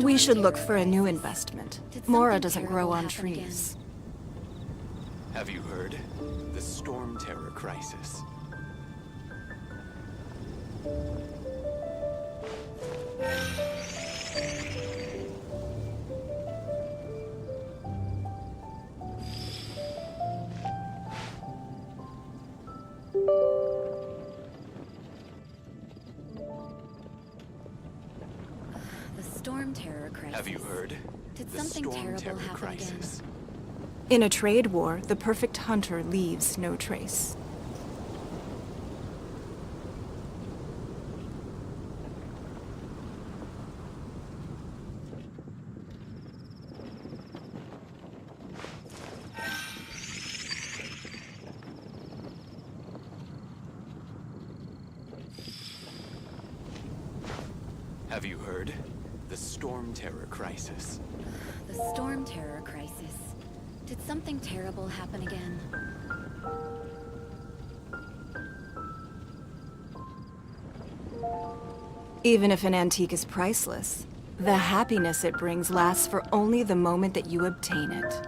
We should look for a new investment. Mora doesn't grow on trees. Have you heard? The Storm Terror crisis. Storm Terror crisis. Have you heard? Did The something Storm terrible Terror happen crisis. again? In a trade war, the perfect hunter leaves no trace. Have you heard? The Storm Terror crisis. The Storm Terror crisis. Did something terrible happen again? Even if an antique is priceless, the happiness it brings lasts for only the moment that you obtain it.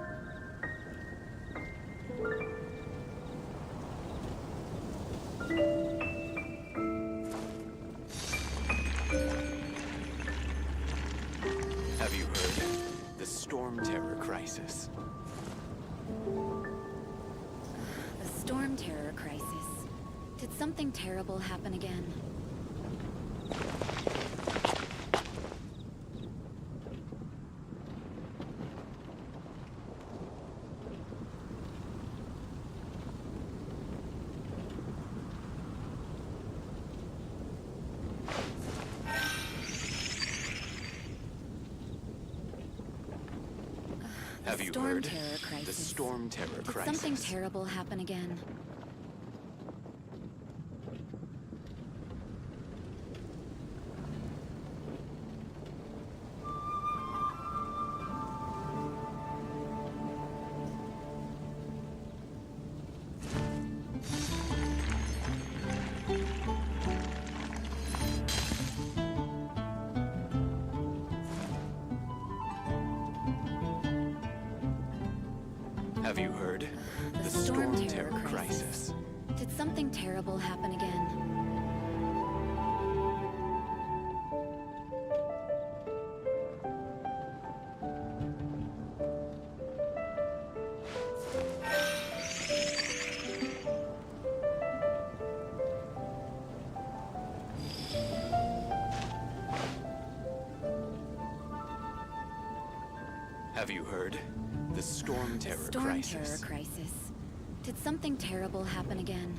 Have you heard? The Storm Terror crisis. The Storm Terror crisis. Did something terrible happen again? Have you Storm heard? Terror crisis. The Storm Terror Did crisis. something terrible happen again? Have you heard? The Storm Terror crisis. Did something terrible happen again? Have you heard? The Storm Terror Storm crisis. Terror crisis. Did something terrible happen again?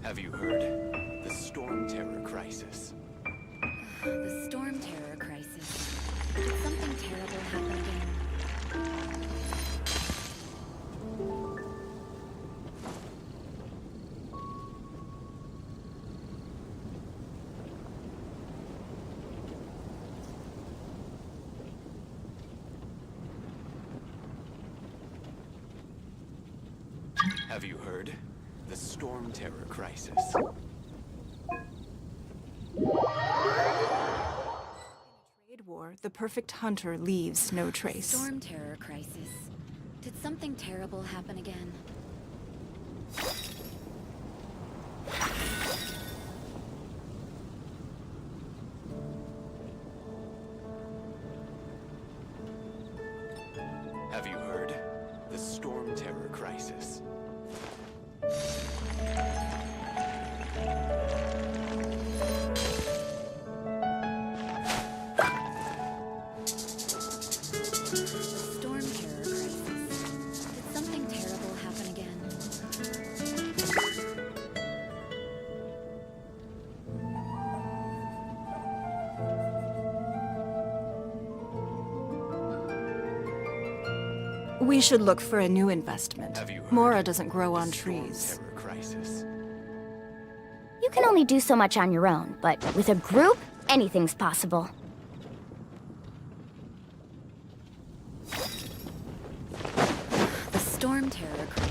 Have you heard? The storm terror crisis. The storm terror crisis. Did something terrible happen again? Have you heard? The storm terror crisis. Trade war, the perfect hunter leaves no trace. Storm terror crisis. Did something terrible happen again? Have you heard? The storm terror crisis. Storm terror crisis. Did something terrible happen again? We should look for a new investment. Have you heard? Mora doesn't grow on The storm trees. terror crisis. You can only do so much on your own, but with a group, anything's possible. The storm terror crisis.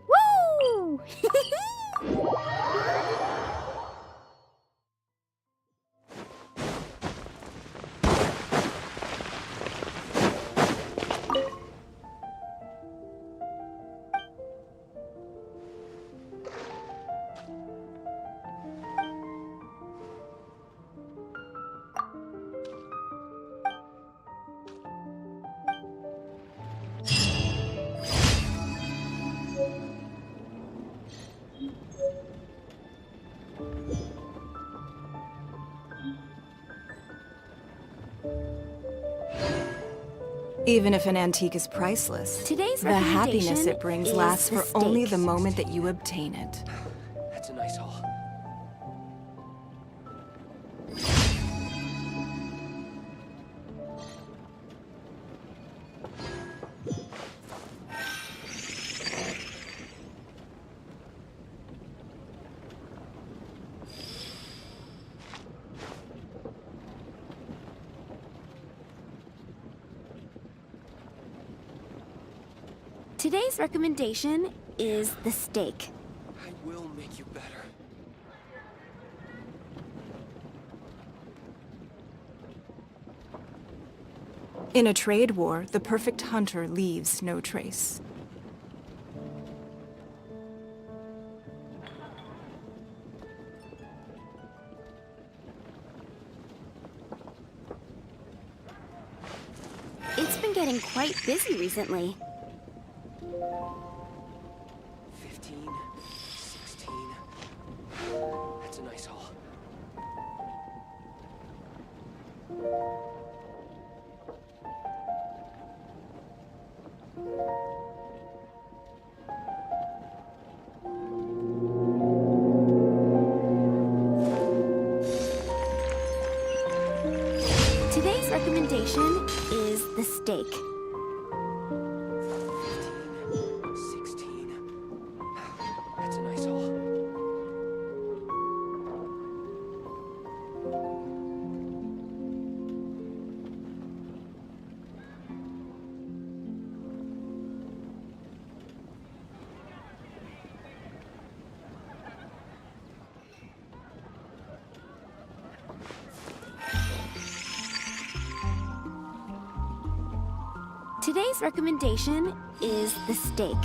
Woo! Even if an antique is priceless, Today's the happiness recommendation it brings is lasts the for only steak. the moment that you obtain it. That's a nice haul. Today's recommendation is the steak. I will make you better. In a trade war, the perfect hunter leaves no trace. been getting quite busy recently. 15, 16. That's a nice haul. Today's recommendation is the steak. 16. That's a nice haul. Today's recommendation is the steak.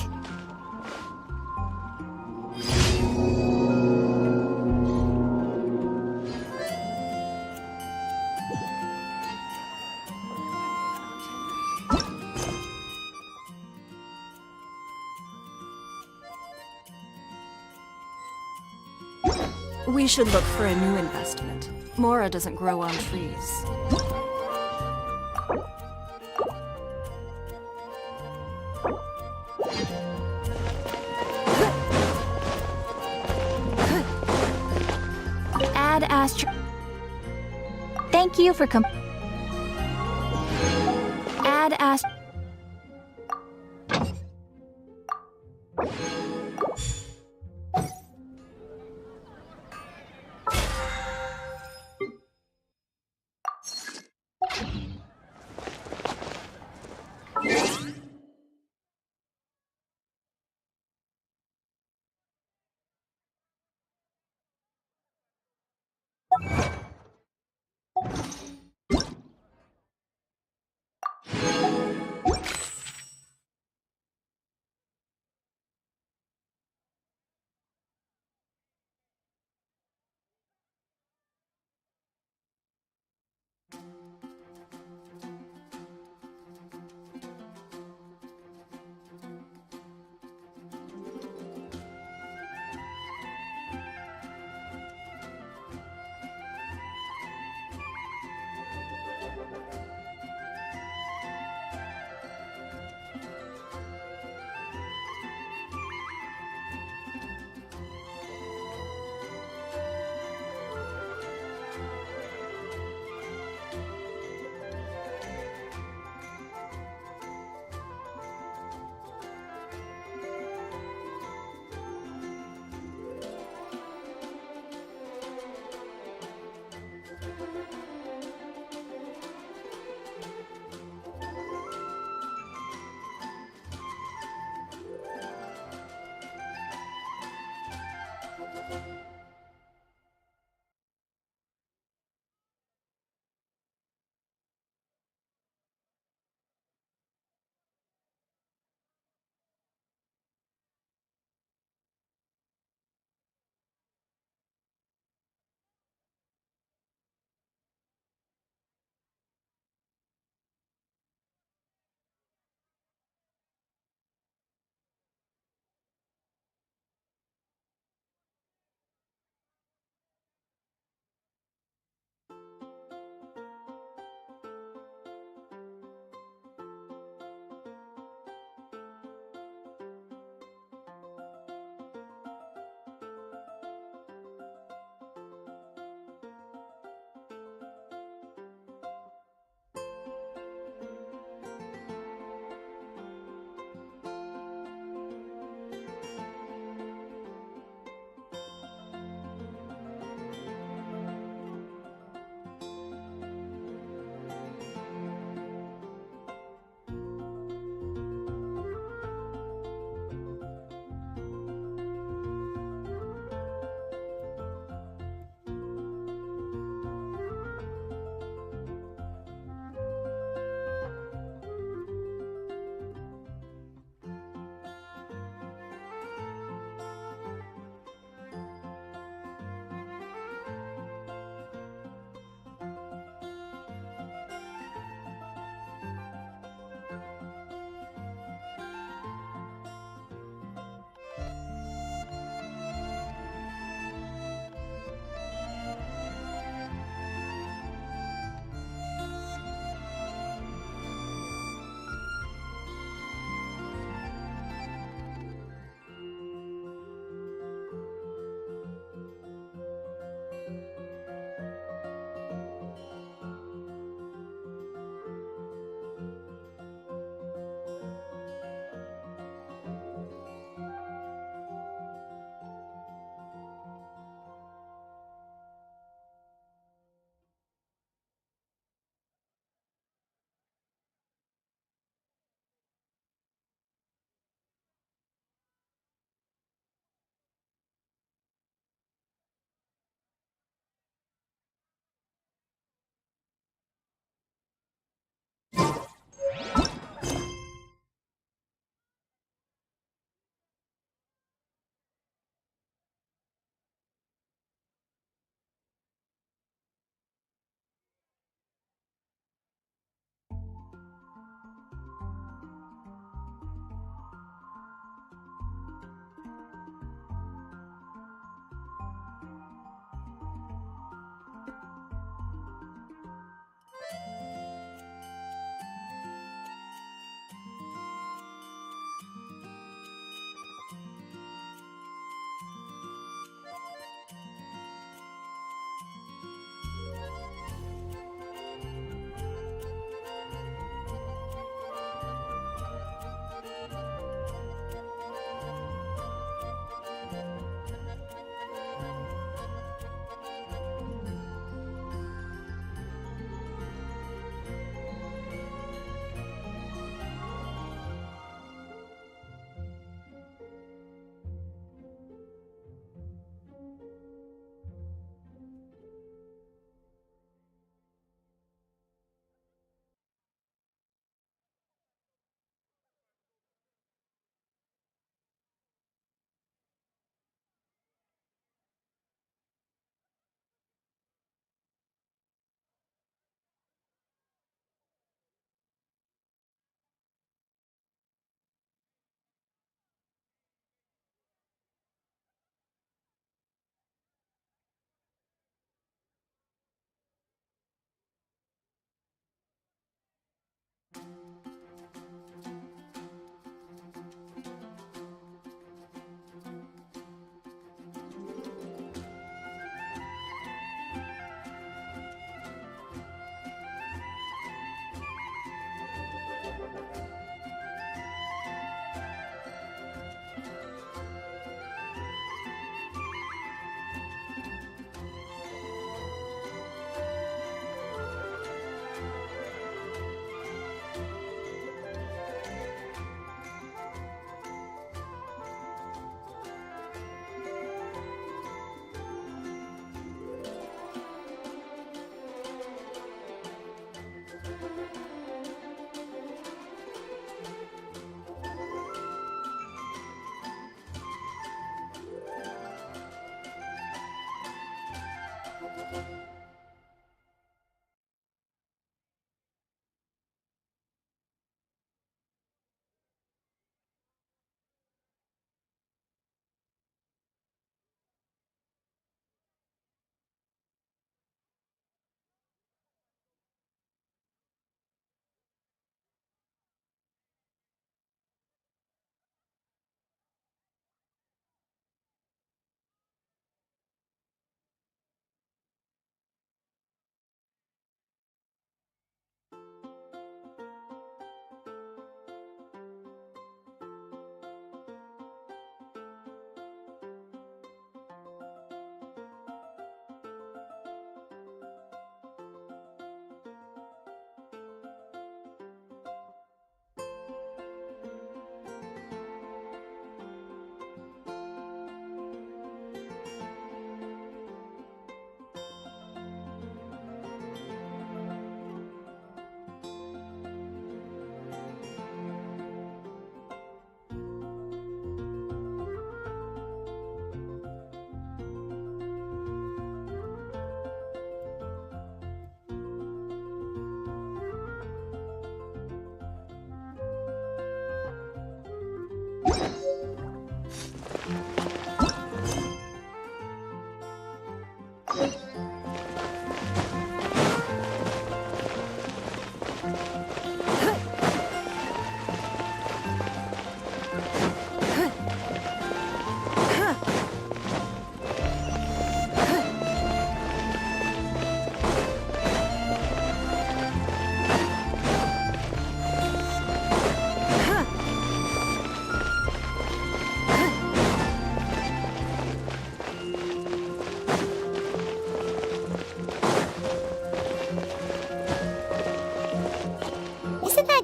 We should look for a new investment. Mora doesn't grow on trees. Add astro. Thank you for Add astro.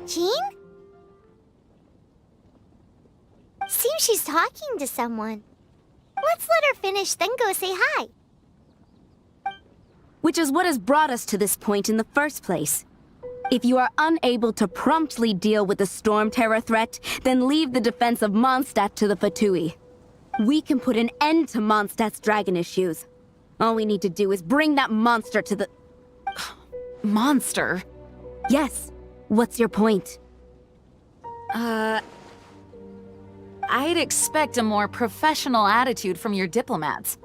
Jean? Seems she's talking to someone. Let's let her finish, then go say hi. Which is what has brought us to this point in the first place. If you are unable to promptly deal with the Storm Terror threat, then leave the defense of Mondstadt to the Fatui. We can put an end to Mondstadt's dragon issues. All we need to do is bring that monster to the... Monster? Yes. What's your point? I'd expect a more professional attitude from your diplomats.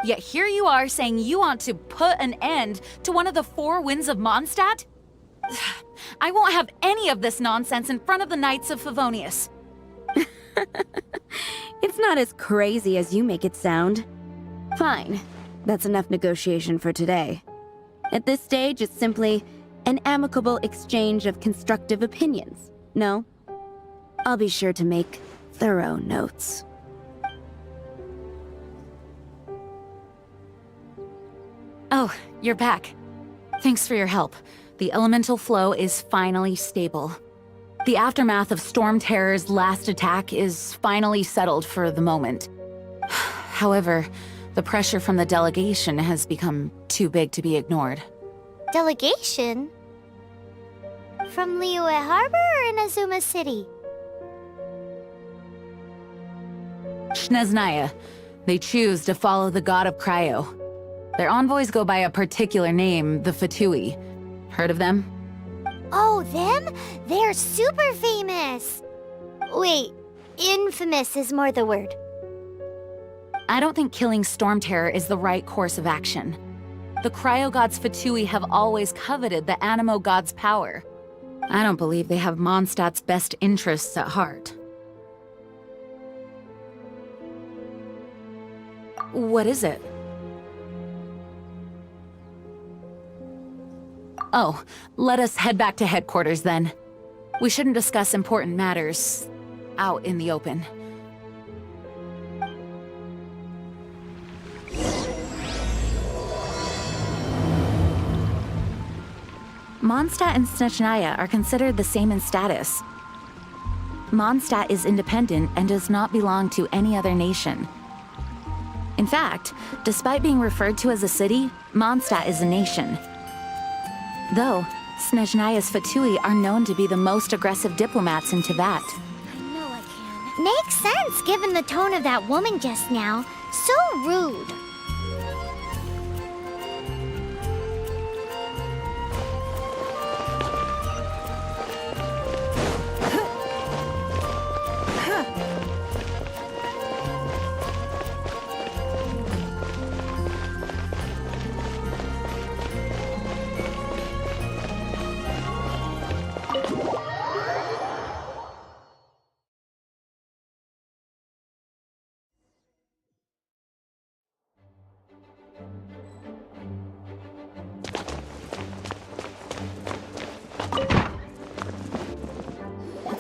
Yet here you are saying you want to put an end to one of the four winds of Mondstadt? I won't have any of this nonsense in front of the Knights of Favonius. It's not as crazy as you make it sound. Fine. That's enough negotiation for today. At this stage, it's simply an amicable exchange of constructive opinions. No? I'll be sure to make thorough notes. Oh, you're back. Thanks for your help. The elemental flow is finally stable. The aftermath of Storm Terror's last attack is finally settled for the moment. However, the pressure from the delegation has become too big to be ignored. Delegation? From Liyue Harbor or Inazuma City? Snezhnaya. They choose to follow the god of Cryo. Their envoys go by a particular name, the Fatui. Heard of them? Oh, them? They're super famous! Wait, infamous is more the word. I don't think killing Storm Terror is the right course of action. The Cryo God's Fatui have always coveted the Animo God's power. I don't believe they have Mondstadt's best interests at heart. What is it? Oh, let us head back to headquarters then. We shouldn't discuss important matters out in the open. Mondstadt and Snezhnaya are considered the same in status. Mondstadt is independent and does not belong to any other nation. In fact, despite being referred to as a city, Mondstadt is a nation. Though, Snezhnaya's Fatui are known to be the most aggressive diplomats in Teyvat. I know I can. Makes sense, given the tone of that woman just now. So rude.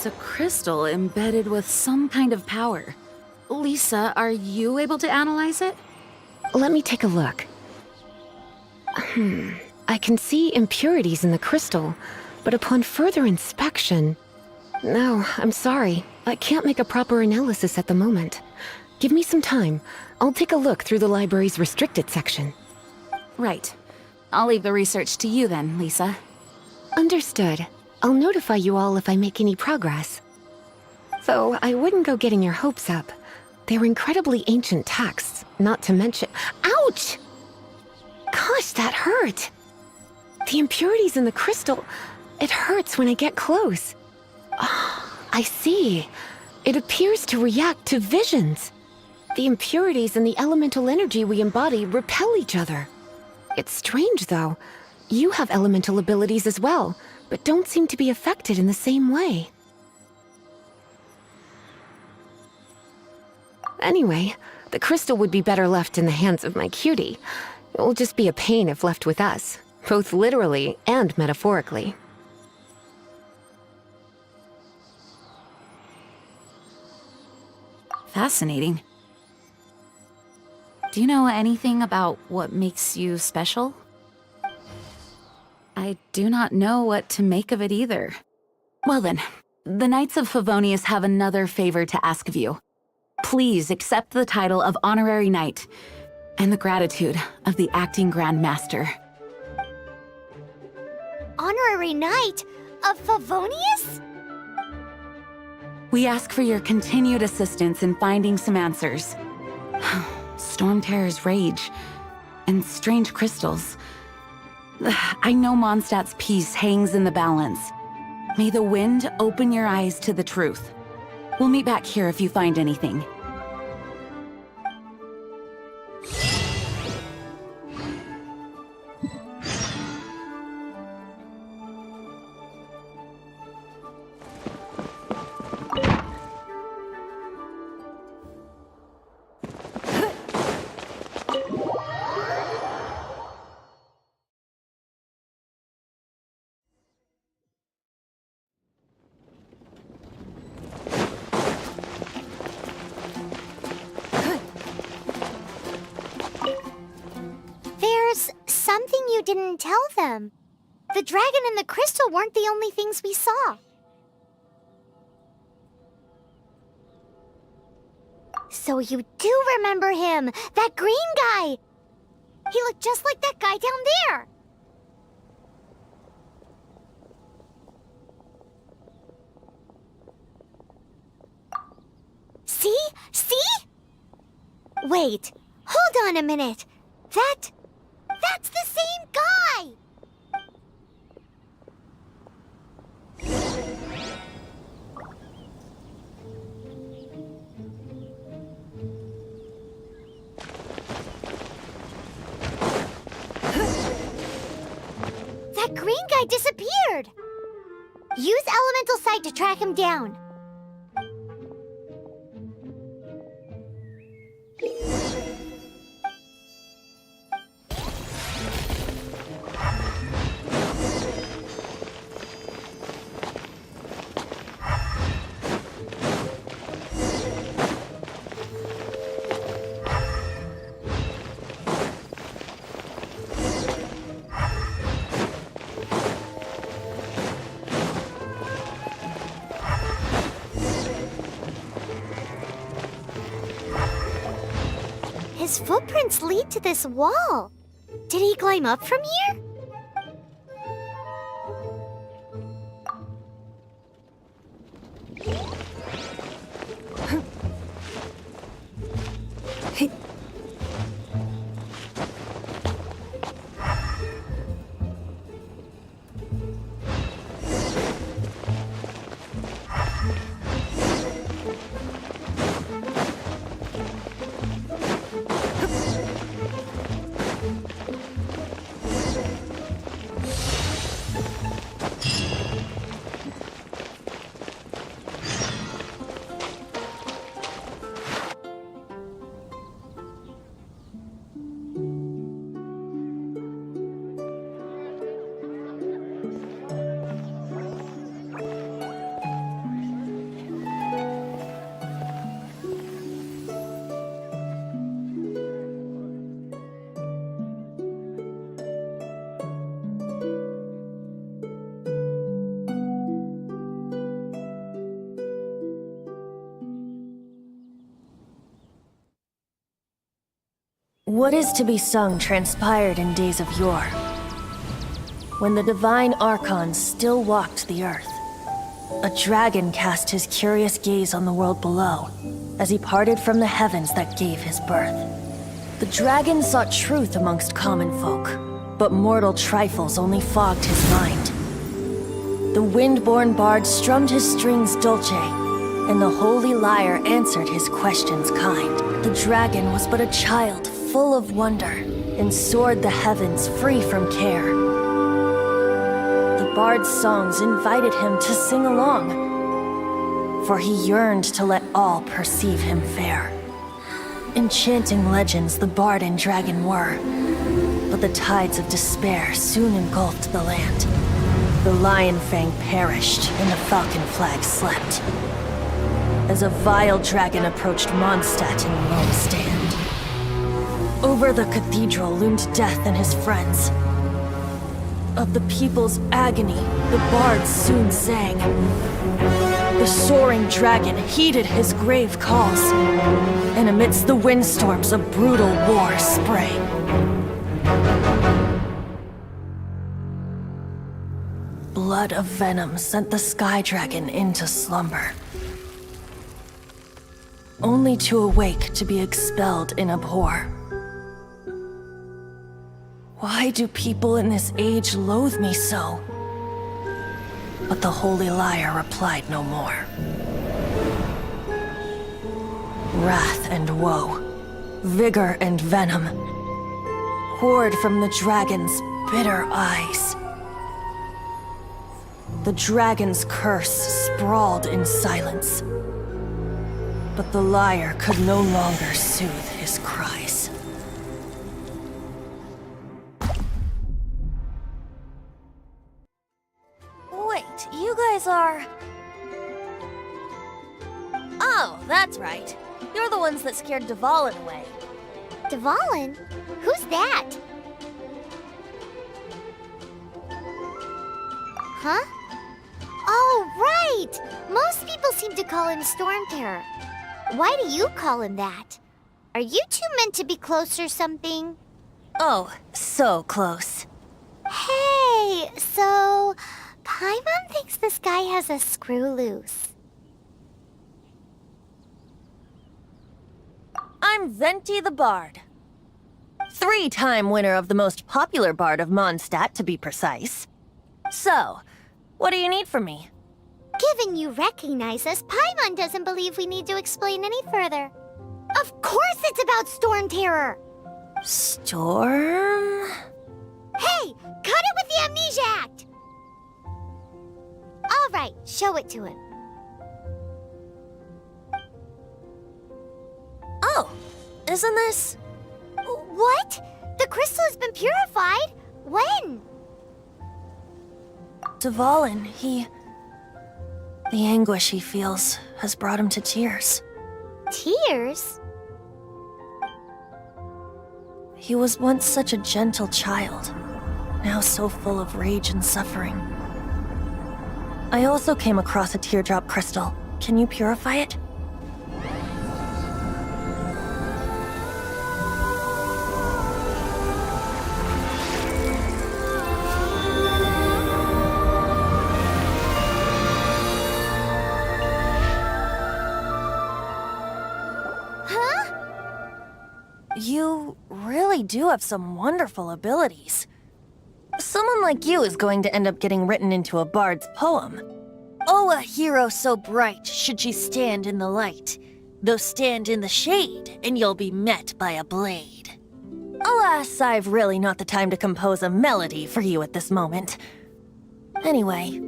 It's a crystal embedded with some kind of power. Lisa, are you able to analyze it? Let me take a look. I can see impurities in the crystal, but upon further inspection... No, I'm sorry. I can't make a proper analysis at the moment. Give me some time. I'll take a look through the library's restricted section. Right. I'll leave the research to you then, Lisa. Understood. I'll notify you all if I make any progress. Though I wouldn't go getting your hopes up. They're incredibly ancient texts, not to mention... Ouch! Gosh, that hurt! The impurities in the crystal... It hurts when I get close. Ah, I see. It appears to react to visions. The impurities and the elemental energy we embody repel each other. It's strange, though. You have elemental abilities as well, but don't seem to be affected in the same way. Anyway, the crystal would be better left in the hands of my cutie. It will just be a pain if left with us, both literally and metaphorically. Fascinating. Do you know anything about what makes you special? I do not know what to make of it either. Well then, the Knights of Favonius have another favor to ask of you. Please accept the title of Honorary Knight and the gratitude of the Acting Grand Master. Honorary Knight of Favonius? We ask for your continued assistance in finding some answers. Storm Terror's rage and strange crystals. I know Mondstadt's peace hangs in the balance. May the wind open your eyes to the truth. We'll meet back here if you find anything. There's something you didn't tell them. The dragon and the crystal weren't the only things we saw. So you do remember him, that green guy! He looked just like that guy down there! See? See? Wait, hold on a minute. That's the same guy! That green guy disappeared! Use Elemental Sight to track him down. His footprints lead to this wall. Did he climb up from here? What is to be sung transpired in days of yore, when the divine archons still walked the earth. A dragon cast his curious gaze on the world below, as he parted from the heavens that gave his birth. The dragon sought truth amongst common folk, but mortal trifles only fogged his mind. The wind-born bard strummed his strings dulce, and the holy lyre answered his questions kind. The dragon was but a child full of wonder, and soared the heavens free from care. The bard's songs invited him to sing along, for he yearned to let all perceive him fair. Enchanting legends the bard and dragon were, but the tides of despair soon engulfed the land. The lion fang perished, and the falcon flag slept, as a vile dragon approached Mondstadt in lone stand. Over the cathedral loomed death and his friends. Of the people's agony, the bards soon sang. The soaring dragon heeded his grave calls, and amidst the windstorms a brutal war sprang. Blood of venom sent the sky dragon into slumber, only to awake to be expelled in abhor. Why do people in this age loathe me so? But the holy lyre replied no more. Wrath and woe, vigor and venom, poured from the dragon's bitter eyes. The dragon's curse sprawled in silence, but the lyre could no longer soothe his cries. Wait, you guys are... Oh, that's right. You're the ones that scared Dvalin away. Dvalin? Who's that? Huh? Oh, right! Most people seem to call him Storm Terror. Why do you call him that? Are you two meant to be close or something? Oh, so close. Hey, so... Paimon thinks this guy has a screw loose. I'm Venti the Bard. 3-time winner of the most popular bard of Mondstadt, to be precise. So, what do you need from me? Given you recognize us, Paimon doesn't believe we need to explain any further. Of course it's about Storm Terror! Storm? Hey! Cut it with the Amnesia Act! Alright, show it to him. Oh, isn't this... What? The crystal has been purified? When? Dvalin, the anguish he feels has brought him to tears. Tears? He was once such a gentle child, now so full of rage and suffering. I also came across a teardrop crystal. Can you purify it? You really do have some wonderful abilities. Someone like you is going to end up getting written into a bard's poem. Oh, a hero so bright should she stand in the light, though stand in the shade, and you'll be met by a blade. Alas, I've really not the time to compose a melody for you at this moment. Anyway,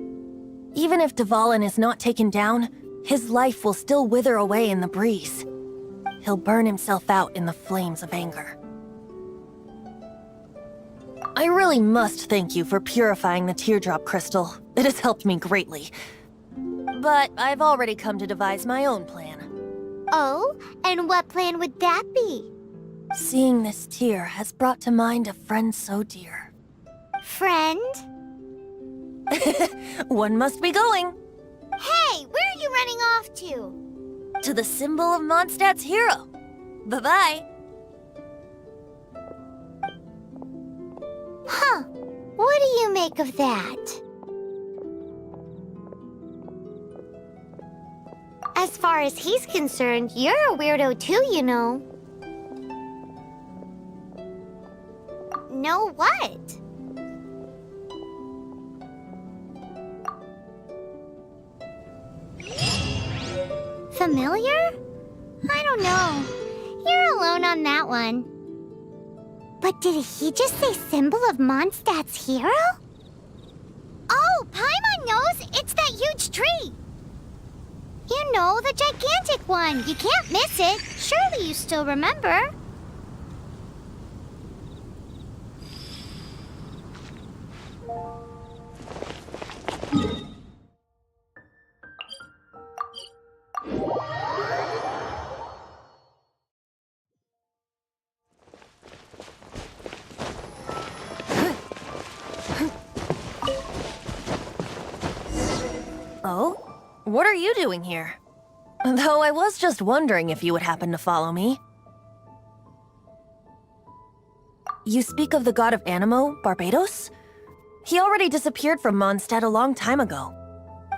even if Dvalin is not taken down, his life will still wither away in the breeze. He'll burn himself out in the flames of anger. I really must thank you for purifying the teardrop crystal. It has helped me greatly. But I've already come to devise my own plan. Oh? And what plan would that be? Seeing this tear has brought to mind a friend so dear. Friend? One must be going. Hey, where are you running off to? To the symbol of Mondstadt's hero. Bye-bye. Huh. What do you make of that? As far as he's concerned, you're a weirdo too, you know. Know what? Familiar? I don't know. You're alone on that one. But did he just say symbol of Mondstadt's hero? Oh, Paimon knows! It's that huge tree! You know, the gigantic one. You can't miss it. Surely you still remember. Oh? What are you doing here? Though I was just wondering if you would happen to follow me. You speak of the god of Animo, Barbados? He already disappeared from Mondstadt a long time ago.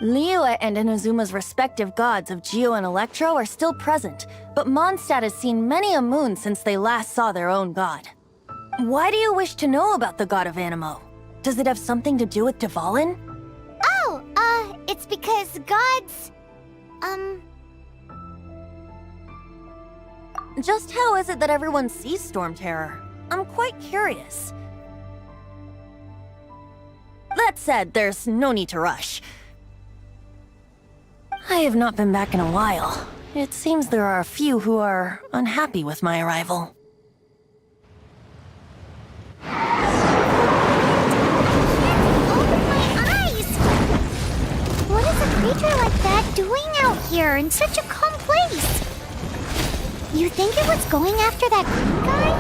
Liyue and Inazuma's respective gods of Geo and Electro are still present, but Mondstadt has seen many a moon since they last saw their own god. Why do you wish to know about the god of Animo? Does it have something to do with Dvalin? Oh, it's because gods... Just how is it that everyone sees Storm Terror? I'm quite curious. That said, there's no need to rush. I have not been back in a while. It seems there are a few who are unhappy with my arrival. Open my eyes! What is a creature like that doing out here in such a calm place? You think it was going after that green guy?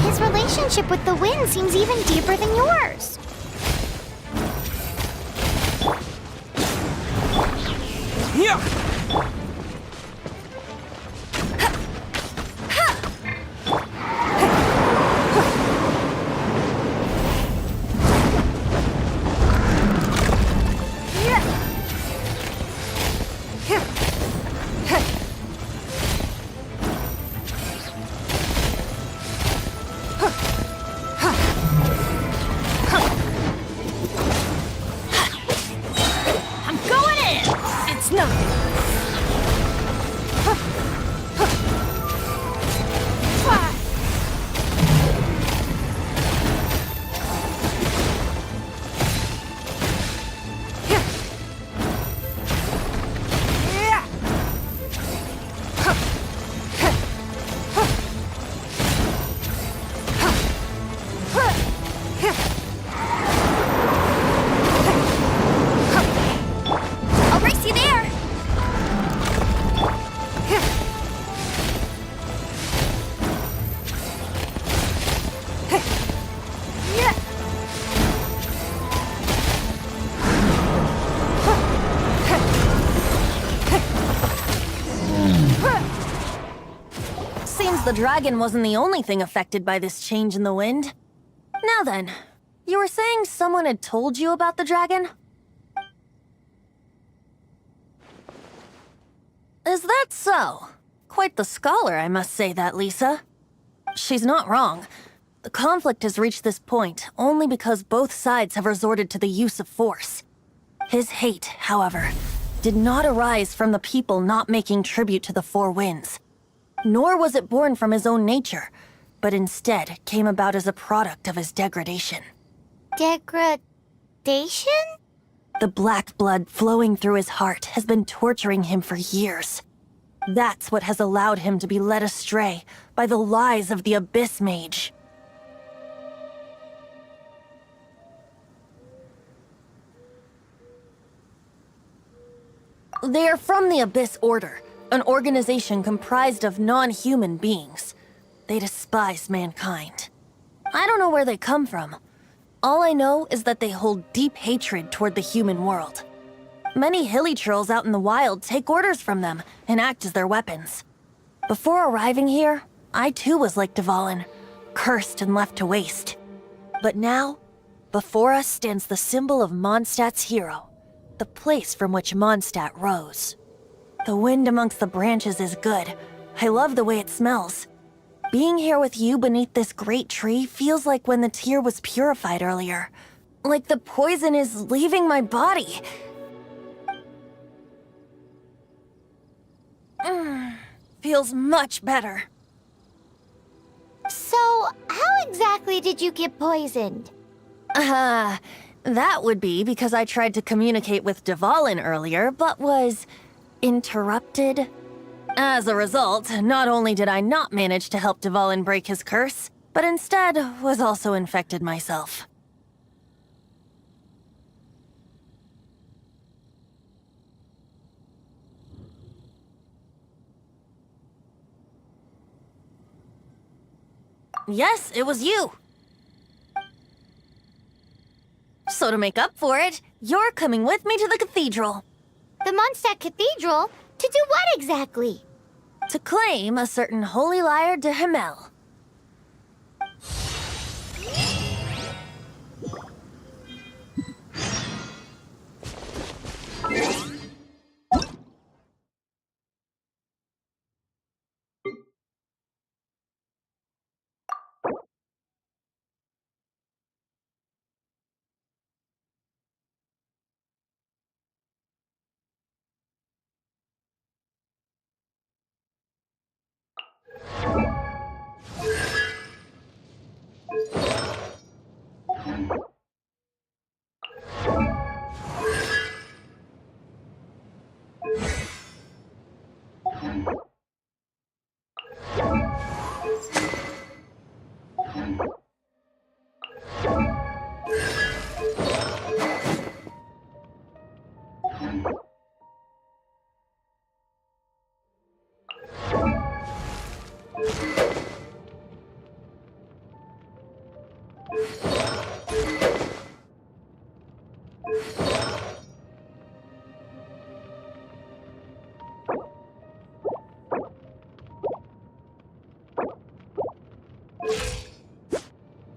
His relationship with the wind seems even deeper than yours. Yeah! The dragon wasn't the only thing affected by this change in the wind. Now then, you were saying someone had told you about the dragon? Is that so? Quite the scholar, I must say that, Lisa. She's not wrong. The conflict has reached this point only because both sides have resorted to the use of force. His hate, however, did not arise from the people not making tribute to the Four Winds. Nor was it born from his own nature, but instead came about as a product of his degradation. Degradation? The black blood flowing through his heart has been torturing him for years. That's what has allowed him to be led astray by the lies of the Abyss Mage. They are from the Abyss Order, an organization comprised of non-human beings. They despise mankind. I don't know where they come from. All I know is that they hold deep hatred toward the human world. Many hilly trolls out in the wild take orders from them and act as their weapons. Before arriving here, I too was like Dvalin, cursed and left to waste. But now, before us stands the symbol of Mondstadt's hero, the place from which Mondstadt rose. The wind amongst the branches is good. I love the way it smells. Being here with you beneath this great tree feels like when the tear was purified earlier. Like the poison is leaving my body. Feels much better. So, how exactly did you get poisoned? That would be because I tried to communicate with Dvalin earlier, but was interrupted. As a result, not only did I not manage to help Dvalin break his curse, but instead was also infected myself. Yes, it was you. So to make up for it, you're coming with me to the cathedral. The Mondstadt Cathedral? To do what exactly? To claim a certain holy lyre de Himmel.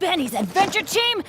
Benny's adventure team,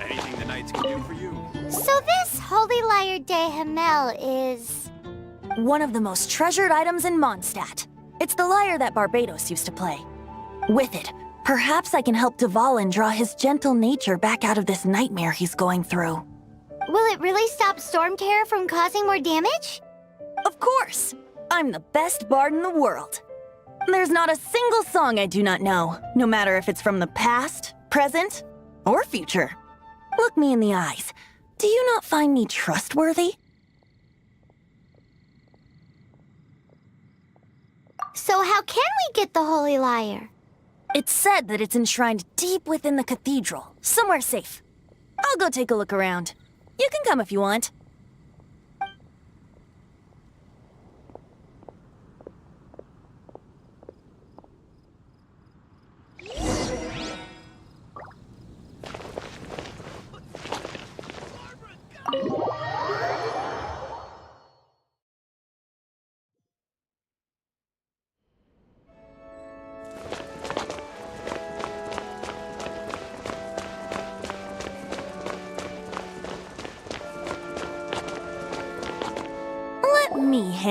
Anything the Knights can do for you? So this holy lyre de Himmel is... One of the most treasured items in Mondstadt. It's the lyre that Barbados used to play. With it, perhaps I can help Dvalin draw his gentle nature back out of this nightmare he's going through. Will it really stop Storm Terror from causing more damage? Of course! I'm the best bard in the world. There's not a single song I do not know, no matter if it's from the past, present, or future. Look me in the eyes. Do you not find me trustworthy? So how can we get the holy lyre? It's said that it's enshrined deep within the cathedral, somewhere safe. I'll go take a look around. You can come if you want.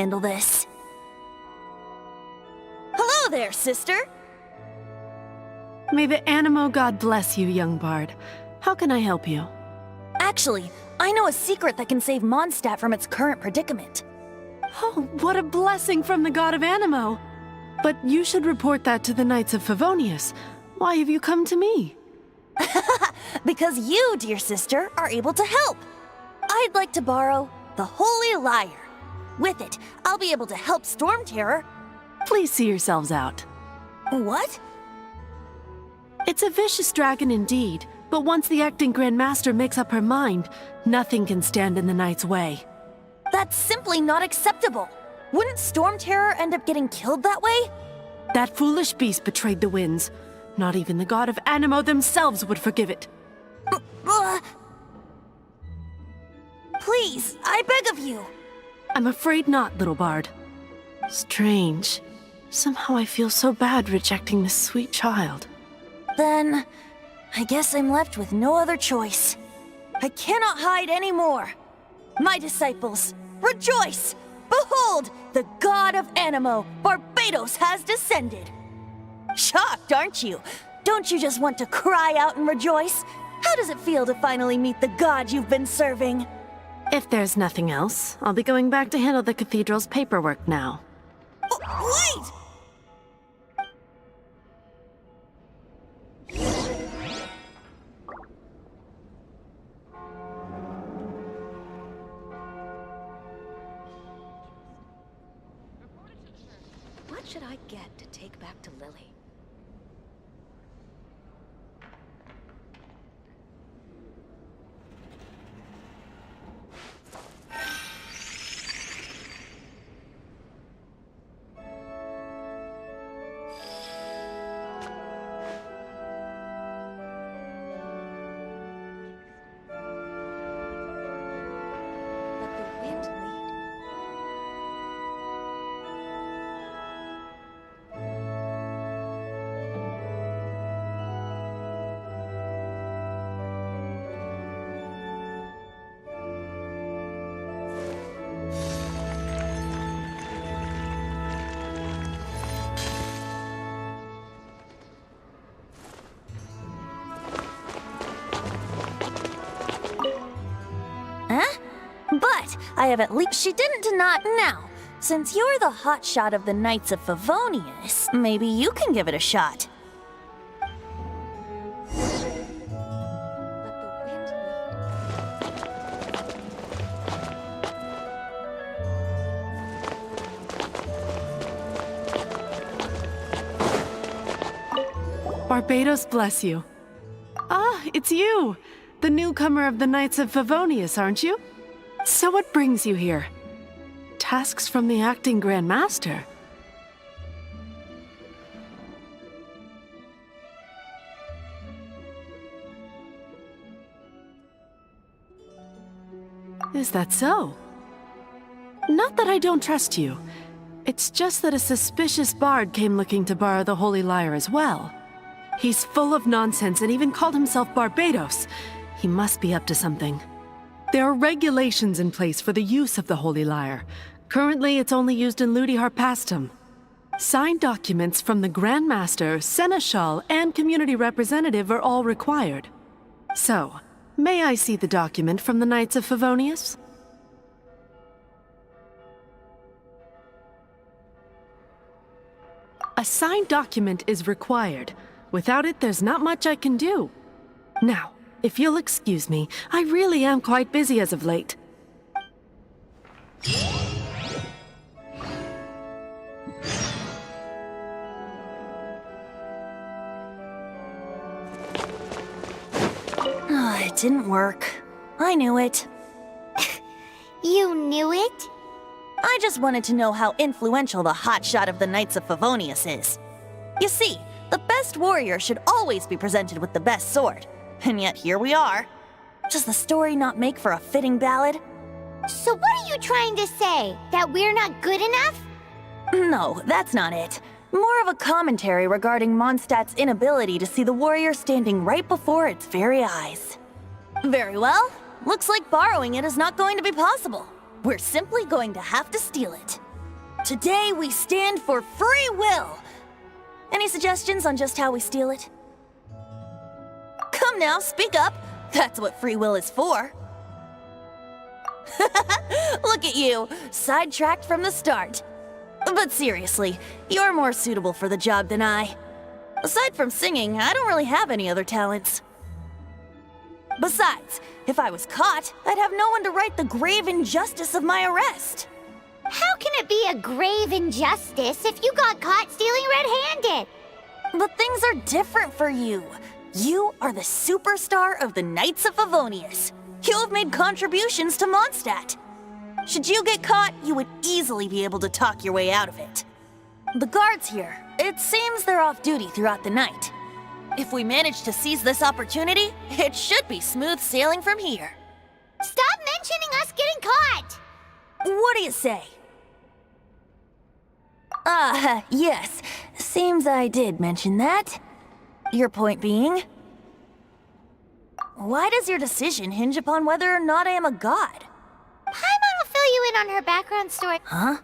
handle this. Hello there, sister! May the Animo God bless you, young bard. How can I help you? Actually, I know a secret that can save Mondstadt from its current predicament. Oh, what a blessing from the god of Animo! But you should report that to the Knights of Favonius. Why have you come to me? Because you, dear sister, are able to help. I'd like to borrow the Holy Lyre. With it, I'll be able to help Storm Terror. Please see yourselves out. What? It's a vicious dragon indeed, but once the acting Grand Master makes up her mind, nothing can stand in the Knight's way. That's simply not acceptable. Wouldn't Storm Terror end up getting killed that way? That foolish beast betrayed the winds. Not even the god of Animo themselves would forgive it. Please, I beg of you. I'm afraid not, little bard. Strange. Somehow I feel so bad rejecting this sweet child. Then, I guess I'm left with no other choice. I cannot hide anymore. My disciples, rejoice! Behold, the god of Animo, Barbados, has descended. Shocked, aren't you? Don't you just want to cry out and rejoice? How does it feel to finally meet the god you've been serving? If there's nothing else, I'll be going back to handle the cathedral's paperwork now. Wait! What should I get to take back to Lily? Let the wind lead. Huh? But I have at least... She didn't deny... Now, since you're the hotshot of the Knights of Favonius, maybe you can give it a shot. Let the wind lead. Barbados bless you. Ah, it's you! The newcomer of the Knights of Favonius, aren't you? So what brings you here? Tasks from the acting Grand Master? Is that so? Not that I don't trust you. It's just that a suspicious bard came looking to borrow the Holy Lyre as well. He's full of nonsense and even called himself Barbados. He must be up to something. There are regulations in place for the use of the Holy Lyre. Currently, it's only used in Ludi Harpastum. Signed documents from the Grand Master, Seneschal, and Community Representative are all required. So, may I see the document from the Knights of Favonius? A signed document is required. Without it, there's not much I can do. Now, if you'll excuse me, I really am quite busy as of late. It didn't work. I knew it. You knew it? I just wanted to know how influential the hotshot of the Knights of Favonius is. You see, the best warrior should always be presented with the best sword. And yet here we are. Does the story not make for a fitting ballad? So what are you trying to say? That we're not good enough? No, that's not it. More of a commentary regarding Mondstadt's inability to see the warrior standing right before its very eyes. Very well. Looks like borrowing it is not going to be possible. We're simply going to have to steal it. Today we stand for free will. Any suggestions on just how we steal it? Come now, speak up. That's what free will is for. Look at you, sidetracked from the start. But seriously, you're more suitable for the job than I. Aside from singing, I don't really have any other talents. Besides, if I was caught, I'd have no one to right the grave injustice of my arrest. How can it be a grave injustice if you got caught stealing red-handed? But things are different for you. You are the superstar of the Knights of Favonius. You have made contributions to Mondstadt. Should you get caught, you would easily be able to talk your way out of it. The guards here, it seems they're off duty throughout the night. If we manage to seize this opportunity, it should be smooth sailing from here. Stop mentioning us getting caught! What do you say? Yes. Seems I did mention that. Your point being? Why does your decision hinge upon whether or not I am a god? Paimon will fill you in on her background story. Huh?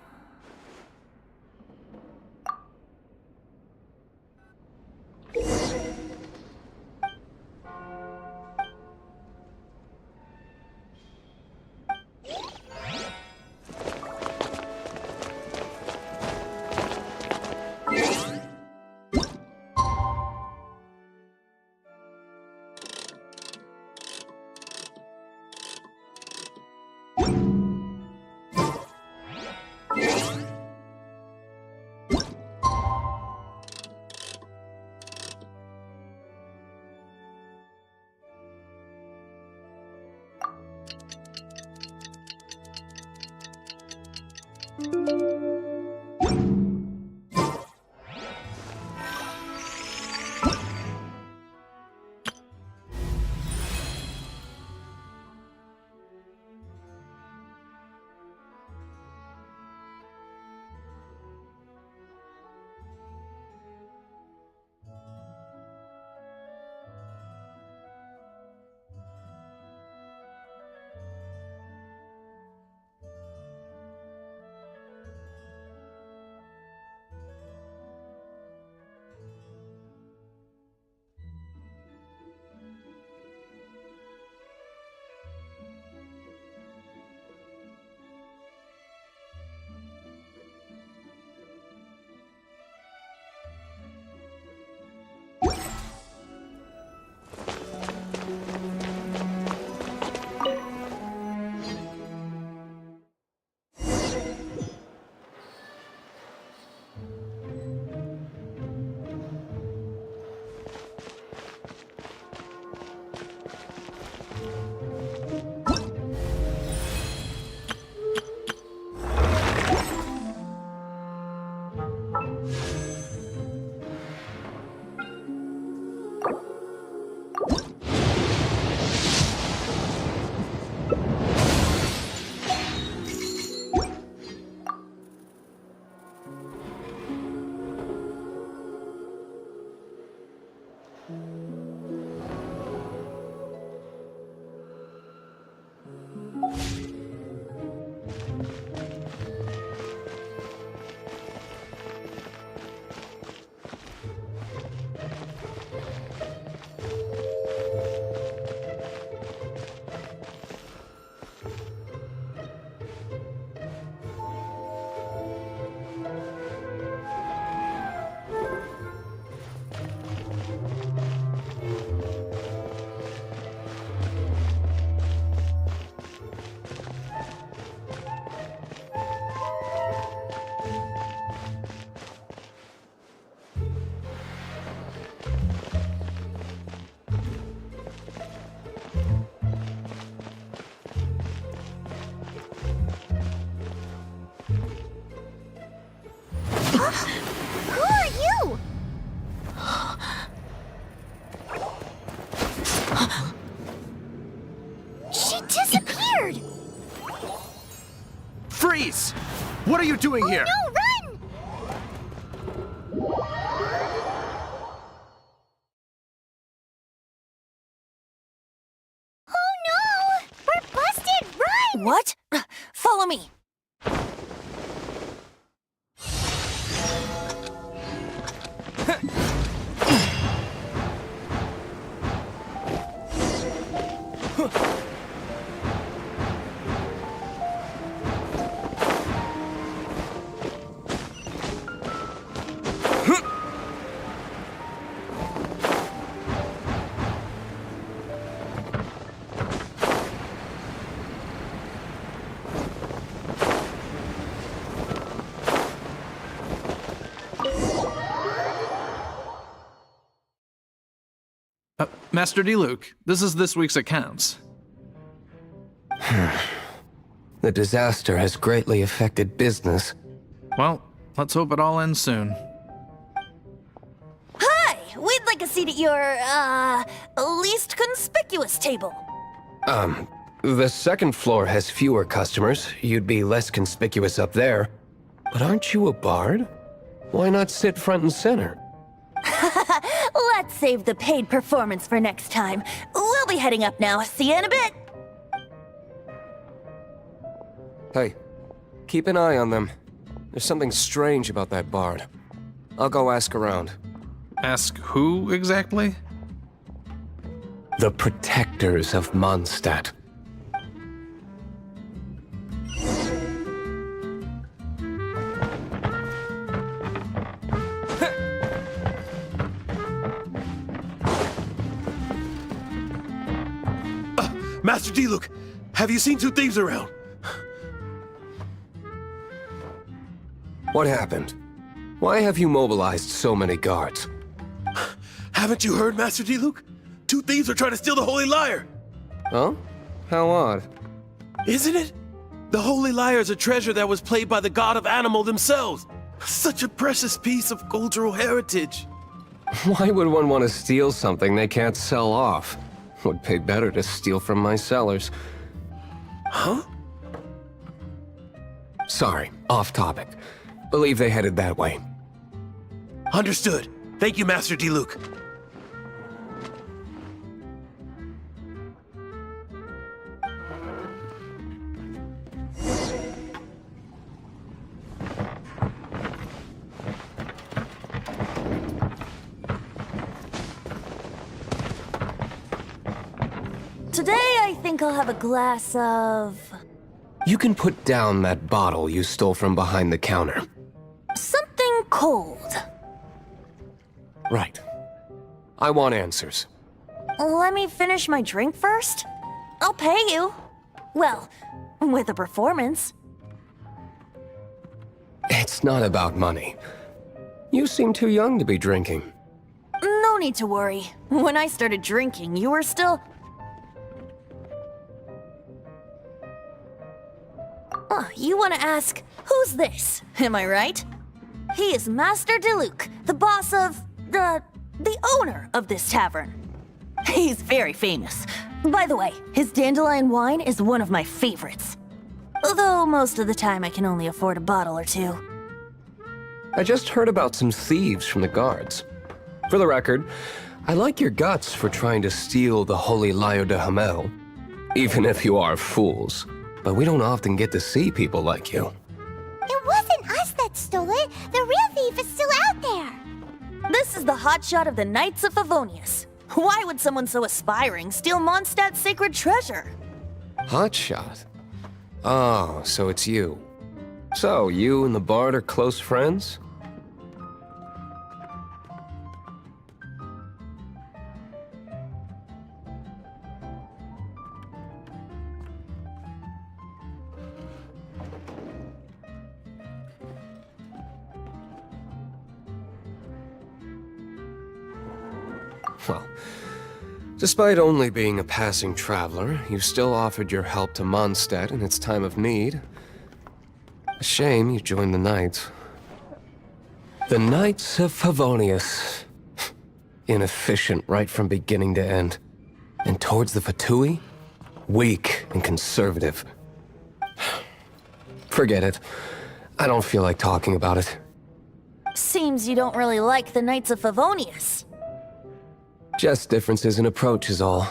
Who are you? She disappeared! Freeze! What are you doing here? No, run! Oh no! We're busted! Run! What? Follow me. Master Diluc, this is this week's accounts. The disaster has greatly affected business. Well, let's hope it all ends soon. Hi! We'd like a seat at your, least conspicuous table. The second floor has fewer customers. You'd be less conspicuous up there. But aren't you a bard? Why not sit front and center? Let's save the paid performance for next time. We'll be heading up now. See you in a bit. Hey, keep an eye on them. There's something strange about that bard. I'll go ask around. Ask who exactly? The protectors of Mondstadt. Master Diluc, have you seen two thieves around? What happened? Why have you mobilized so many guards? Haven't you heard, Master Diluc? Two thieves are trying to steal the Holy Lyre! Huh? How odd. Isn't it? The Holy Lyre is a treasure that was played by the god of animal themselves. Such a precious piece of cultural heritage. Why would one want to steal something they can't sell off? Would pay better to steal from my sellers. Huh? Sorry, off topic. Believe they headed that way. Understood. Thank you, Master Diluc. Today, I think I'll have a glass of... You can put down that bottle you stole from behind the counter. something cold. Right. I want answers. Let me finish my drink first. I'll pay you. Well, with a performance. It's not about money. You seem too young to be drinking. No need to worry. When I started drinking, you were still... Oh, you want to ask, who's this? Am I right? He is Master Diluc, the boss of... the owner of this tavern. He's very famous. By the way, his dandelion wine is one of my favorites. Although most of the time I can only afford a bottle or two. I just heard about some thieves from the guards. For the record, I like your guts for trying to steal the Holy Lyre de Hamel. Even if you are fools. But we don't often get to see people like you. It wasn't us that stole it. The real thief is still out there. This is the hotshot of the Knights of Favonius. Why would someone so aspiring steal Mondstadt's sacred treasure? Hotshot? Oh, so it's you. So, you and the Bard are close friends? Well, despite only being a passing traveler, you still offered your help to Mondstadt in its time of need. A shame you joined the Knights. The Knights of Favonius. Inefficient right from beginning to end. And towards the Fatui? Weak and conservative. Forget it. I don't feel like talking about it. Seems you don't really like the Knights of Favonius. Just differences in approach is all.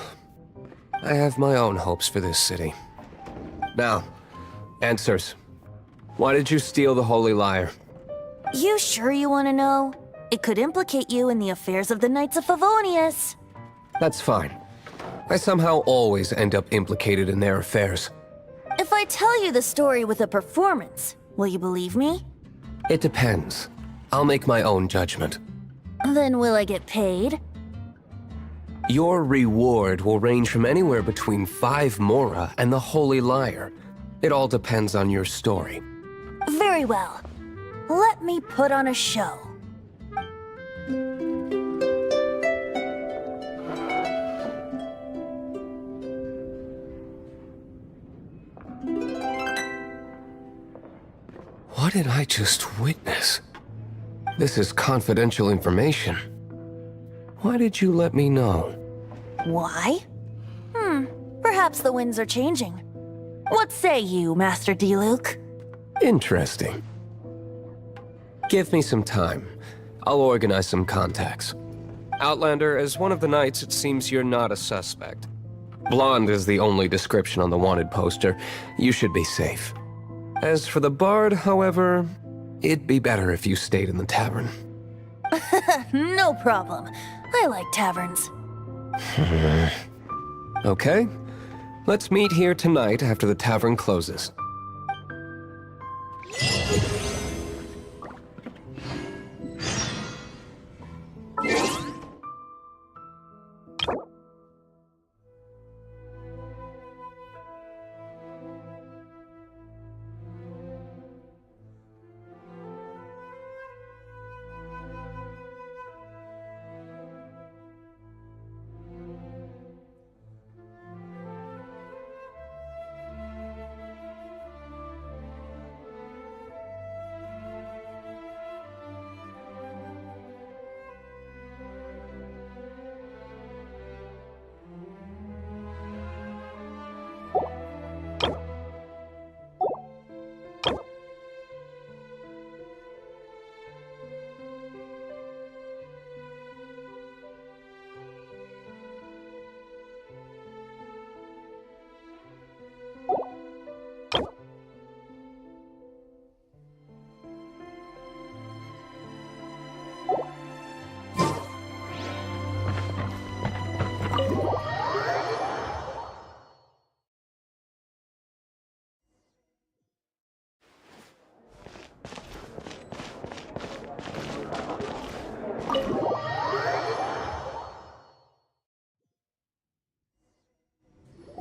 I have my own hopes for this city. Now, answers. Why did you steal the Holy Lyre? You sure you want to know? It could implicate you in the affairs of the Knights of Favonius. That's fine. I somehow always end up implicated in their affairs. If I tell you the story with a performance, will you believe me? It depends. I'll make my own judgment. Then will I get paid? Your reward will range from anywhere between 5 Mora and the Holy Lyre. It all depends on your story. Very well. Let me put on a show. What did I just witness? This is confidential information. Why did you let me know? Why? Perhaps the winds are changing. What say you, Master D-Luke? Interesting. Give me some time. I'll organize some contacts. Outlander, as one of the knights, it seems you're not a suspect. Blonde is the only description on the wanted poster. You should be safe. As for the bard, however, it'd be better if you stayed in the tavern. No problem. I like taverns. Okay. Let's meet here tonight after the tavern closes.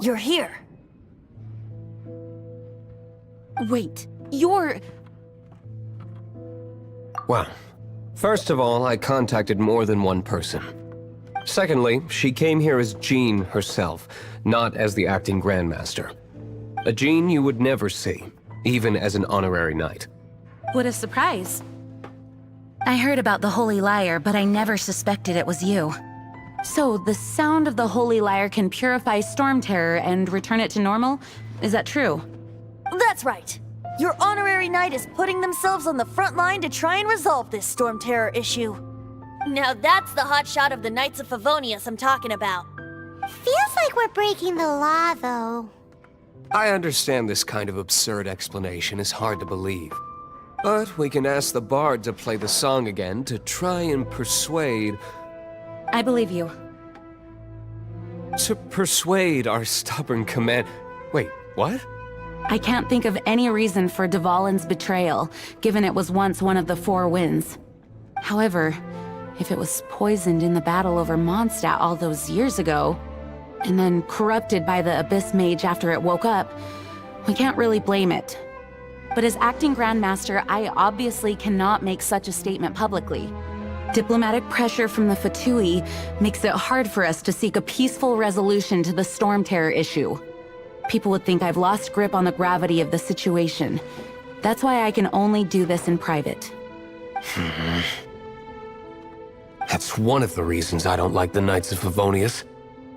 You're here. Wait, you're... Well, first of all, I contacted more than one person. Secondly, she came here as Jean herself, not as the acting Grandmaster. A Jean you would never see, even as an honorary knight. What a surprise. I heard about the Holy Lyre, but I never suspected it was you. So, the sound of the Holy Lyre can purify Storm Terror and return it to normal? Is that true? That's right. Your honorary knight is putting themselves on the front line to try and resolve this Storm Terror issue. Now that's the hotshot of the Knights of Favonius I'm talking about. Feels like we're breaking the law, though. I understand this kind of absurd explanation is hard to believe. But we can ask the bard to play the song again to try and persuade... I believe you. To persuade our stubborn command... Wait, what? I can't think of any reason for Dvalin's betrayal, given it was once one of the Four Winds. However, if it was poisoned in the battle over Mondstadt all those years ago, and then corrupted by the Abyss Mage after it woke up, we can't really blame it. But as acting Grandmaster, I obviously cannot make such a statement publicly. Diplomatic pressure from the Fatui makes it hard for us to seek a peaceful resolution to the Storm Terror issue. People would think I've lost grip on the gravity of the situation. That's why I can only do this in private. That's one of the reasons I don't like the Knights of Favonius.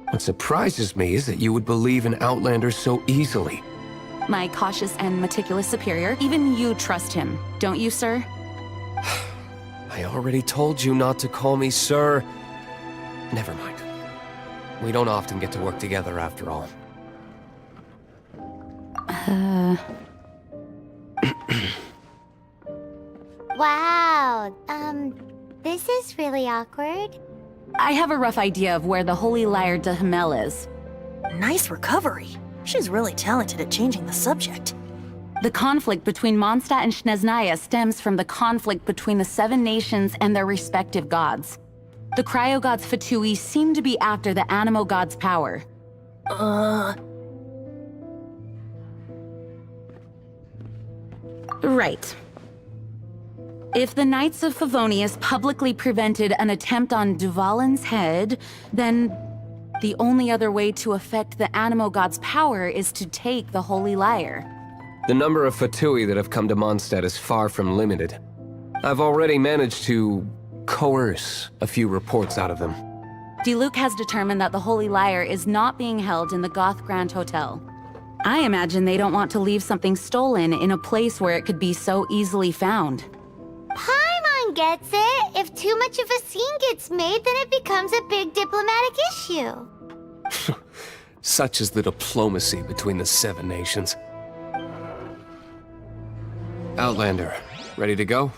What surprises me is that you would believe in Outlanders so easily. My cautious and meticulous superior, even you trust him, don't you, sir? I already told you not to call me sir. Never mind. We don't often get to work together after all. Wow, this is really awkward. I have a rough idea of where the Holy Lyre de Himmel is. Nice recovery. She's really talented at changing the subject. The conflict between Mondstadt and Snezhnaya stems from the conflict between the Seven Nations and their respective gods. The cryo-gods Fatui seem to be after the Animo god's power. Right. If the Knights of Favonius publicly prevented an attempt on Dvalin's head, then the only other way to affect the Animo god's power is to take the Holy Lyre. The number of Fatui that have come to Mondstadt is far from limited. I've already managed to coerce a few reports out of them. Diluc has determined that the Holy Lyre is not being held in the Goth Grand Hotel. I imagine they don't want to leave something stolen in a place where it could be so easily found. Paimon gets it. If too much of a scene gets made, then it becomes a big diplomatic issue. Such is the diplomacy between the Seven Nations. Outlander, ready to go?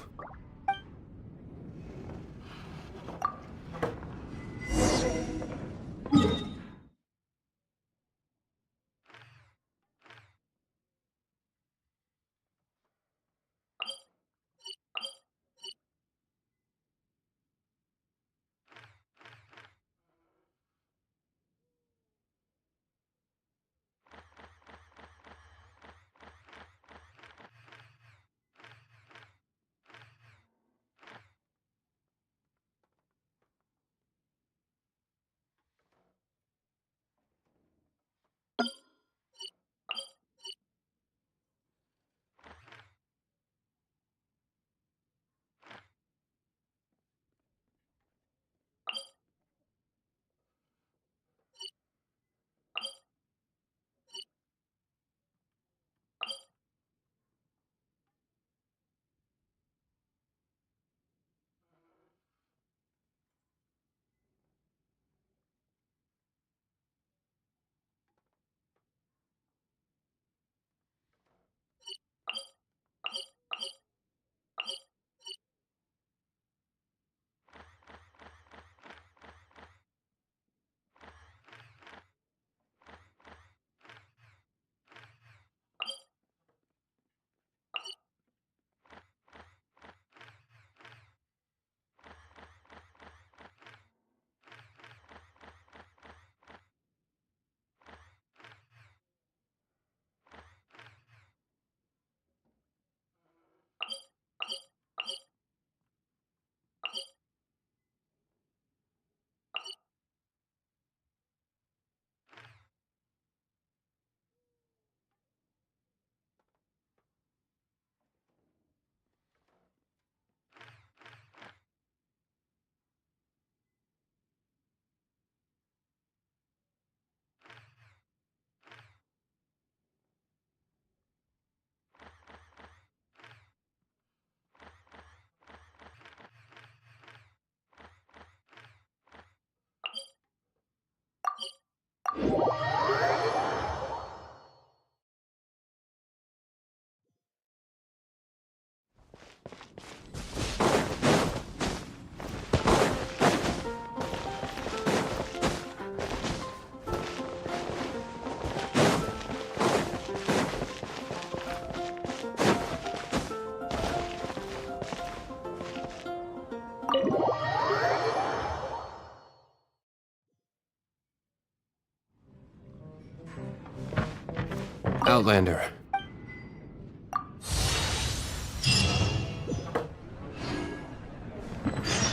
Outlander.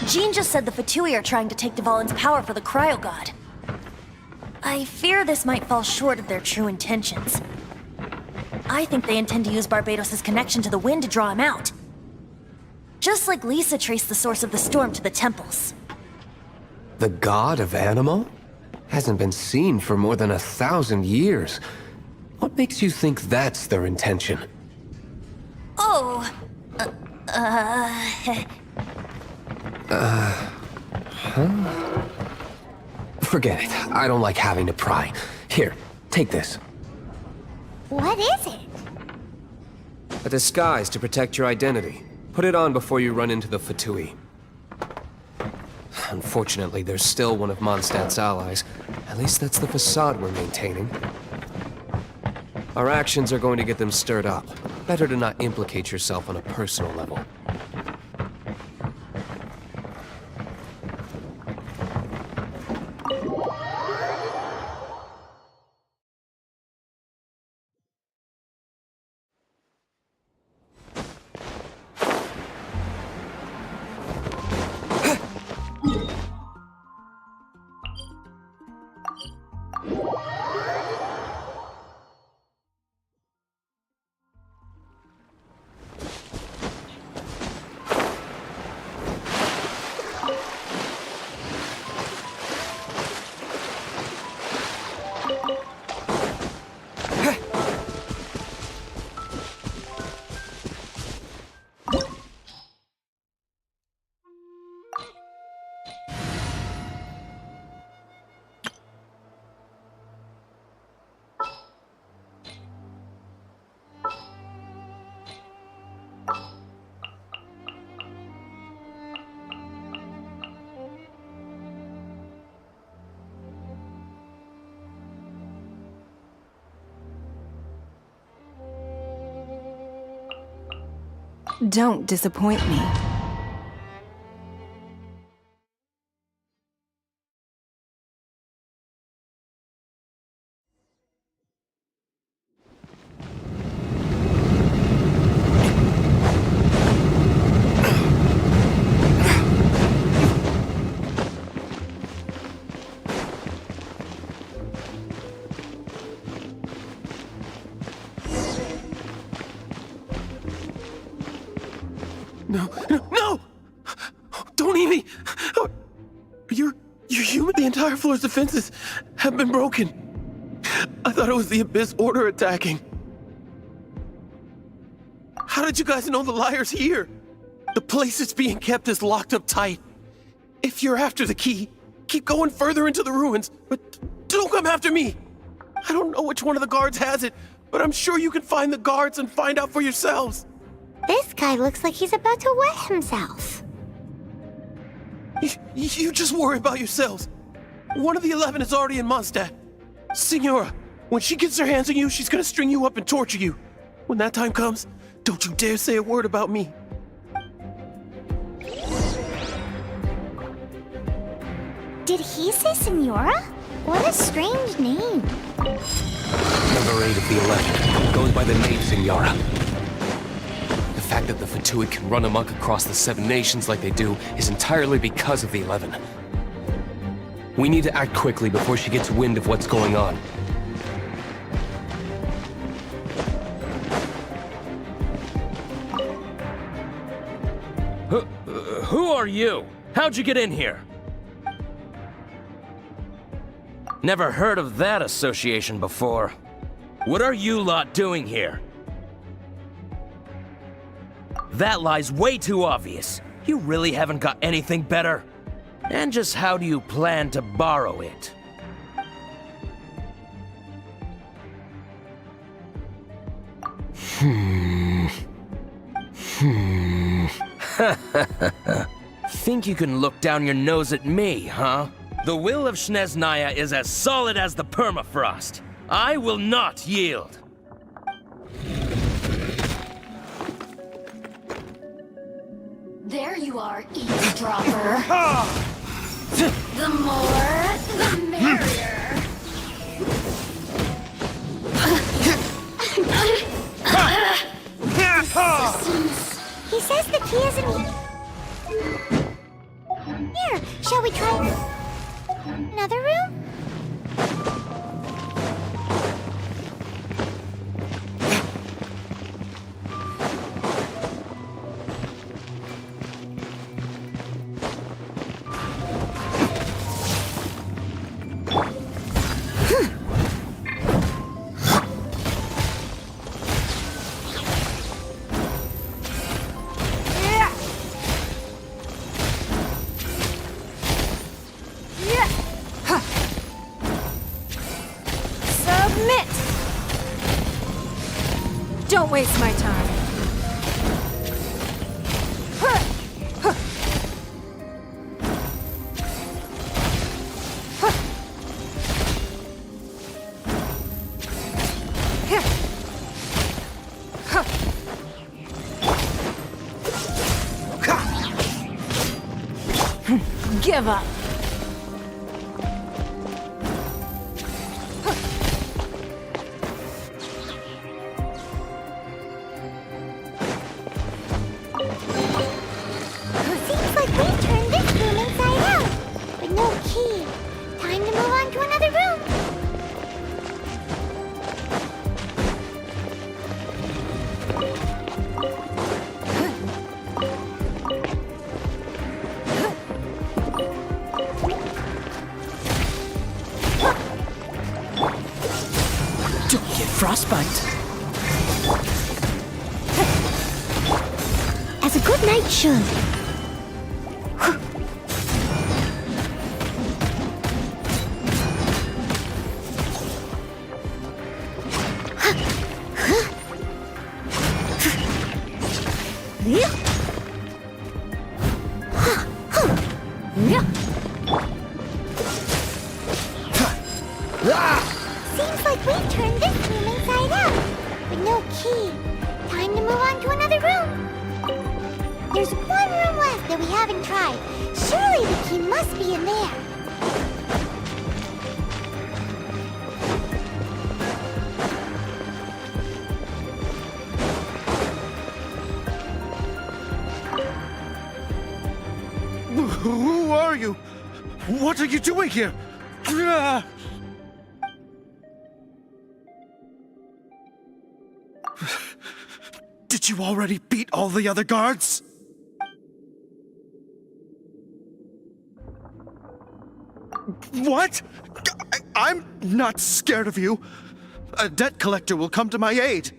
Jean just said the Fatui are trying to take Dvalin's power for the Cryo God. I fear this might fall short of their true intentions. I think they intend to use Barbados' connection to the wind to draw him out. Just like Lisa traced the source of the storm to the temples. The god of Animo? Hasn't been seen for more than 1,000 years. What makes you think that's their intention? Oh... Forget it. I don't like having to pry. Here, take this. What is it? A disguise to protect your identity. Put it on before you run into the Fatui. Unfortunately, there's still one of Mondstadt's allies. At least that's the facade we're maintaining. Our actions are going to get them stirred up. Better to not implicate yourself on a personal level. Don't disappoint me. No! Don't eat me! You're human. The entire floor's defenses have been broken. I thought it was the Abyss Order attacking. How did you guys know the liar's here? The place it's being kept is locked up tight. If you're after the key, keep going further into the ruins, but don't come after me. I don't know which one of the guards has it, but I'm sure you can find the guards and find out for yourselves. This guy looks like he's about to wet himself. You just worry about yourselves. One of the 11 is already in Mondstadt. Signora, when she gets her hands on you, she's gonna string you up and torture you. When that time comes, don't you dare say a word about me. Did he say Senora? What a strange name. Number 8 of the 11, going by the name Signora. The fact that the Fatui can run amok across the 7 nations like they do is entirely because of the 11. We need to act quickly before she gets wind of what's going on. Who are you? How'd you get in here? Never heard of that association before. What are you lot doing here? That lie's way too obvious. You really haven't got anything better? And just how do you plan to borrow it? Think you can look down your nose at me, huh? The will of Snezhnaya is as solid as the permafrost. I will not yield. There you are, eavesdropper. The more, the merrier. He says the key isn't... Here, shall we try another room? Don't waste my time. Give up. Frostbite. As a good knight should. Seems like we've turned this room inside out. With no key. Time to move on to another room. One room left that we haven't tried. Surely the key must be in there. Who are you? What are you doing here? Did you already beat all the other guards? What? I'm not scared of you. A debt collector will come to my aid.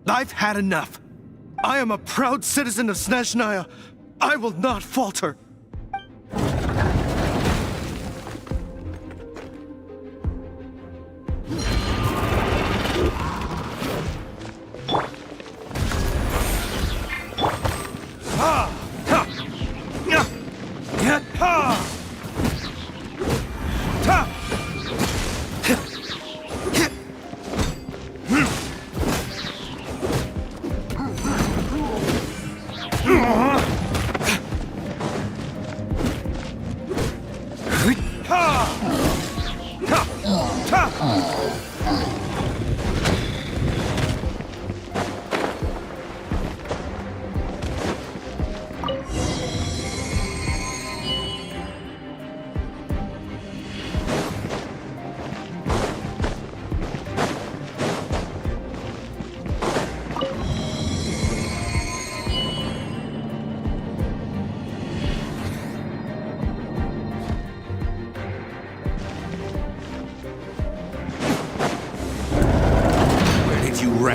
I've had enough. I am a proud citizen of Snezhnaya. I will not falter.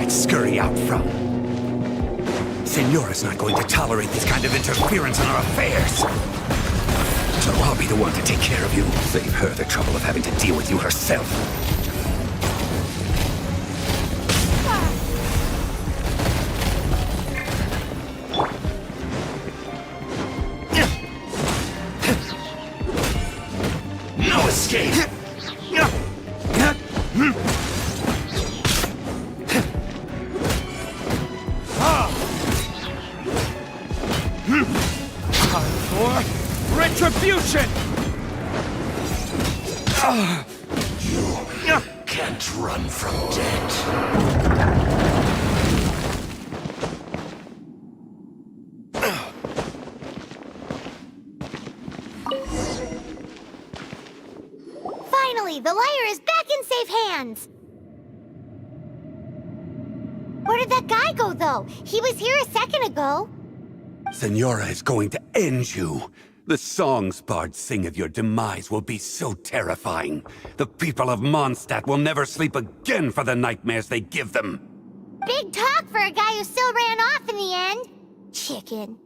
Scurry out from. Senora's not going to tolerate this kind of interference in our affairs. So I'll be the one to take care of you. Save her the trouble of having to deal with you herself. No escape! Retribution! You can't run from death. Finally, the liar is back in safe hands. Where did that guy go, though? He was here a second ago. Senora is going to end you. The songs bards sing of your demise will be so terrifying. The people of Mondstadt will never sleep again for the nightmares they give them. Big talk for a guy who still ran off in the end. Chicken.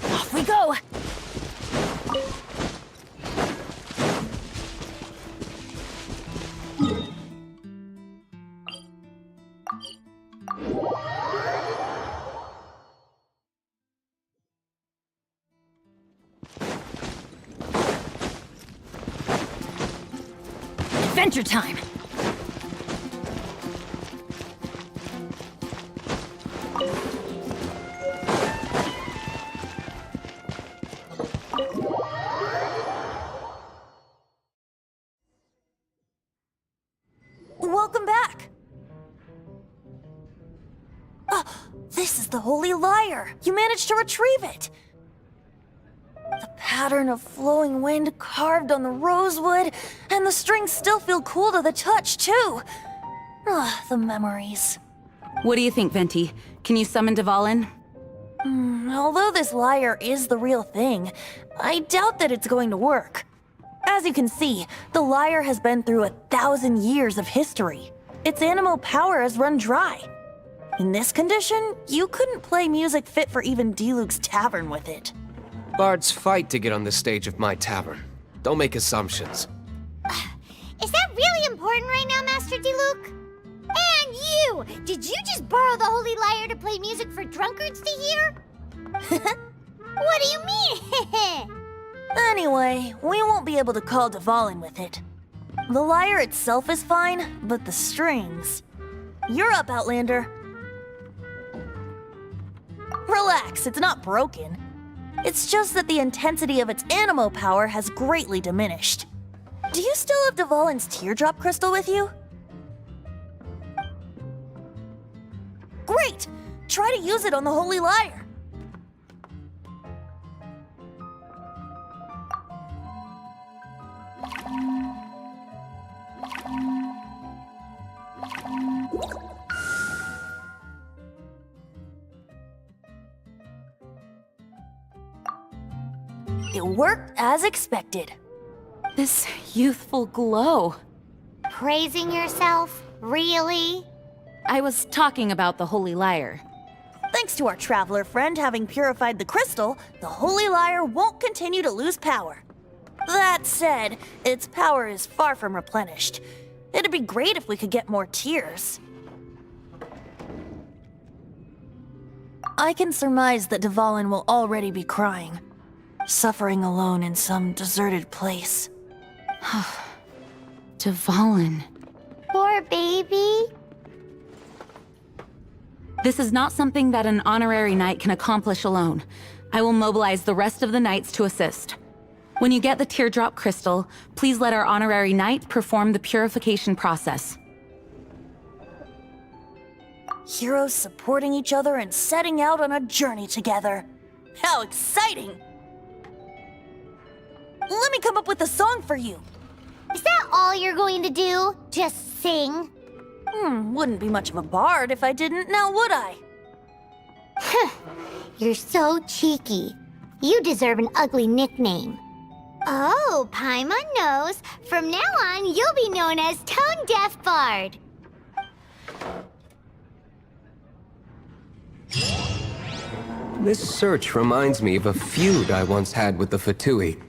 Off we go! Adventure time! Welcome back! This is the Holy Lyre! You managed to retrieve it! The pattern of flowing wind carved on the rosewood, and the strings still feel cool to the touch, too! The memories. What do you think, Venti? Can you summon Dvalin? Although this lyre is the real thing, I doubt that it's going to work. As you can see, the lyre has been through 1,000 years of history. Its animal power has run dry. In this condition, you couldn't play music fit for even Diluc's tavern with it. Bards fight to get on the stage of my tavern. Don't make assumptions. Is that really important right now, Master Diluc? And you! Did you just borrow the Holy Lyre to play music for drunkards to hear? What do you mean? Anyway, we won't be able to call Dvalin with it. The lyre itself is fine, but the strings... You're up, Outlander. Relax, it's not broken. It's just that the intensity of its animo power has greatly diminished. Do you still have Dvalin's teardrop crystal with you? Great! Try to use it on the Holy Lyre. It worked as expected. This youthful glow. Praising yourself? Really? I was talking about the Holy Lyre. Thanks to our traveler friend having purified the crystal, the Holy Lyre won't continue to lose power. That said, its power is far from replenished. It'd be great if we could get more tears. I can surmise that Dvalin will already be crying, suffering alone in some deserted place. Dvalin. Poor baby. This is not something that an honorary knight can accomplish alone. I will mobilize the rest of the knights to assist. When you get the teardrop crystal, please let our honorary knight perform the purification process. Heroes supporting each other and setting out on a journey together. How exciting! Let me come up with a song for you. Is that all you're going to do? Just sing? Wouldn't be much of a bard if I didn't, now would I? You're so cheeky. You deserve an ugly nickname. Oh, Paimon knows. From now on, you'll be known as Tone Deaf Bard. This search reminds me of a feud I once had with the Fatui.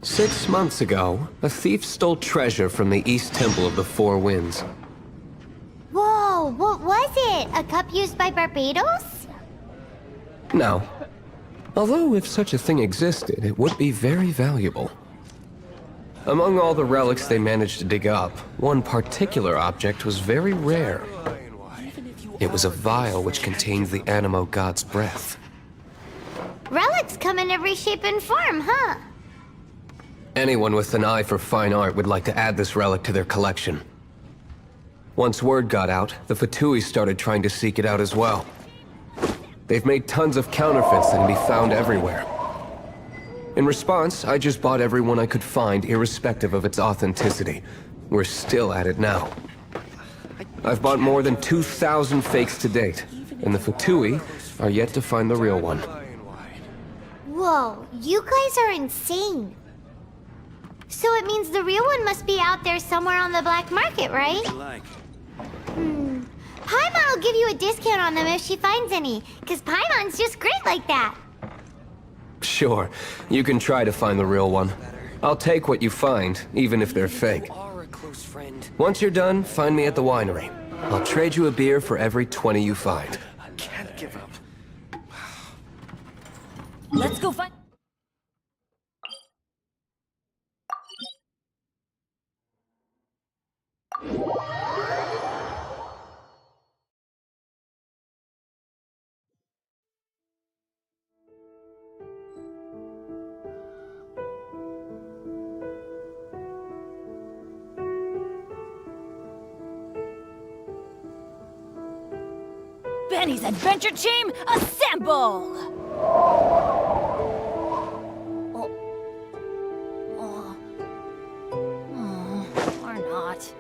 6 months ago, a thief stole treasure from the East Temple of the Four Winds. Whoa, what was it? A cup used by Barbados? No. Although if such a thing existed, it would be very valuable. Among all the relics they managed to dig up, one particular object was very rare. It was a vial which contained the Animo God's breath. Relics come in every shape and form, huh? Anyone with an eye for fine art would like to add this relic to their collection. Once word got out, the Fatui started trying to seek it out as well. They've made tons of counterfeits that can be found everywhere. In response, I just bought everyone I could find, irrespective of its authenticity. We're still at it now. I've bought more than 2,000 fakes to date, and the Fatui are yet to find the real one. Whoa, you guys are insane. So it means the real one must be out there somewhere on the black market, right? Paimon will give you a discount on them if she finds any, because Paimon's just great like that. Sure, you can try to find the real one. I'll take what you find, even if they're fake. Once you're done, find me at the winery. I'll trade you a beer for every 20 you find. I can't give up. Let's go find... Benny's Adventure Team, assemble! Or not.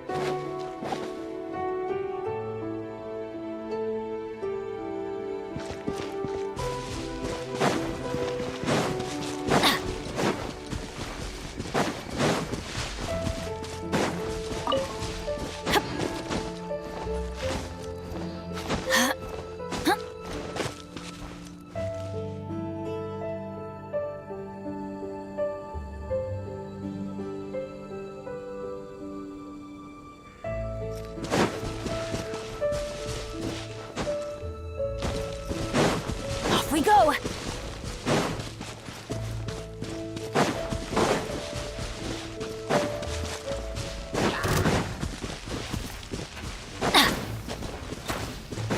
we go!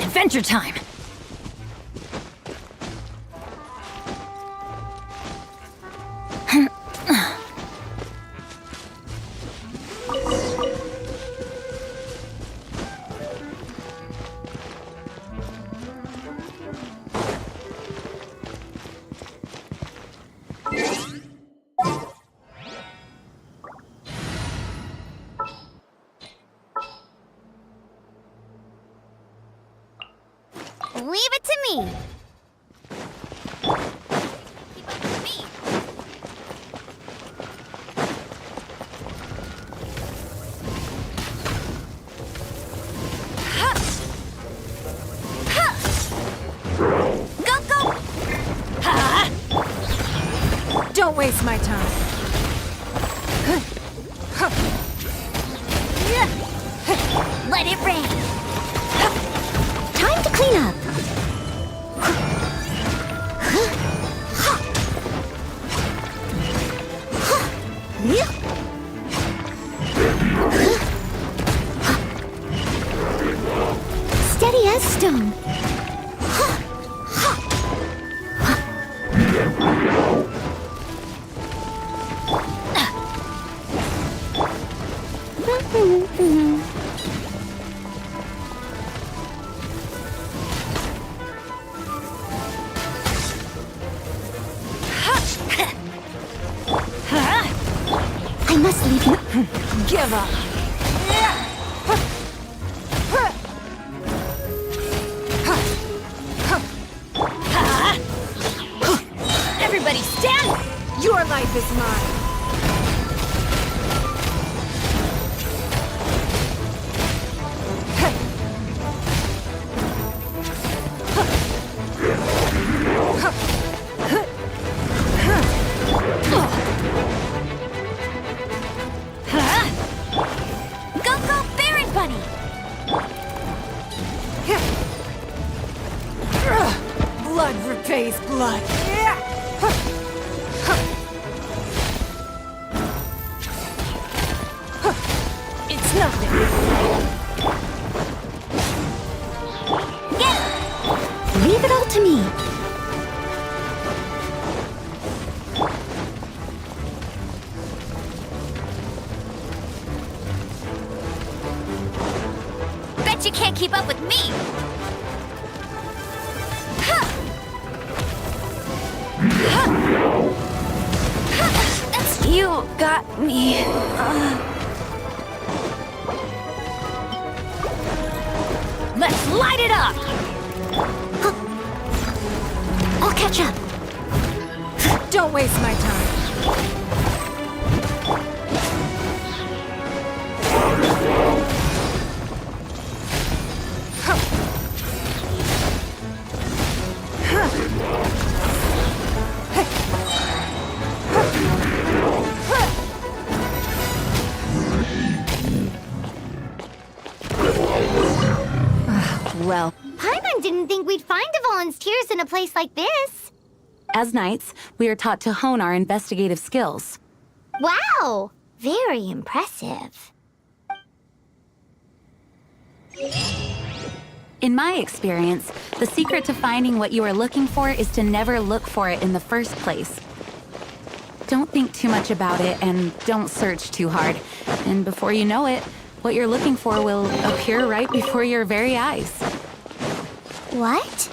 Adventure time! Leave it to me. Don't waste my time. Let it rain. Time to clean up. Steady as stone. I must leave you. Give up. Everybody stand! Your life is mine. Go, Baron Bunny! Blood repays blood. It's nothing. Leave it all to me. Bet you can't keep up with me. You got me. Let's light it up! I'll catch up. Don't waste my time. Well, Paimon didn't think we'd find the volunteers in a place like this. As knights, we are taught to hone our investigative skills. Wow! Very impressive. In my experience, the secret to finding what you are looking for is to never look for it in the first place. Don't think too much about it and don't search too hard. And before you know it, what you're looking for will appear right before your very eyes. What?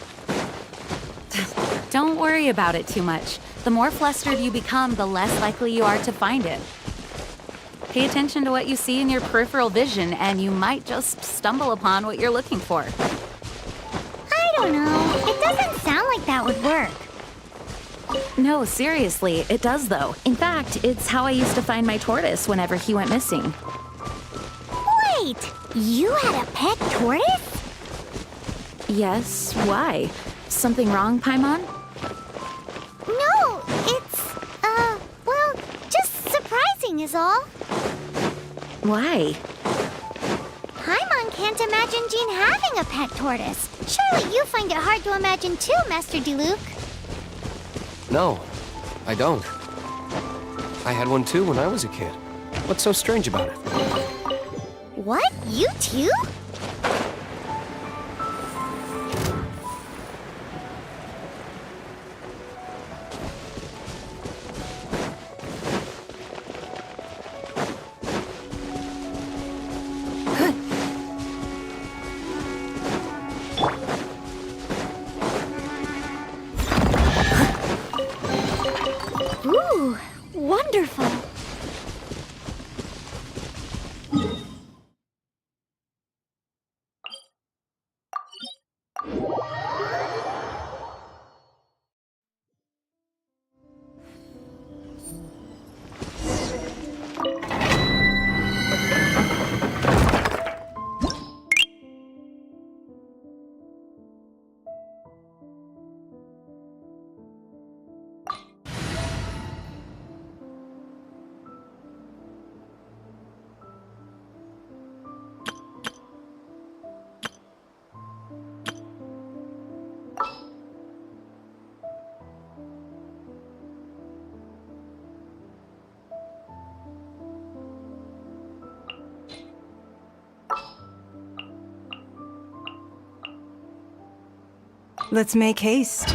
Don't worry about it too much. The more flustered you become, the less likely you are to find it. Pay attention to what you see in your peripheral vision, and you might just stumble upon what you're looking for. I don't know. It doesn't sound like that would work. No, seriously, it does though. In fact, it's how I used to find my tortoise whenever he went missing. Wait! You had a pet tortoise? Yes, why? Something wrong, Paimon? No, it's, well, just surprising is all. Why? Paimon can't imagine Jean having a pet tortoise. Surely you find it hard to imagine too, Master Diluc. No, I don't. I had one too when I was a kid. What's so strange about it? What? You too? Ooh, wonderful. Let's make haste.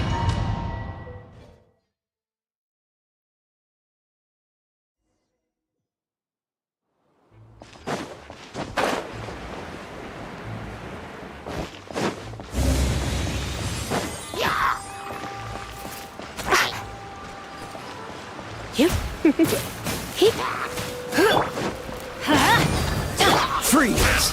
Freeze!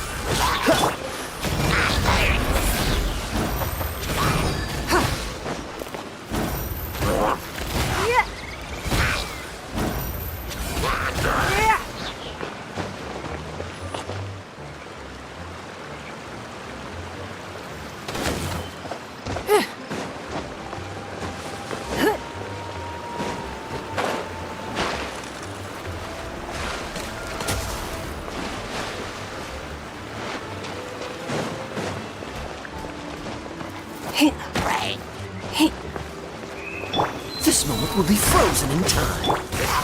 This moment will be frozen in time.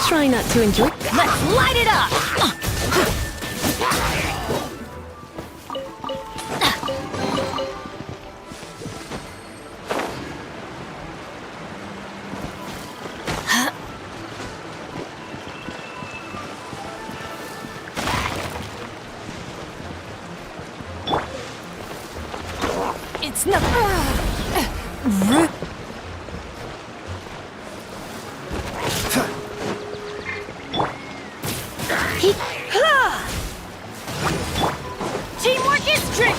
Try not to enjoy. Let's light it up! It's not. Teamwork is trick!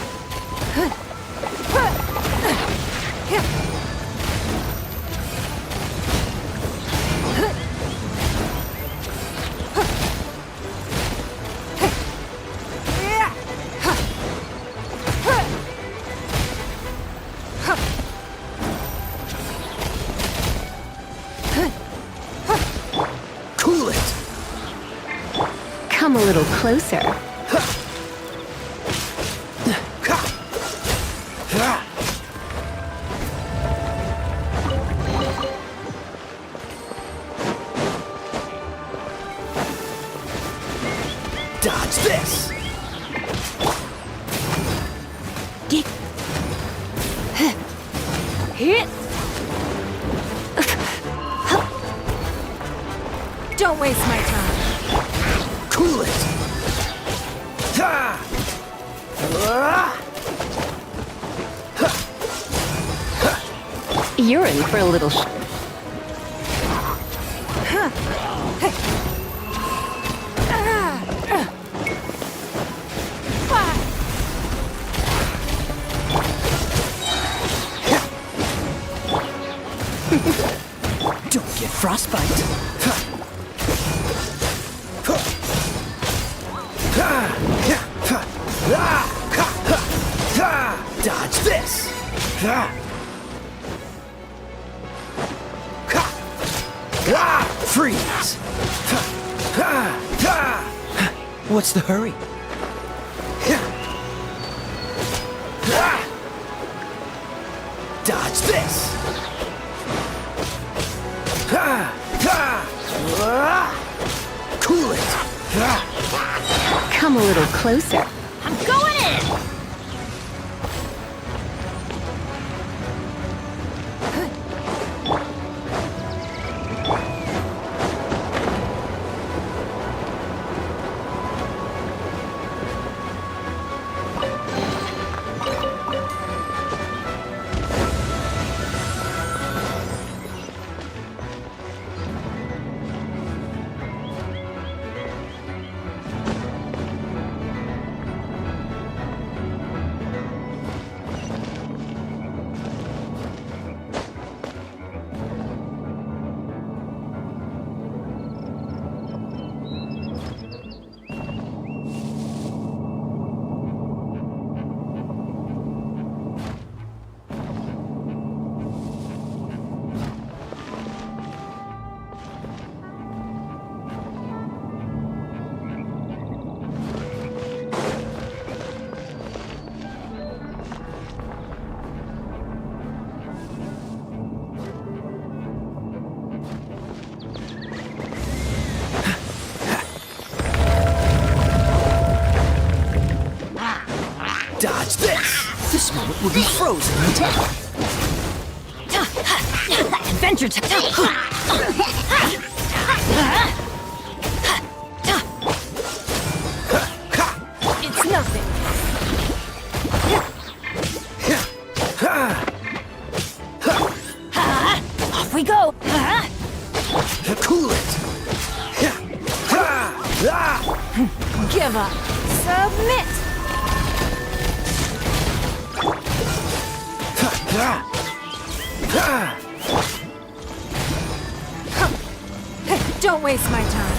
Cool it! Come a little closer. Dodge this! Hit! Don't waste my time. Cool it! Ha! You're in for a little Don't get frostbite. Dodge this. Freeze. What's the hurry? Dodge this. Come a little closer. I'm going in! Dodge this! This moment will be frozen in time. Adventure time! It's nothing. Off we go! Cool it! Give up. Submit. Don't waste my time.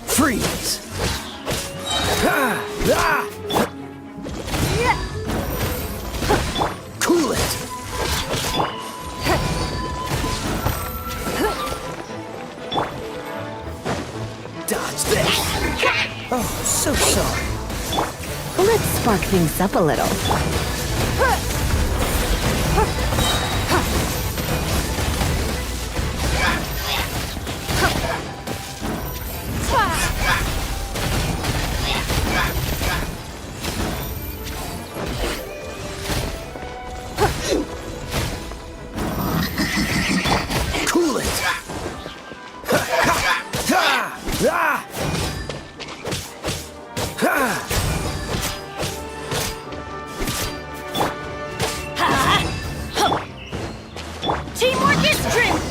Freeze! Cool it! Dodge this! Oh, so sorry. Let's spark things up a little. Cool it! Teamwork is strength!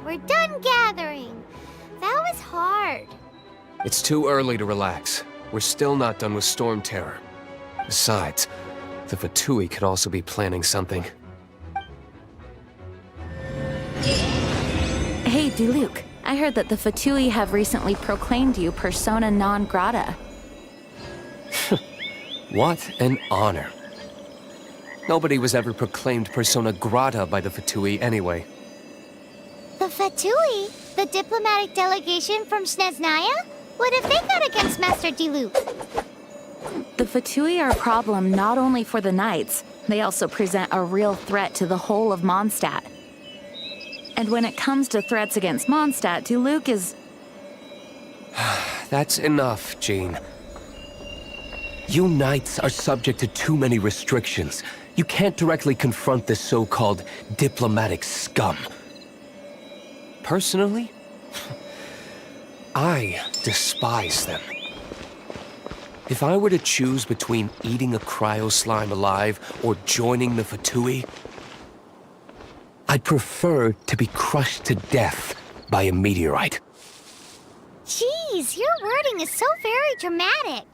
We're done gathering. That was hard. It's too early to relax. We're still not done with Storm Terror. Besides, the Fatui could also be planning something. Hey, Diluc. I heard that the Fatui have recently proclaimed you persona non grata. What an honor. Nobody was ever proclaimed persona grata by the Fatui anyway. The Fatui? The diplomatic delegation from Snezhnaya? What have they got against Master Diluc? The Fatui are a problem not only for the Knights, they also present a real threat to the whole of Mondstadt. And when it comes to threats against Mondstadt, Diluc is... That's enough, Jean. You Knights are subject to too many restrictions. You can't directly confront this so-called diplomatic scum. Personally, I despise them. If I were to choose between eating a cryo slime alive or joining the Fatui, I'd prefer to be crushed to death by a meteorite. Jeez, your wording is so very dramatic.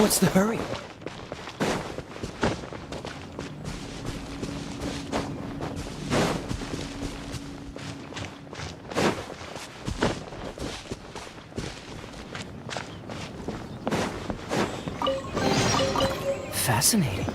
What's the hurry? Fascinating.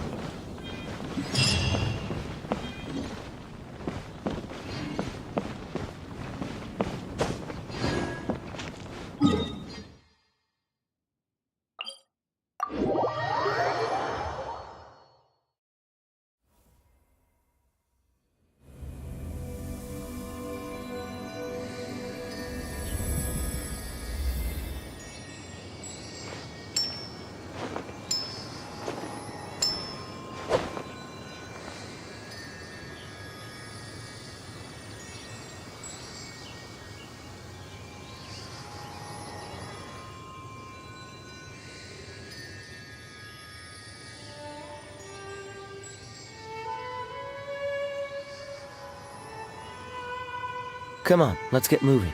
Come on, let's get moving.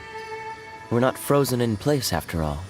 We're not frozen in place after all.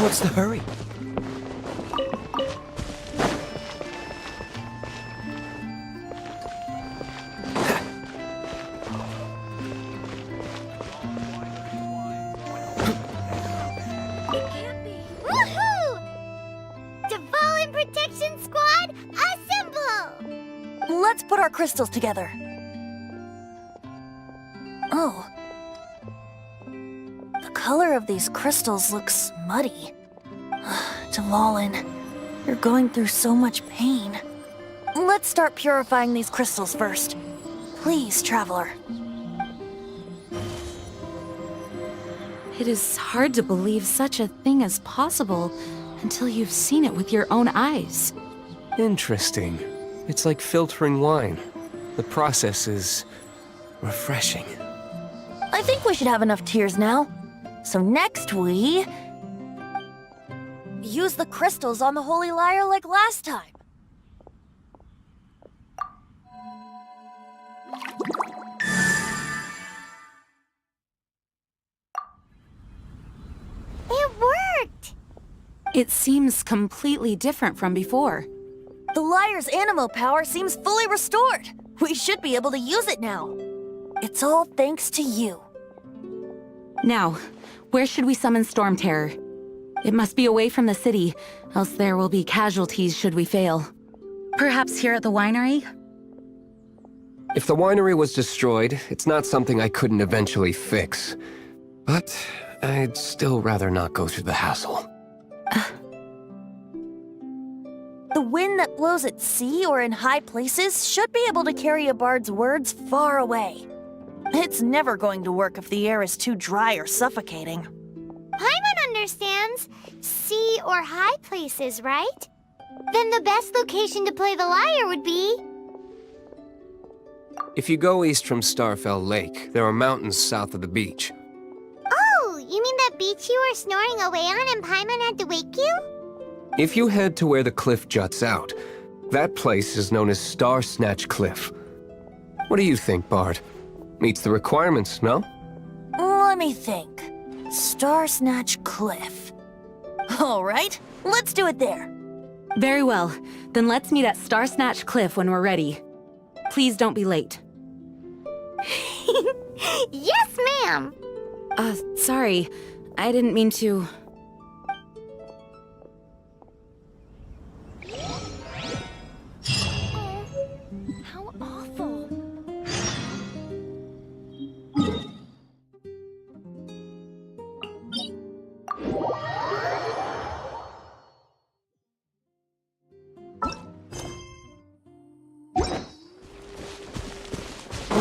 What's the hurry? Woohoo! Devolin Protection Squad, assemble! Let's put our crystals together. Oh. The color of these crystals looks muddy. Devolin, you're going through so much pain. Let's start purifying these crystals first. Please, Traveler. It is hard to believe such a thing is possible until you've seen it with your own eyes. Interesting. It's like filtering wine. The process is refreshing. I think we should have enough tears now. So next we... use the crystals on the Holy Lyre like last time. It worked! It seems completely different from before. The Lyre's animo power seems fully restored. We should be able to use it now. It's all thanks to you. Now, where should we summon Storm Terror? It must be away from the city, else there will be casualties should we fail. Perhaps here at the winery? If the winery was destroyed, it's not something I couldn't eventually fix. But I'd still rather not go through the hassle. The wind that blows at sea or in high places should be able to carry a bard's words far away. It's never going to work if the air is too dry or suffocating. Paimon understands sea or high places, right? Then the best location to play the lyre would be... If you go east from Starfell Lake, there are mountains south of the beach. Oh, you mean that beach you were snoring away on and Paimon had to wake you? If you head to where the cliff juts out, that place is known as Star Snatch Cliff. What do you think, Bard? Meets the requirements, no? Let me think. Star Snatch Cliff. All right, let's do it there. Very well. Then let's meet at Star Snatch Cliff when we're ready. Please don't be late. Yes, ma'am! Sorry. I didn't mean to...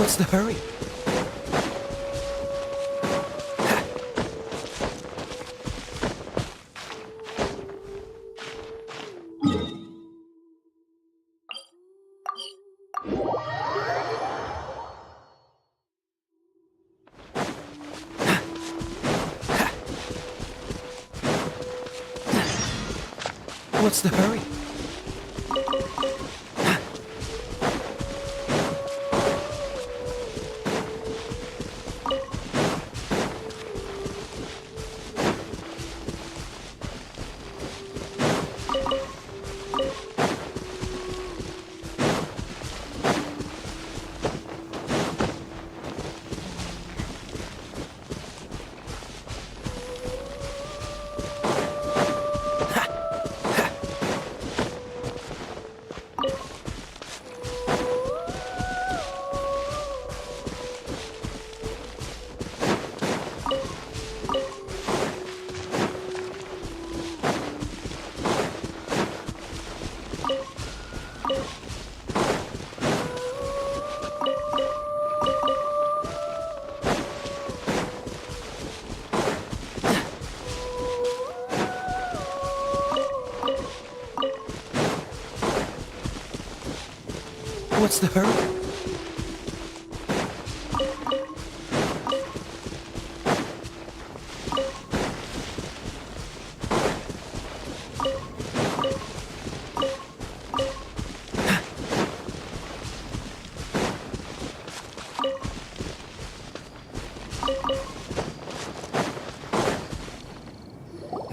What's the hurry? What's the hurry? What's the hurry?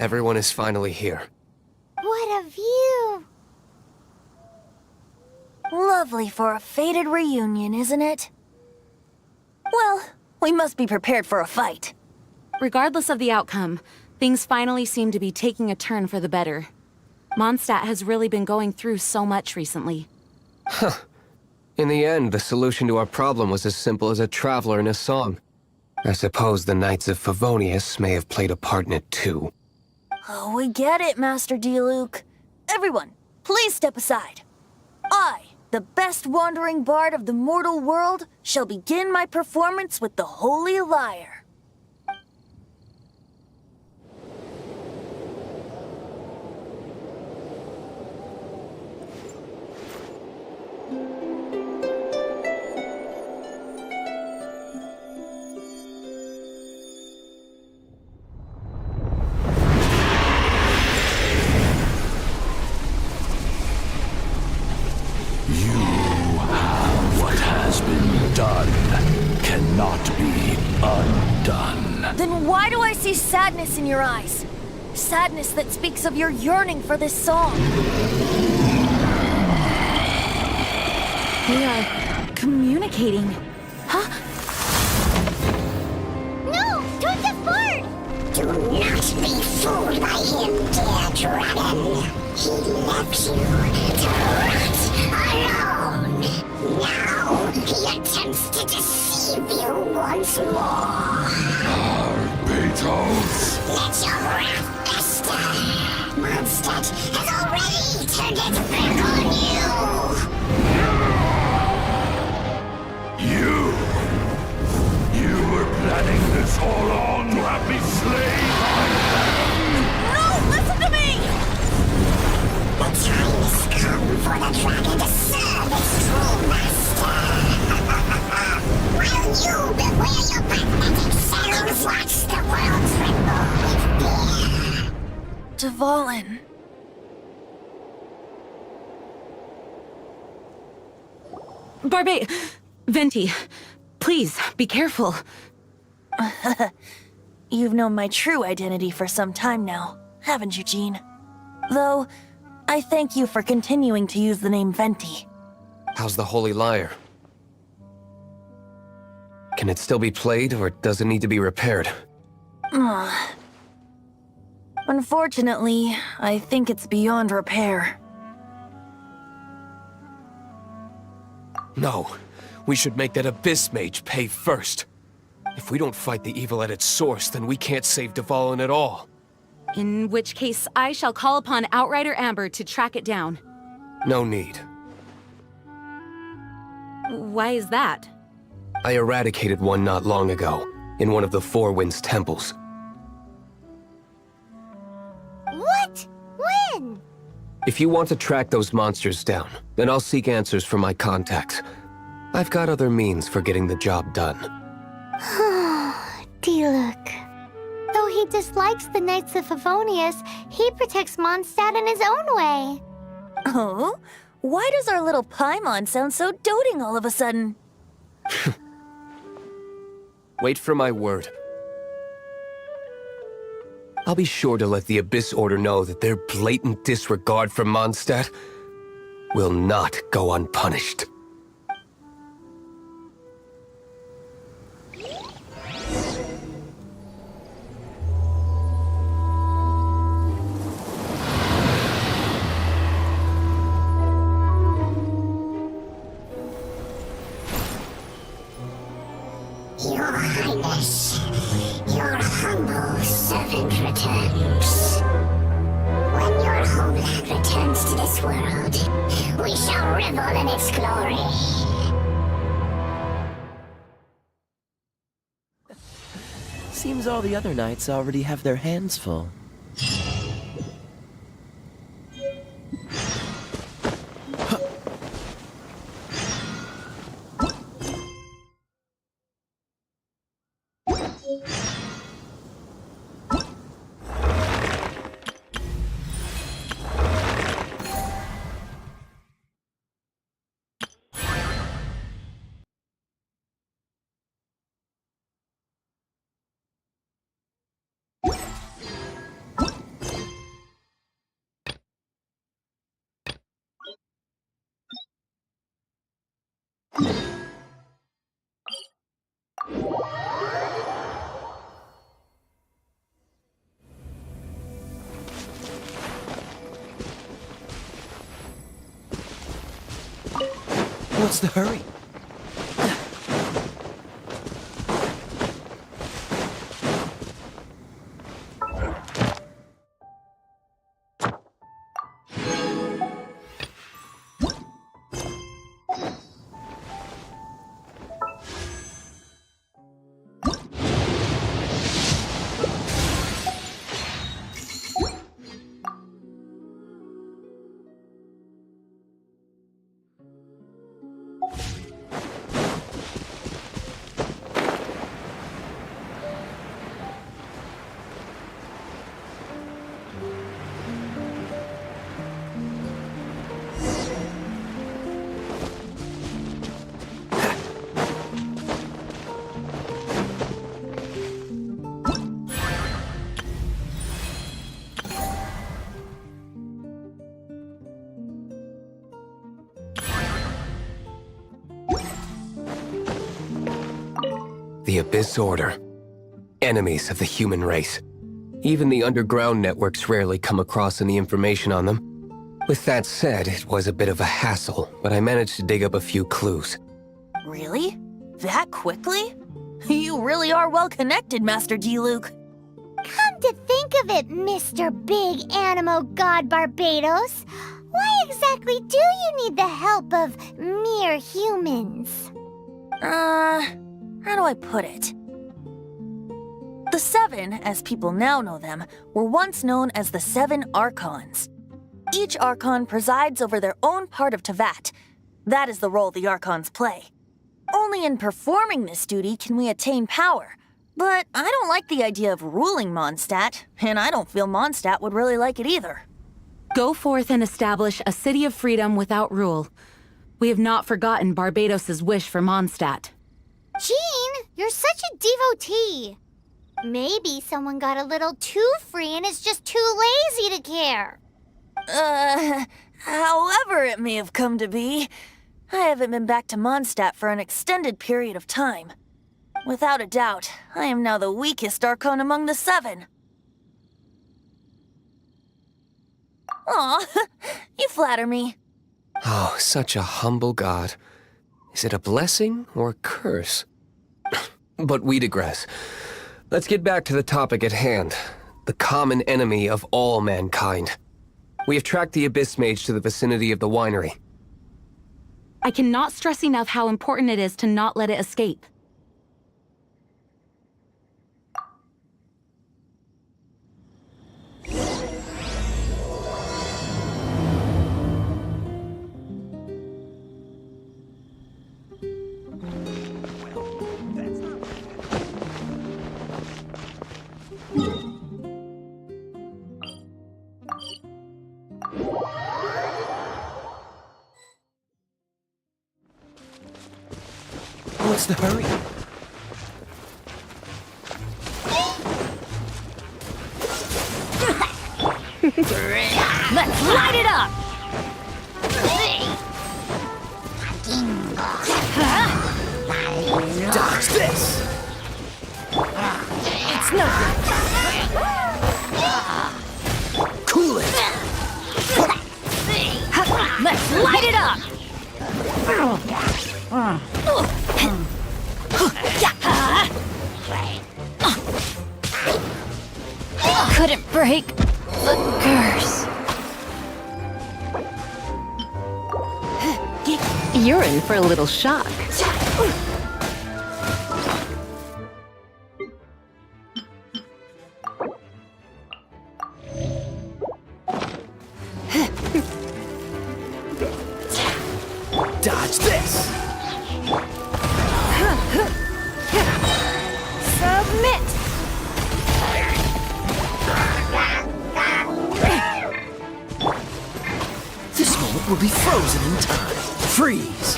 Everyone is finally here. What a view! Lovely for a fated reunion, isn't it? Well, we must be prepared for a fight. Regardless of the outcome, things finally seem to be taking a turn for the better. Mondstadt has really been going through so much recently. Huh. In the end, the solution to our problem was as simple as a traveler in a song. I suppose the Knights of Favonius may have played a part in it too. Oh, we get it, Master D-Luke. Everyone, please step aside. I, the best wandering bard of the mortal world, shall begin my performance with the Holy Lyre. Cannot be undone. Then why do I see sadness in your eyes? Sadness that speaks of your yearning for this song. They are communicating. Huh? No! Don't depart! Do not be fooled by him, dear dragon. He left you to rot alone. Now he attempts to deceive you once more. Beetles! Let your wrath fester. Mondstadt has already turned its back on You! You were planning this all along to have me slain by them! No! Listen to me! The time has come for the dragon to serve its true master. While you beware your pathetic selves, watch the world tremble with fear. Dvalin. Venti, please, be careful. You've known my true identity for some time now, haven't you, Jean? Though, I thank you for continuing to use the name Venti. How's the Holy Lyre? Can it still be played, or does it need to be repaired? Unfortunately, I think it's beyond repair. No. We should make that Abyss Mage pay first. If we don't fight the evil at its source, then we can't save Dvalin at all. In which case, I shall call upon Outrider Amber to track it down. No need. Why is that? I eradicated one not long ago, in one of the Four Winds temples. What? When? If you want to track those monsters down, then I'll seek answers from my contacts. I've got other means for getting the job done. Diluc. Though he dislikes the Knights of Favonius, he protects Mondstadt in his own way. Oh? Why does our little Paimon sound so doting all of a sudden? Wait for my word. I'll be sure to let the Abyss Order know that their blatant disregard for Mondstadt will not go unpunished. Your Highness, your humble servant returns. When your homeland returns to this world, we shall revel in its glory. Seems all the other knights already have their hands full. What's the hurry? The Abyss Order. Enemies of the human race. Even the underground networks rarely come across any information on them. With that said, it was a bit of a hassle, but I managed to dig up a few clues. Really? That quickly? You really are well connected, Master Diluc. Come to think of it, Mr. Big Animo God Barbados, why exactly do you need the help of mere humans? How do I put it? The Seven, as people now know them, were once known as the Seven Archons. Each Archon presides over their own part of Teyvat. That is the role the Archons play. Only in performing this duty can we attain power. But I don't like the idea of ruling Mondstadt, and I don't feel Mondstadt would really like it either. Go forth and establish a city of freedom without rule. We have not forgotten Barbados' wish for Mondstadt. Jean, you're such a devotee. Maybe someone got a little too free and is just too lazy to care. However it may have come to be, I haven't been back to Mondstadt for an extended period of time. Without a doubt, I am now the weakest Archon among the Seven. Aw, you flatter me. Oh, such a humble god. Is it a blessing or a curse? But we digress. Let's get back to the topic at hand. The common enemy of all mankind. We have tracked the Abyss Mage to the vicinity of the winery. I cannot stress enough how important it is to not let it escape. What's the hurry? Let's light it up! Dodge this! It's nothing. Cool it! Let's light it up! Couldn't break the curse. You're in for a little shock. Dodge this! Submit! This moment will be frozen in time. Freeze!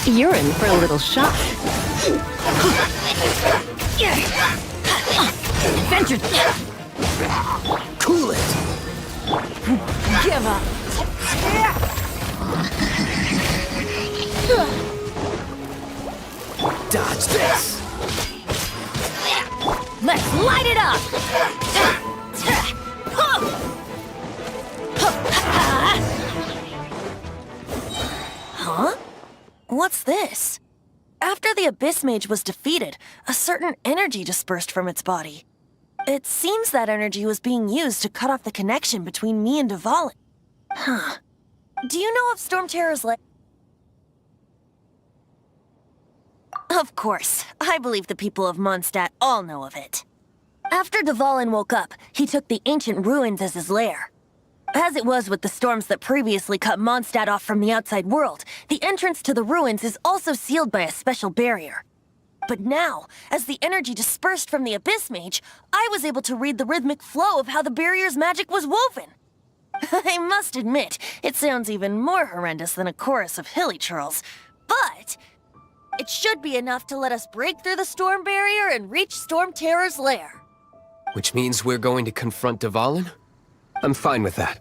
You're in for a little shock. Venture! Cool it! Give up! Dodge this! Let's light it up! Huh? What's this? After the Abyss Mage was defeated, a certain energy dispersed from its body. It seems that energy was being used to cut off the connection between me and Dvalin. Huh. Do you know of Storm Terror's lair? Of course. I believe the people of Mondstadt all know of it. After Dvalin woke up, he took the ancient ruins as his lair. As it was with the storms that previously cut Mondstadt off from the outside world, the entrance to the ruins is also sealed by a special barrier. But now, as the energy dispersed from the Abyss Mage, I was able to read the rhythmic flow of how the barrier's magic was woven. I must admit, it sounds even more horrendous than a chorus of hilly churls, but it should be enough to let us break through the storm barrier and reach Storm Terror's lair. Which means we're going to confront Dvalin? I'm fine with that.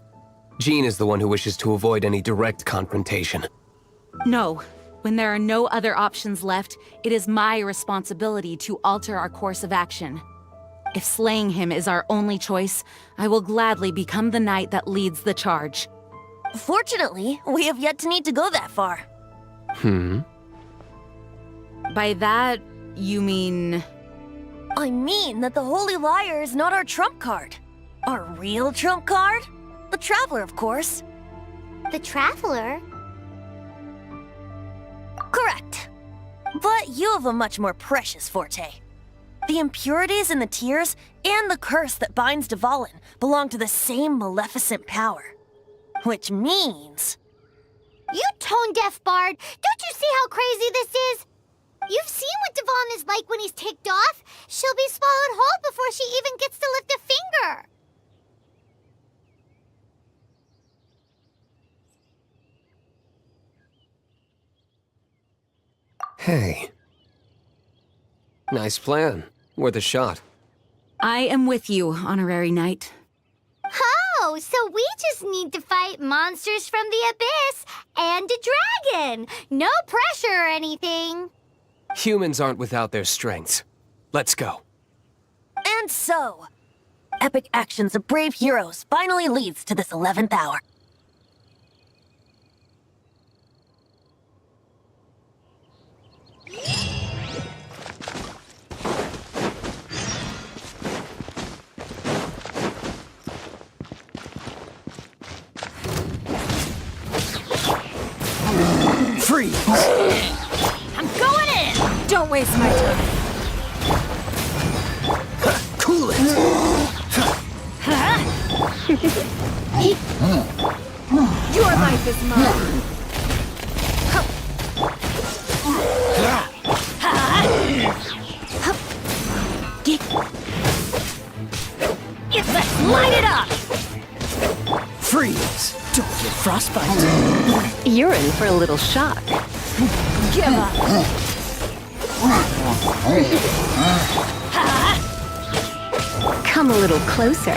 Jean is the one who wishes to avoid any direct confrontation. No. When there are no other options left, it is my responsibility to alter our course of action. If slaying him is our only choice, I will gladly become the knight that leads the charge. Fortunately, we have yet to need to go that far. By that, you mean... I mean that the Holy Liar is not our trump card. Our real trump card? The Traveler, of course. The Traveler? Correct. But you have a much more precious forte. The impurities in the tears and the curse that binds Dvalin belong to the same maleficent power. Which means... You tone-deaf bard! Don't you see how crazy this is? You've seen what Dvalin is like when he's ticked off. She'll be swallowed whole before she even gets to lift a finger. Hey. Nice plan. Worth a shot. I am with you, honorary knight. Oh, so we just need to fight monsters from the abyss and a dragon. No pressure or anything. Humans aren't without their strengths. Let's go. And so, epic actions of brave heroes finally leads to this 11th hour. Freeze! waste my time. Cool it! Your life is mine. Let's light it up! Freeze! Don't get frostbite. You're in for a little shock. Give up! Come a little closer.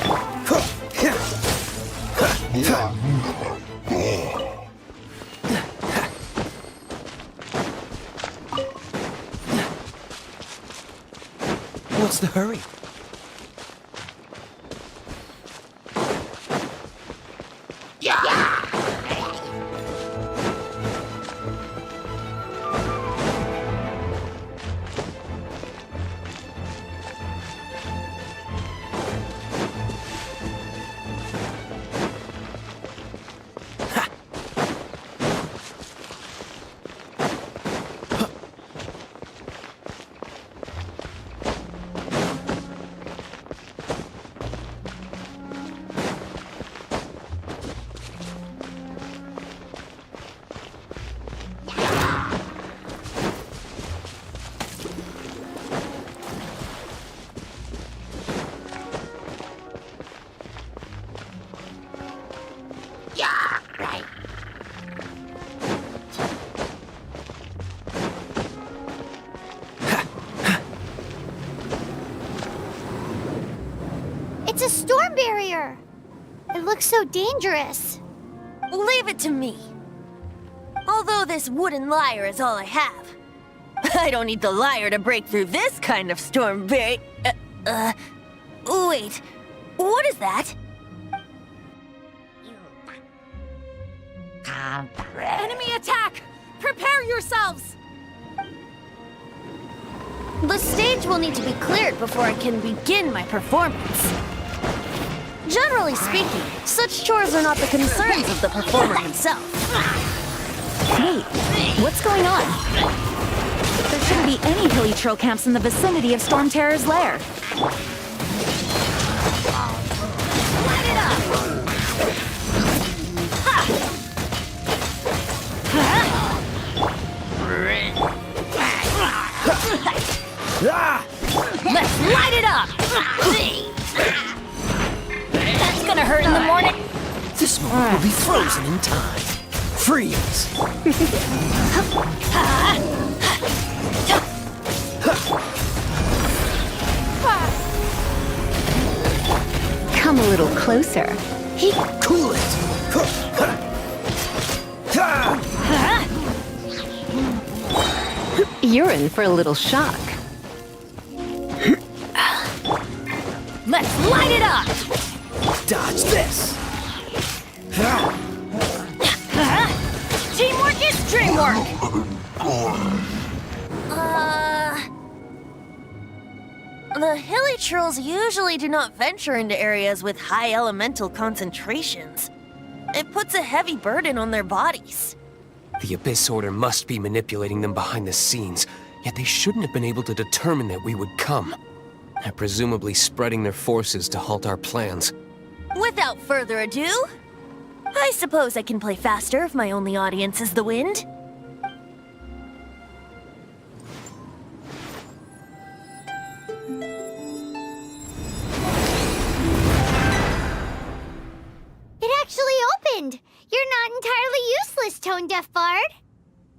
What's the hurry? It's a storm barrier. It looks so dangerous. Leave it to me. Although this wooden lyre is all I have. I don't need the lyre to break through this kind of storm barrier. Wait. What is that? Enemy attack! Prepare yourselves! The stage will need to be cleared before I can begin my performance. Generally speaking, such chores are not the concerns of the performer himself. Wait, what's going on? There shouldn't be any hilly troll camps in the vicinity of Storm Terror's lair. Light it up! Let's light it up! That's gonna hurt in the morning. This moment will be frozen in time. Freeze! Come a little closer. Cool it! You're in for a little shock. Let's light it up! Dodge this! Teamwork is dreamwork! The hilly trolls usually do not venture into areas with high elemental concentrations. It puts a heavy burden on their bodies. The Abyss Order must be manipulating them behind the scenes, yet they shouldn't have been able to determine that we would come. They're presumably spreading their forces to halt our plans. Without further ado, I suppose I can play faster if my only audience is the wind. It actually opened. You're not entirely useless, Tone Deaf Bard.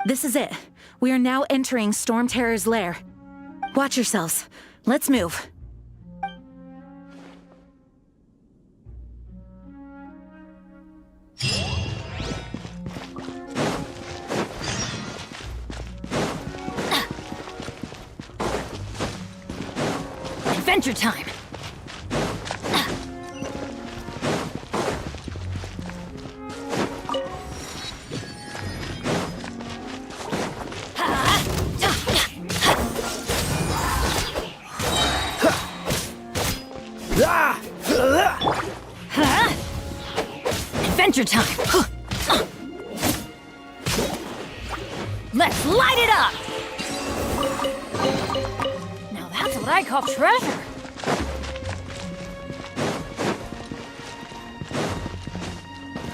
This is it. We are now entering Storm Terror's lair. Watch yourselves. Let's move. Adventure time! Adventure time! Let's light it up! what I call treasure.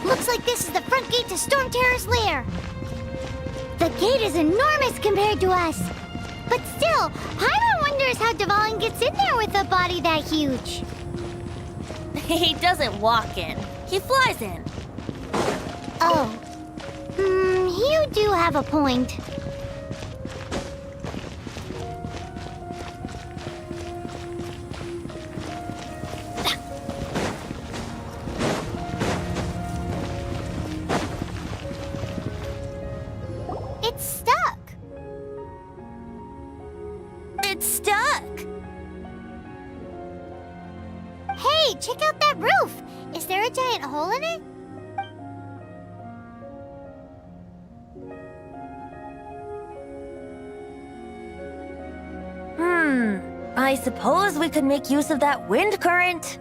Looks like this is the front gate to Storm Terror's lair. The gate is enormous compared to us. But still, Paimon wonders how Dvalin gets in there with a body that huge. He doesn't walk in. He flies in. Oh. You do have a point. It's stuck. It's stuck. Hey, check out that roof. Is there a giant hole in it? I suppose we could make use of that wind current.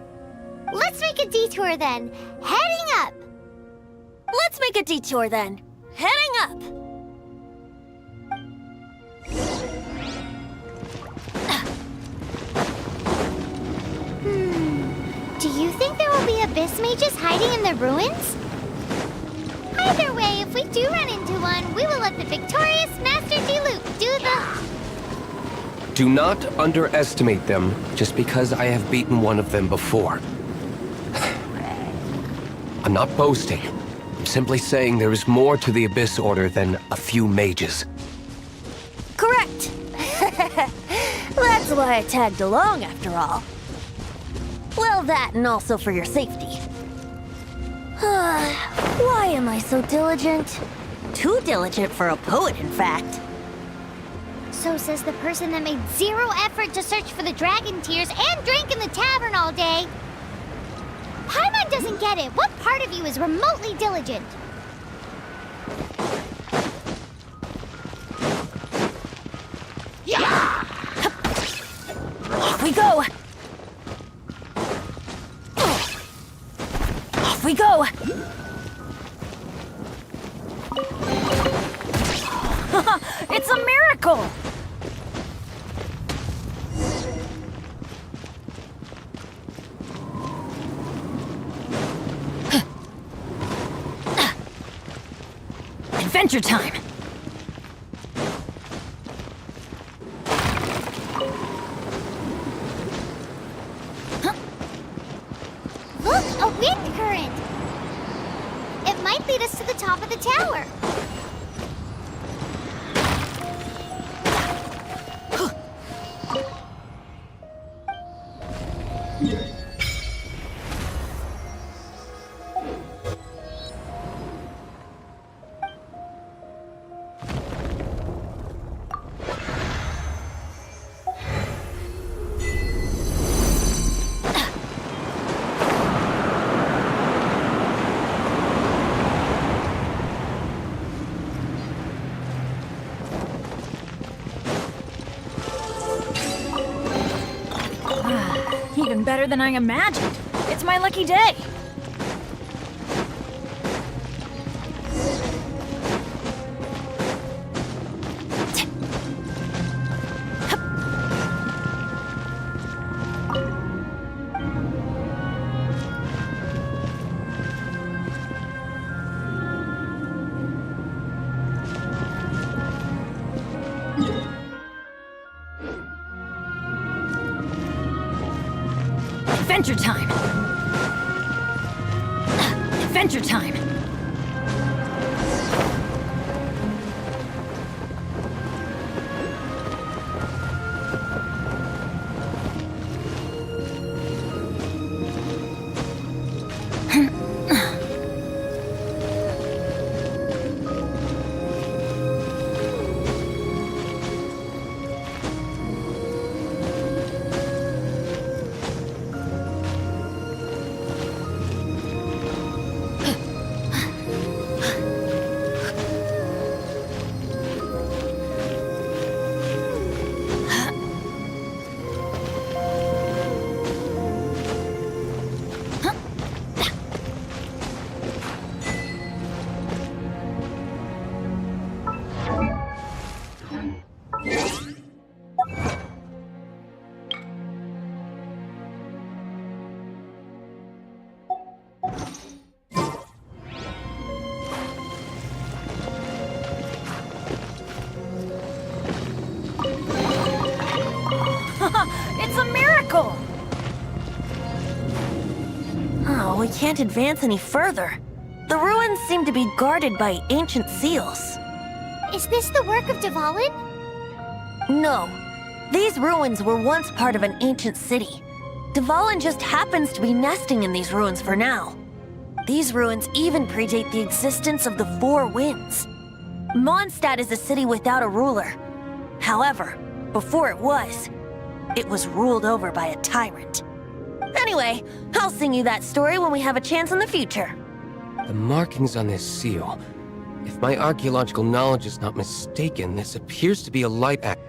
Let's make a detour then. Heading up. Let's make a detour then. Heading up. Do you think there will be abyss mages hiding in the ruins? Either way, if we do run into one, we will let the victorious Master Diluc do the... Do not underestimate them just because I have beaten one of them before. I'm not boasting. I'm simply saying there is more to the Abyss Order than a few mages. Correct. That's why I tagged along after all. Well, that and also for your safety. Why am I so diligent? Too diligent for a poet, in fact. So says the person that made zero effort to search for the dragon tears and drank in the tavern all day. Paimon doesn't get it. What part of you is remotely diligent? Off we go! Off we go! It's a miracle! Adventure time! Look, a wind current! It might lead us to the top of the tower. Even better than I imagined. It's my lucky day. Adventure time! Adventure time! It's a miracle! Oh, we can't advance any further. The ruins seem to be guarded by ancient seals. Is this the work of Dvalin? No. These ruins were once part of an ancient city. Dvalin just happens to be nesting in these ruins for now. These ruins even predate the existence of the Four Winds. Mondstadt is a city without a ruler. However, before it was ruled over by a tyrant. Anyway, I'll sing you that story when we have a chance in the future. The markings on this seal. If my archaeological knowledge is not mistaken, this appears to be a light act.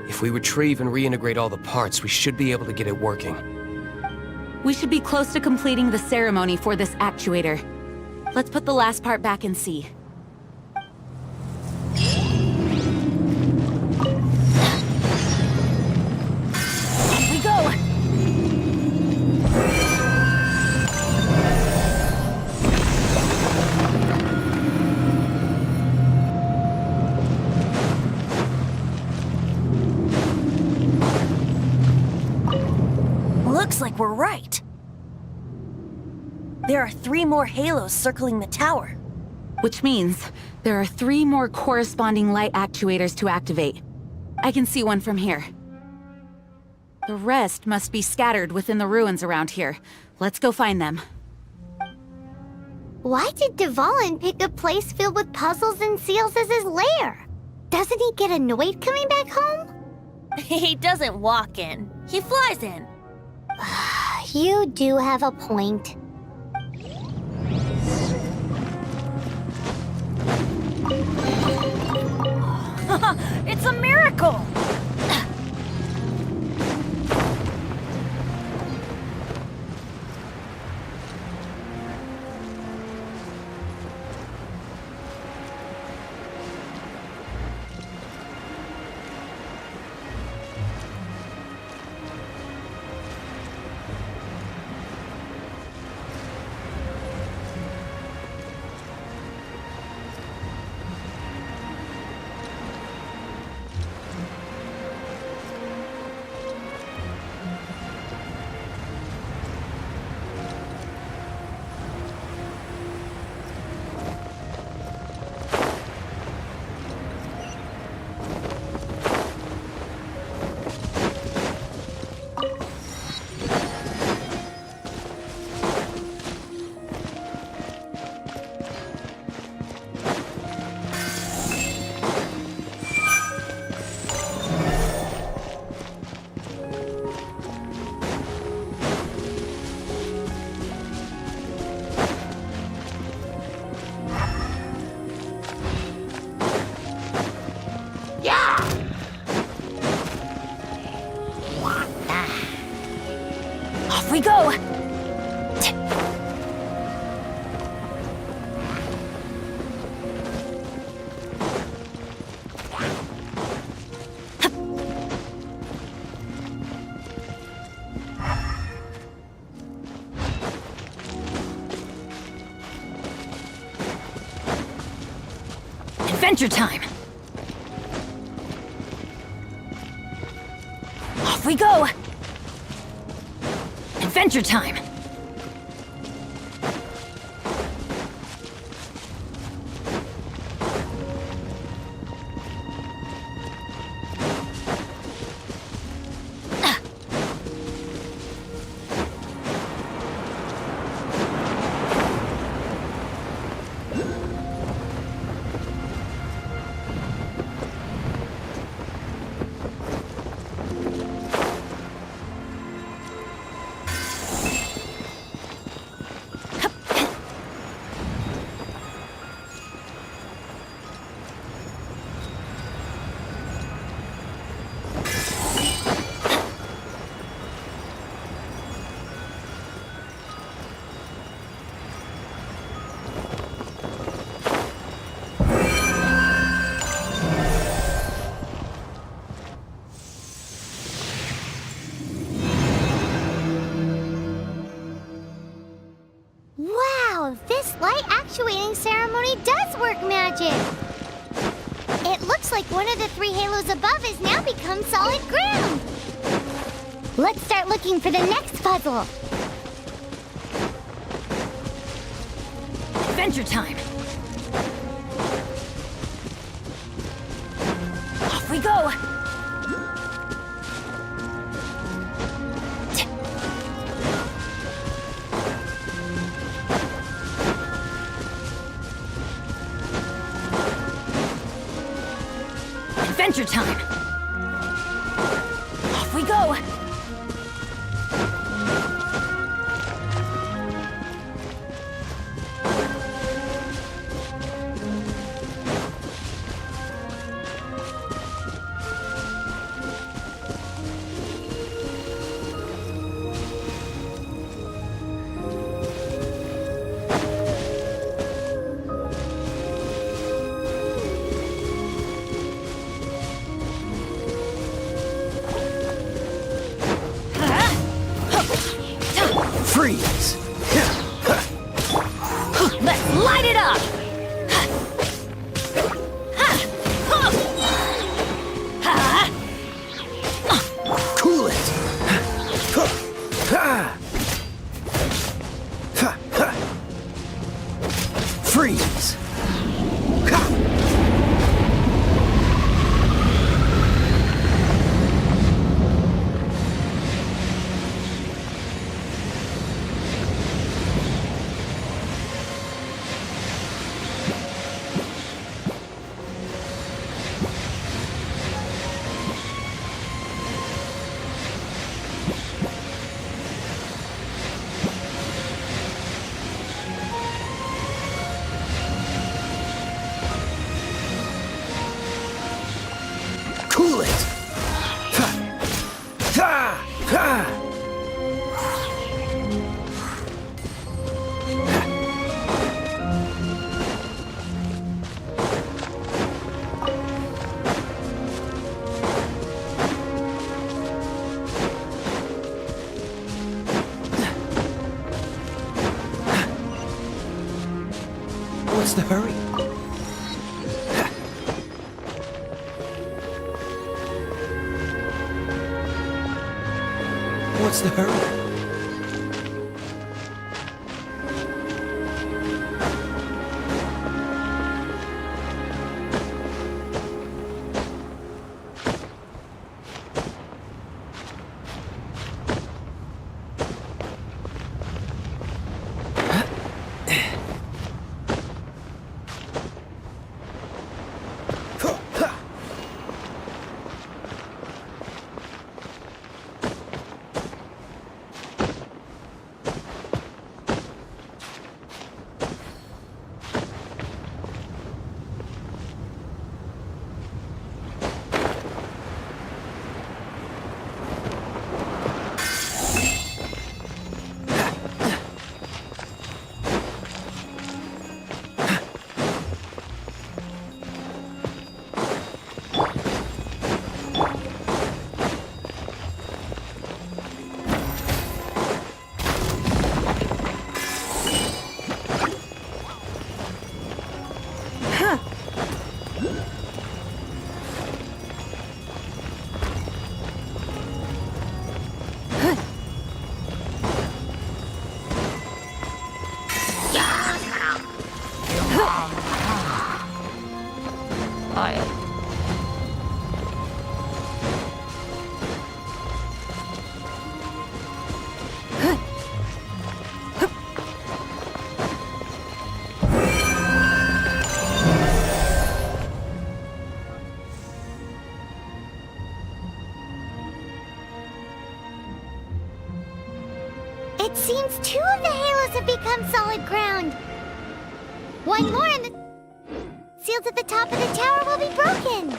If we retrieve and reintegrate all the parts, we should be able to get it working. We should be close to completing the ceremony for this actuator. Let's put the last part back and see. Here we go! Looks like we're right. There are 3 more halos circling the tower. Which means there are 3 more corresponding light actuators to activate. I can see one from here. The rest must be scattered within the ruins around here. Let's go find them. Why did Dvalin pick a place filled with puzzles and seals as his lair? Doesn't he get annoyed coming back home? He doesn't walk in. He flies in. You do have a point. It's a miracle! Off we go! Adventure time! Off we go! Adventure time! Wow, this light actuating ceremony does work magic! Looks like one of the 3 halos above has now become solid ground. Let's start looking for the next puzzle. Adventure time! Off we go! Adventure time! Off we go! Freeze! Let's light it up! Cool it! Freeze! Cool it! What's the hurry? What's the hurry? It seems 2 of the halos have become solid ground. One more and the seals at the top of the tower will be broken.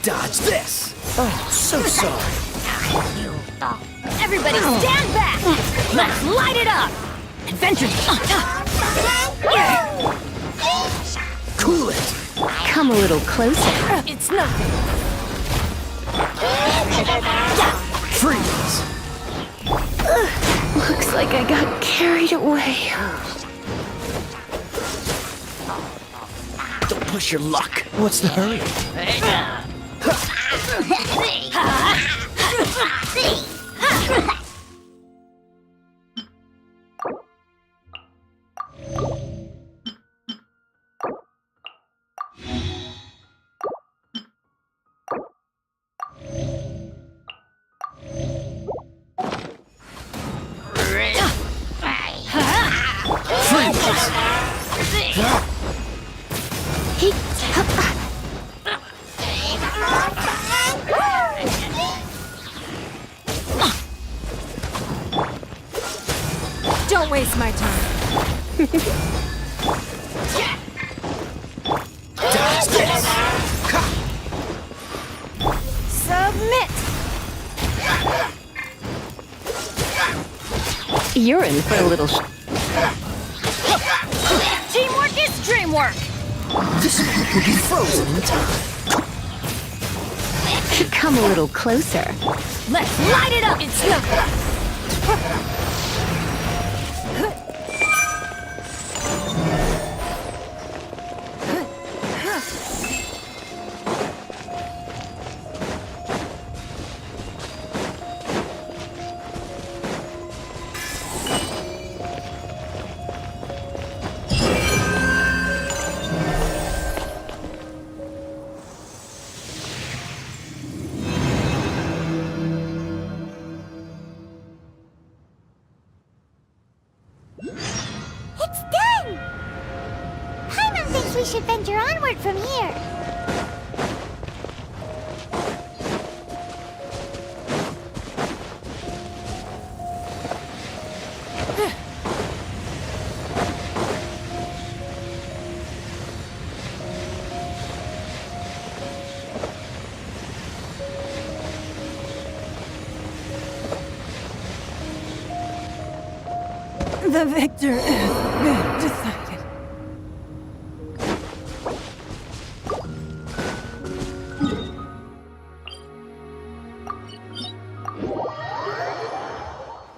Dodge this! Oh, so sorry. Everybody stand back! Let's light it up! Adventure! Cool it! Come a little closer. It's nothing. Freeze! Looks like I got carried away. Don't push your luck. What's the hurry? Don't waste my time. Submit! You're in for a little Teamwork is dreamwork! This moment will be frozen in time. Come a little closer. Let's light it up! It's nothing. It's done! Paimon thinks we should venture onward from here. The victor is decided.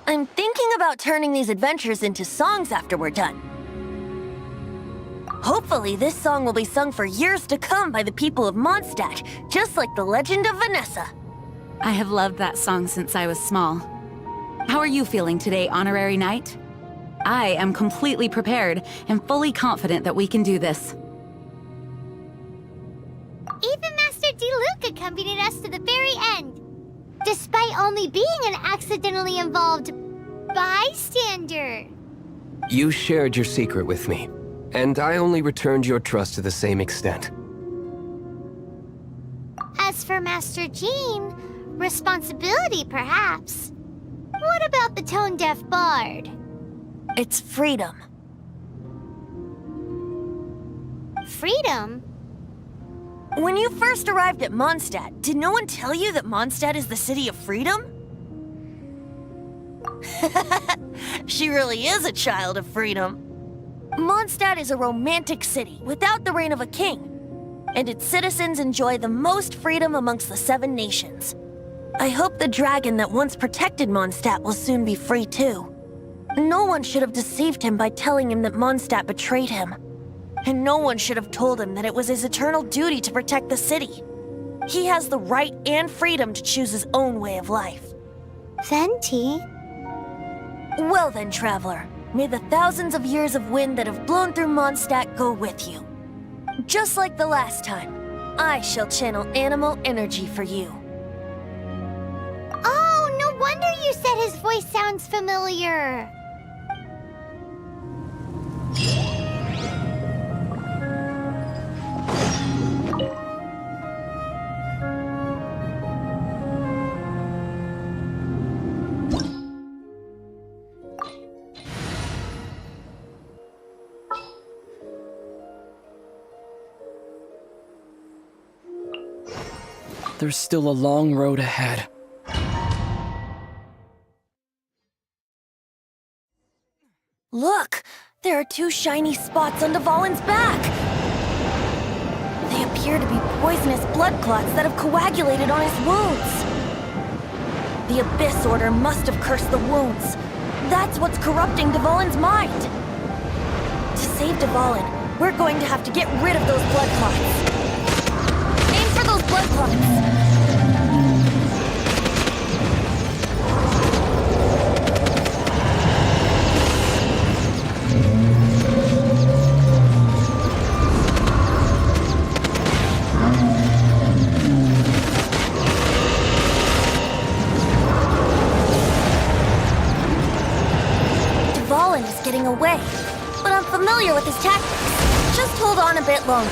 I'm thinking about turning these adventures into songs after we're done. Hopefully, this song will be sung for years to come by the people of Mondstadt, just like the legend of Vanessa. I have loved that song since I was small. How are you feeling today, Honorary Knight? I am completely prepared and fully confident that we can do this. Even Master D-Luke accompanied us to the very end, despite only being an accidentally involved bystander. You shared your secret with me, and I only returned your trust to the same extent. As for Master Jean, responsibility perhaps. What about the tone-deaf bard? It's freedom. Freedom? When you first arrived at Mondstadt, did no one tell you that Mondstadt is the city of freedom? She really is a child of freedom. Mondstadt is a romantic city without the reign of a king, and its citizens enjoy the most freedom amongst the 7 nations. I hope the dragon that once protected Mondstadt will soon be free too. No one should have deceived him by telling him that Mondstadt betrayed him. And no one should have told him that it was his eternal duty to protect the city. He has the right and freedom to choose his own way of life. Venti? Well then, traveler, may the thousands of years of wind that have blown through Mondstadt go with you. Just like the last time, I shall channel animal energy for you. Oh, no wonder you said his voice sounds familiar. there's still a long road ahead. Look! There are 2 shiny spots on Dvalin's back! They appear to be poisonous blood clots that have coagulated on his wounds. The Abyss Order must have cursed the wounds. That's what's corrupting Dvalin's mind. To save Dvalin, we're going to have to get rid of those blood clots. Aim for those blood clots! Getting away, but I'm familiar with his tactics. Just hold on a bit longer.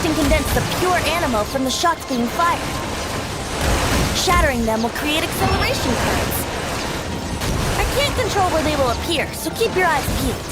Condense the pure animal from the shots being fired. Shattering them will create acceleration currents. I can't control where they will appear, so keep your eyes peeled.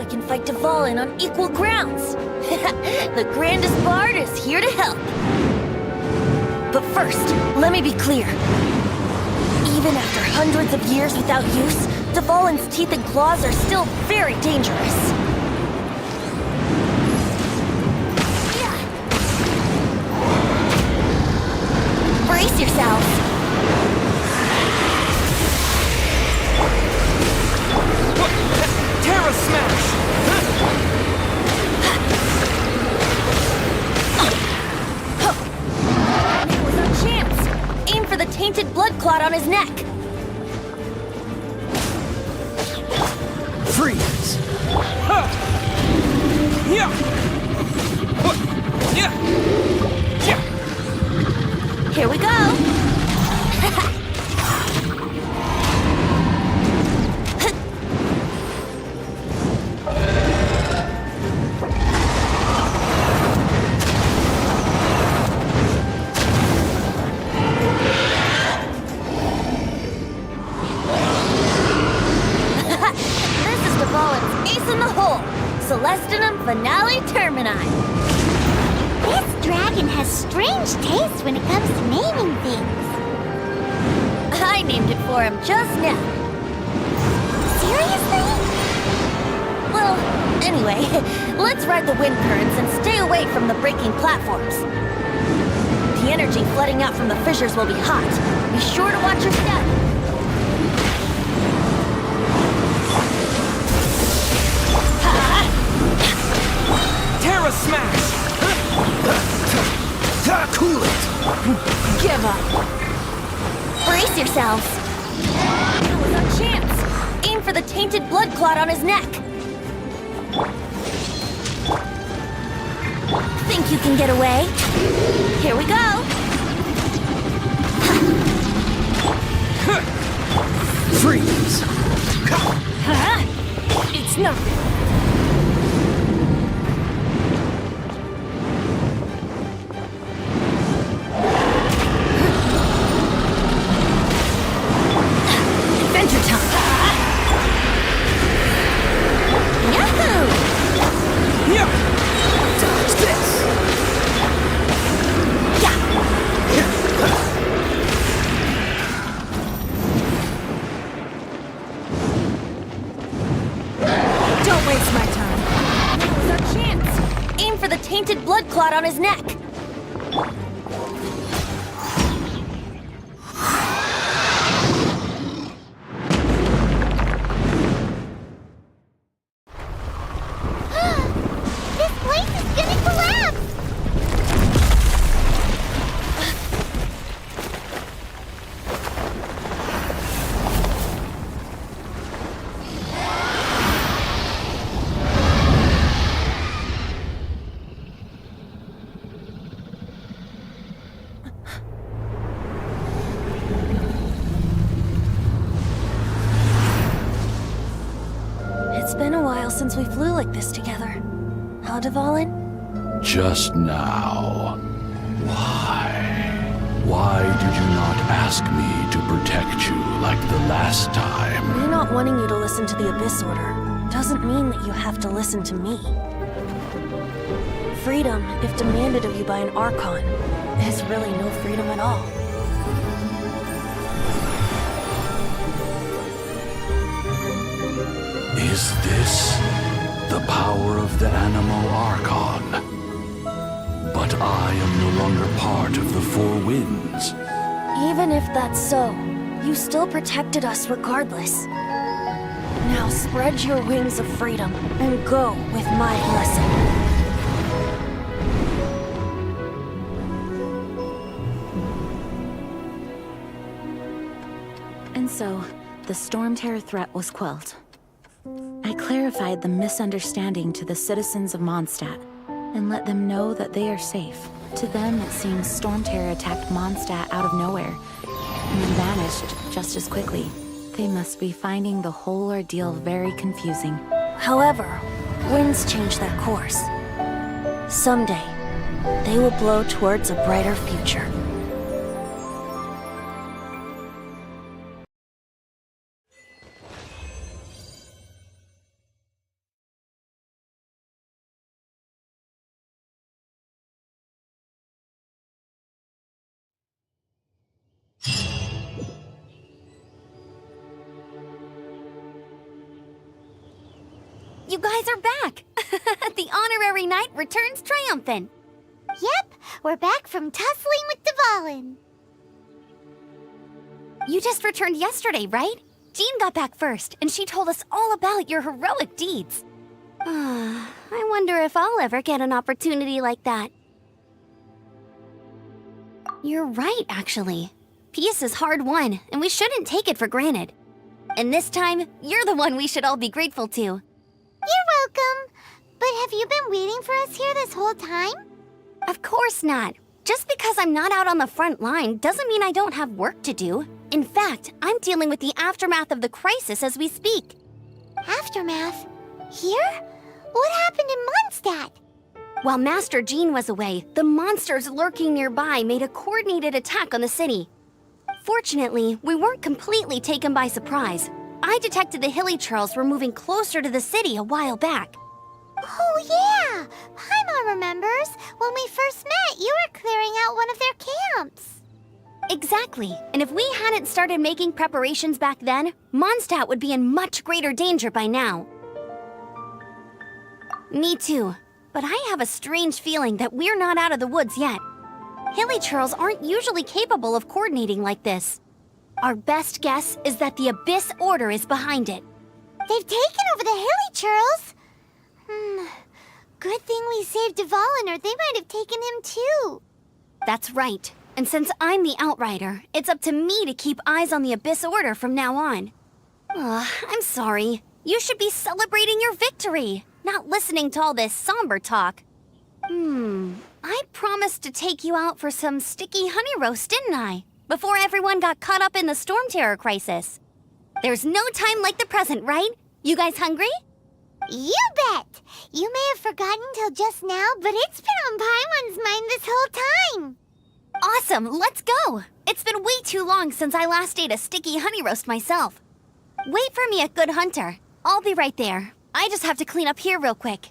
can fight Dvalin on equal grounds. The grandest bard is here to help. But first, let me be clear. Even after hundreds of years without use, Dvalin's teeth and claws are still very dangerous. Brace yourselves. Terra Smash! It was our chance. Aim for the tainted blood clot on his neck. Freeze! Here we go. This is Dvalin's ace in the hole. Celestinum Finale Termini. This dragon has strange taste when it comes to naming things. I named it for him just now. Seriously? Well, anyway, let's ride the wind currents and stay away from the breaking platforms. The energy flooding out from the fissures will be hot. Be sure to watch your step. Terra Smash! Cool it! Give up. Brace yourselves. That was our chance. Aim for the tainted blood clot on his neck. Think you can get away? Here we go. Freeze! It's nothing. Adventure time. Yahoo! Dodge this! Don't waste my time. That was our chance. Aim for the tainted blood clot on his neck. This place is gonna collapse! It's been a while since we flew like this together. Huh, Dvalin? Just now. Why? Why did you not ask me to protect you like the last time? Me not wanting you to listen to the Abyss Order doesn't mean that you have to listen to me. Freedom, if demanded of you by an Archon, is really no freedom at all. Is this the power of the Animal Archon? But I am no longer part of the Four Winds. Even if that's so, you still protected us regardless. Now spread your wings of freedom and go with my blessing. And so, the Storm Terror threat was quelled. I clarified the misunderstanding to the citizens of Mondstadt and let them know that they are safe. To them, it seems Storm Terror attacked Mondstadt out of nowhere and then vanished just as quickly. They must be finding the whole ordeal very confusing. However, winds change their course. Someday, they will blow towards a brighter future. You guys are back! The honorary knight returns triumphant! Yep, we're back from tussling with Dvalin. You just returned yesterday, right? Jean got back first, and she told us all about your heroic deeds. I wonder if I'll ever get an opportunity like that. You're right, actually. Peace is hard won, and we shouldn't take it for granted. And this time, you're the one we should all be grateful to. You're welcome. But have you been waiting for us here this whole time? Of course not. Just because I'm not out on the front line doesn't mean I don't have work to do. In fact, I'm dealing with the aftermath of the crisis as we speak. Aftermath? Here? What happened in Mondstadt? While Master Jean was away, the monsters lurking nearby made a coordinated attack on the city. Fortunately, we weren't completely taken by surprise. I detected the Hilly Churls were moving closer to the city a while back. Oh yeah! Paimon remembers. When we first met, you were clearing out one of their camps. Exactly. And if we hadn't started making preparations back then, Mondstadt would be in much greater danger by now. Me too. But I have a strange feeling that we're not out of the woods yet. Hilly Churls aren't usually capable of coordinating like this. Our best guess is that the Abyss Order is behind it. They've taken over the Hilly Churls? Good thing we saved Dvalin, or they might have taken him too. That's right. And since I'm the Outrider, it's up to me to keep eyes on the Abyss Order from now on. I'm sorry. You should be celebrating your victory, not listening to all this somber talk. I promised to take you out for some sticky honey roast, didn't I? Before everyone got caught up in the storm terror crisis. There's no time like the present, right? You guys hungry? You bet! You may have forgotten till just now, but it's been on Paimon's mind this whole time. Awesome, let's go! It's been way too long since I last ate a sticky honey roast myself. Wait for me at Good Hunter. I'll be right there. I just have to clean up here real quick.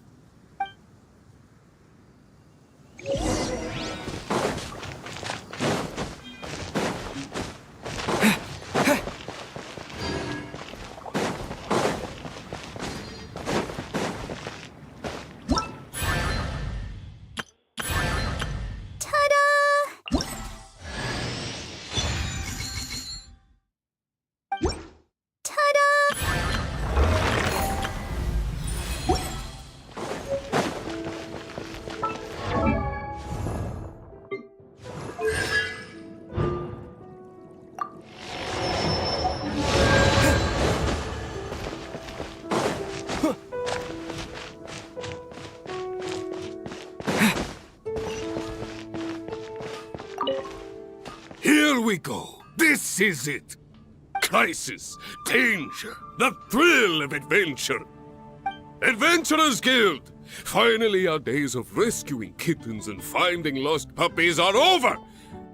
Here we go. This is it. Crisis, danger, the thrill of adventure. Adventurers Guild! Finally, our days of rescuing kittens and finding lost puppies are over!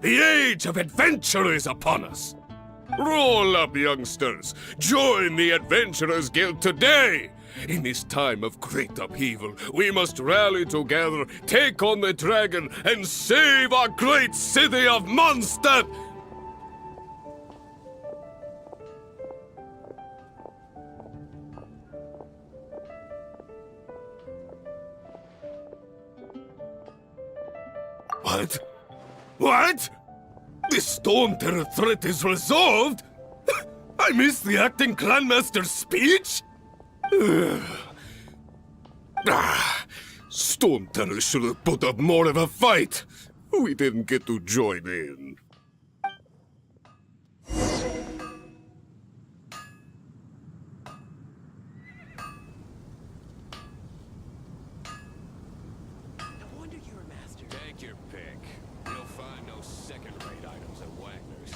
The age of adventure is upon us! Roll up, youngsters! Join the Adventurers Guild today! In this time of great upheaval, we must rally together, take on the dragon, and save our great city of Mondstadt! What? What? The Storm Terror threat is resolved? I missed the acting clanmaster's speech? Storm Terror should have put up more of a fight. We didn't get to join in. Take your pick. You'll find no second-rate items at Wagner's.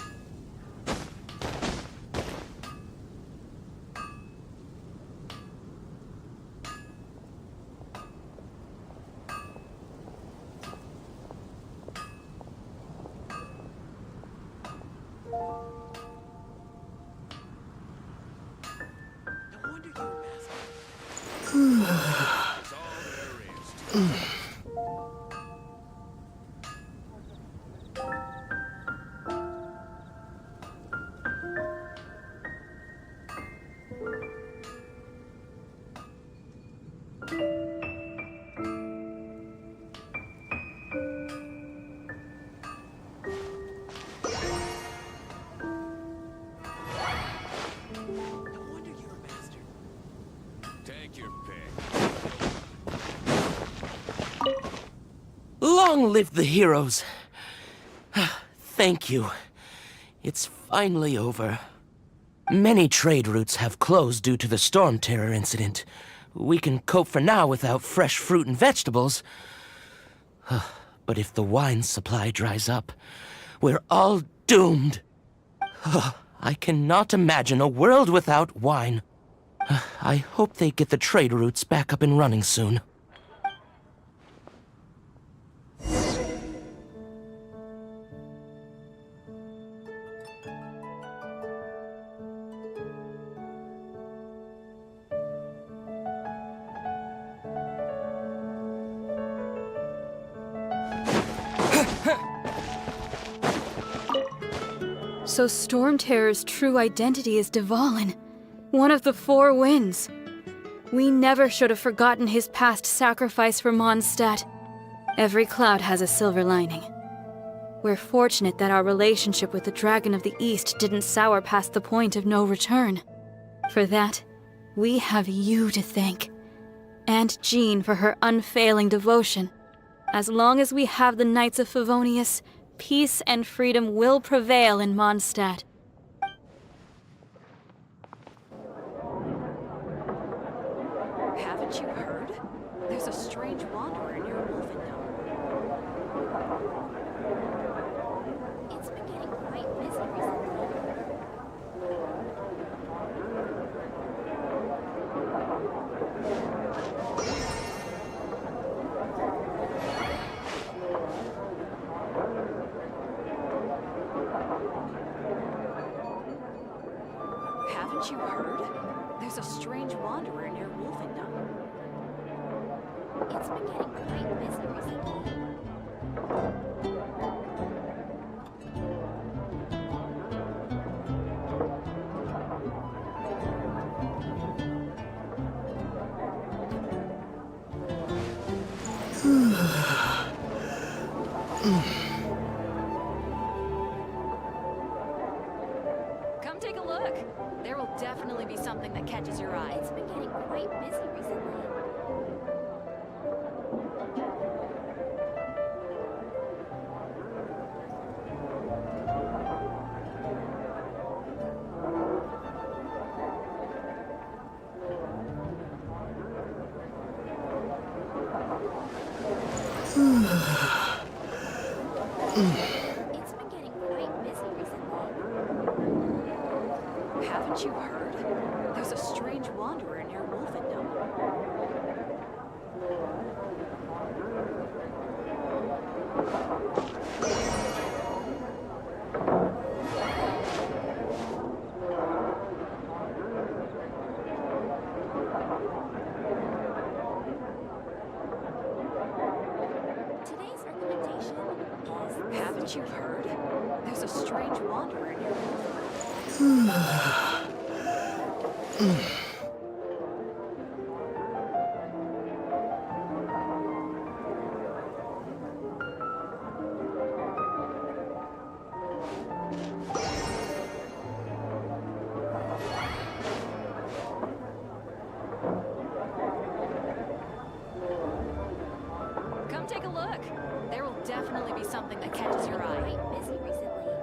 Long live the heroes. Thank you. It's finally over. Many trade routes have closed due to the Storm Terror incident. We can cope for now without fresh fruit and vegetables. But if the wine supply dries up, we're all doomed. I cannot imagine a world without wine. I hope they get the trade routes back up and running soon. So Storm Terror's true identity is Dvalin, one of the Four Winds. We never should have forgotten his past sacrifice for Mondstadt. Every cloud has a silver lining. We're fortunate that our relationship with the Dragon of the East didn't sour past the point of no return. For that, we have you to thank. And Jean for her unfailing devotion. As long as we have the Knights of Favonius, peace and freedom will prevail in Mondstadt. Haven't you heard? There's a strange wanderer in your Wolfendom. It's been getting quite busy recently. Haven't you heard? There's a strange wanderer in your Wolfendom. It's been getting quite busy recently. Come take a look. There will definitely be something that catches your eye. It's been getting quite busy recently. It's been getting quite busy recently. Haven't you heard? There's a strange wanderer in your Wolfendom. Today's recommendation is... Haven't you heard? There's a strange wanderer in your Wolfendom. Come take a look. There will definitely be something that catches your eye. Quite busy recently.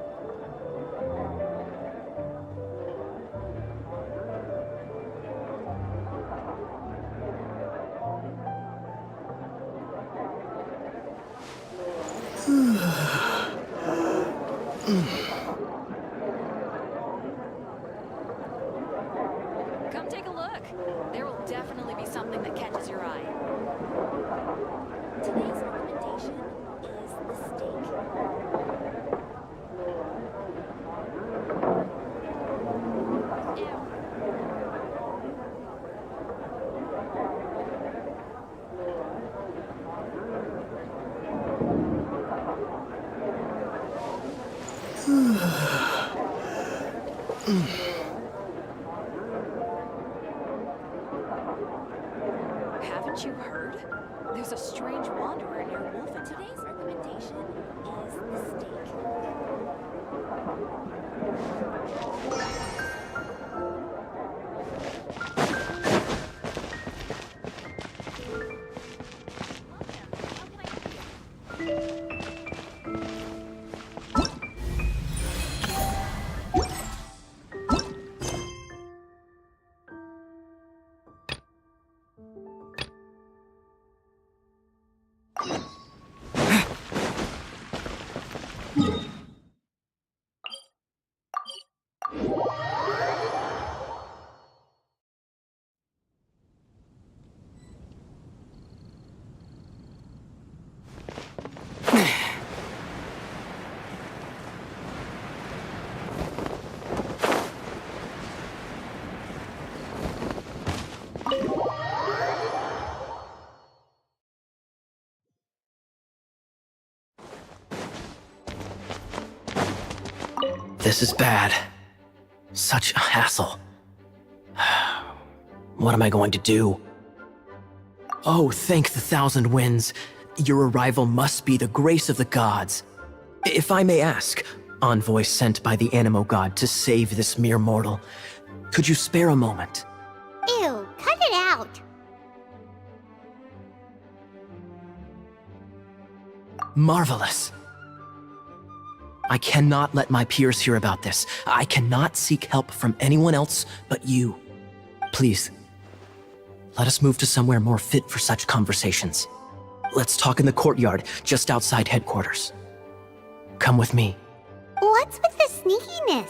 Come take a look. There will definitely be something that catches your eye. Today's recommendation is the steak. Haven't you heard? There's a strange wanderer in your Wolfendom. Today's recommendation is the steak. How can I help you? This is bad. Such a hassle. What am I going to do? Oh, thank the thousand winds. Your arrival must be the grace of the gods. If I may ask, envoy sent by the Animo god to save this mere mortal, could you spare a moment? Ew, cut it out. Marvelous. I cannot let my peers hear about this. I cannot seek help from anyone else but you. Please, let us move to somewhere more fit for such conversations. Let's talk in the courtyard, just outside headquarters. Come with me. What's with the sneakiness?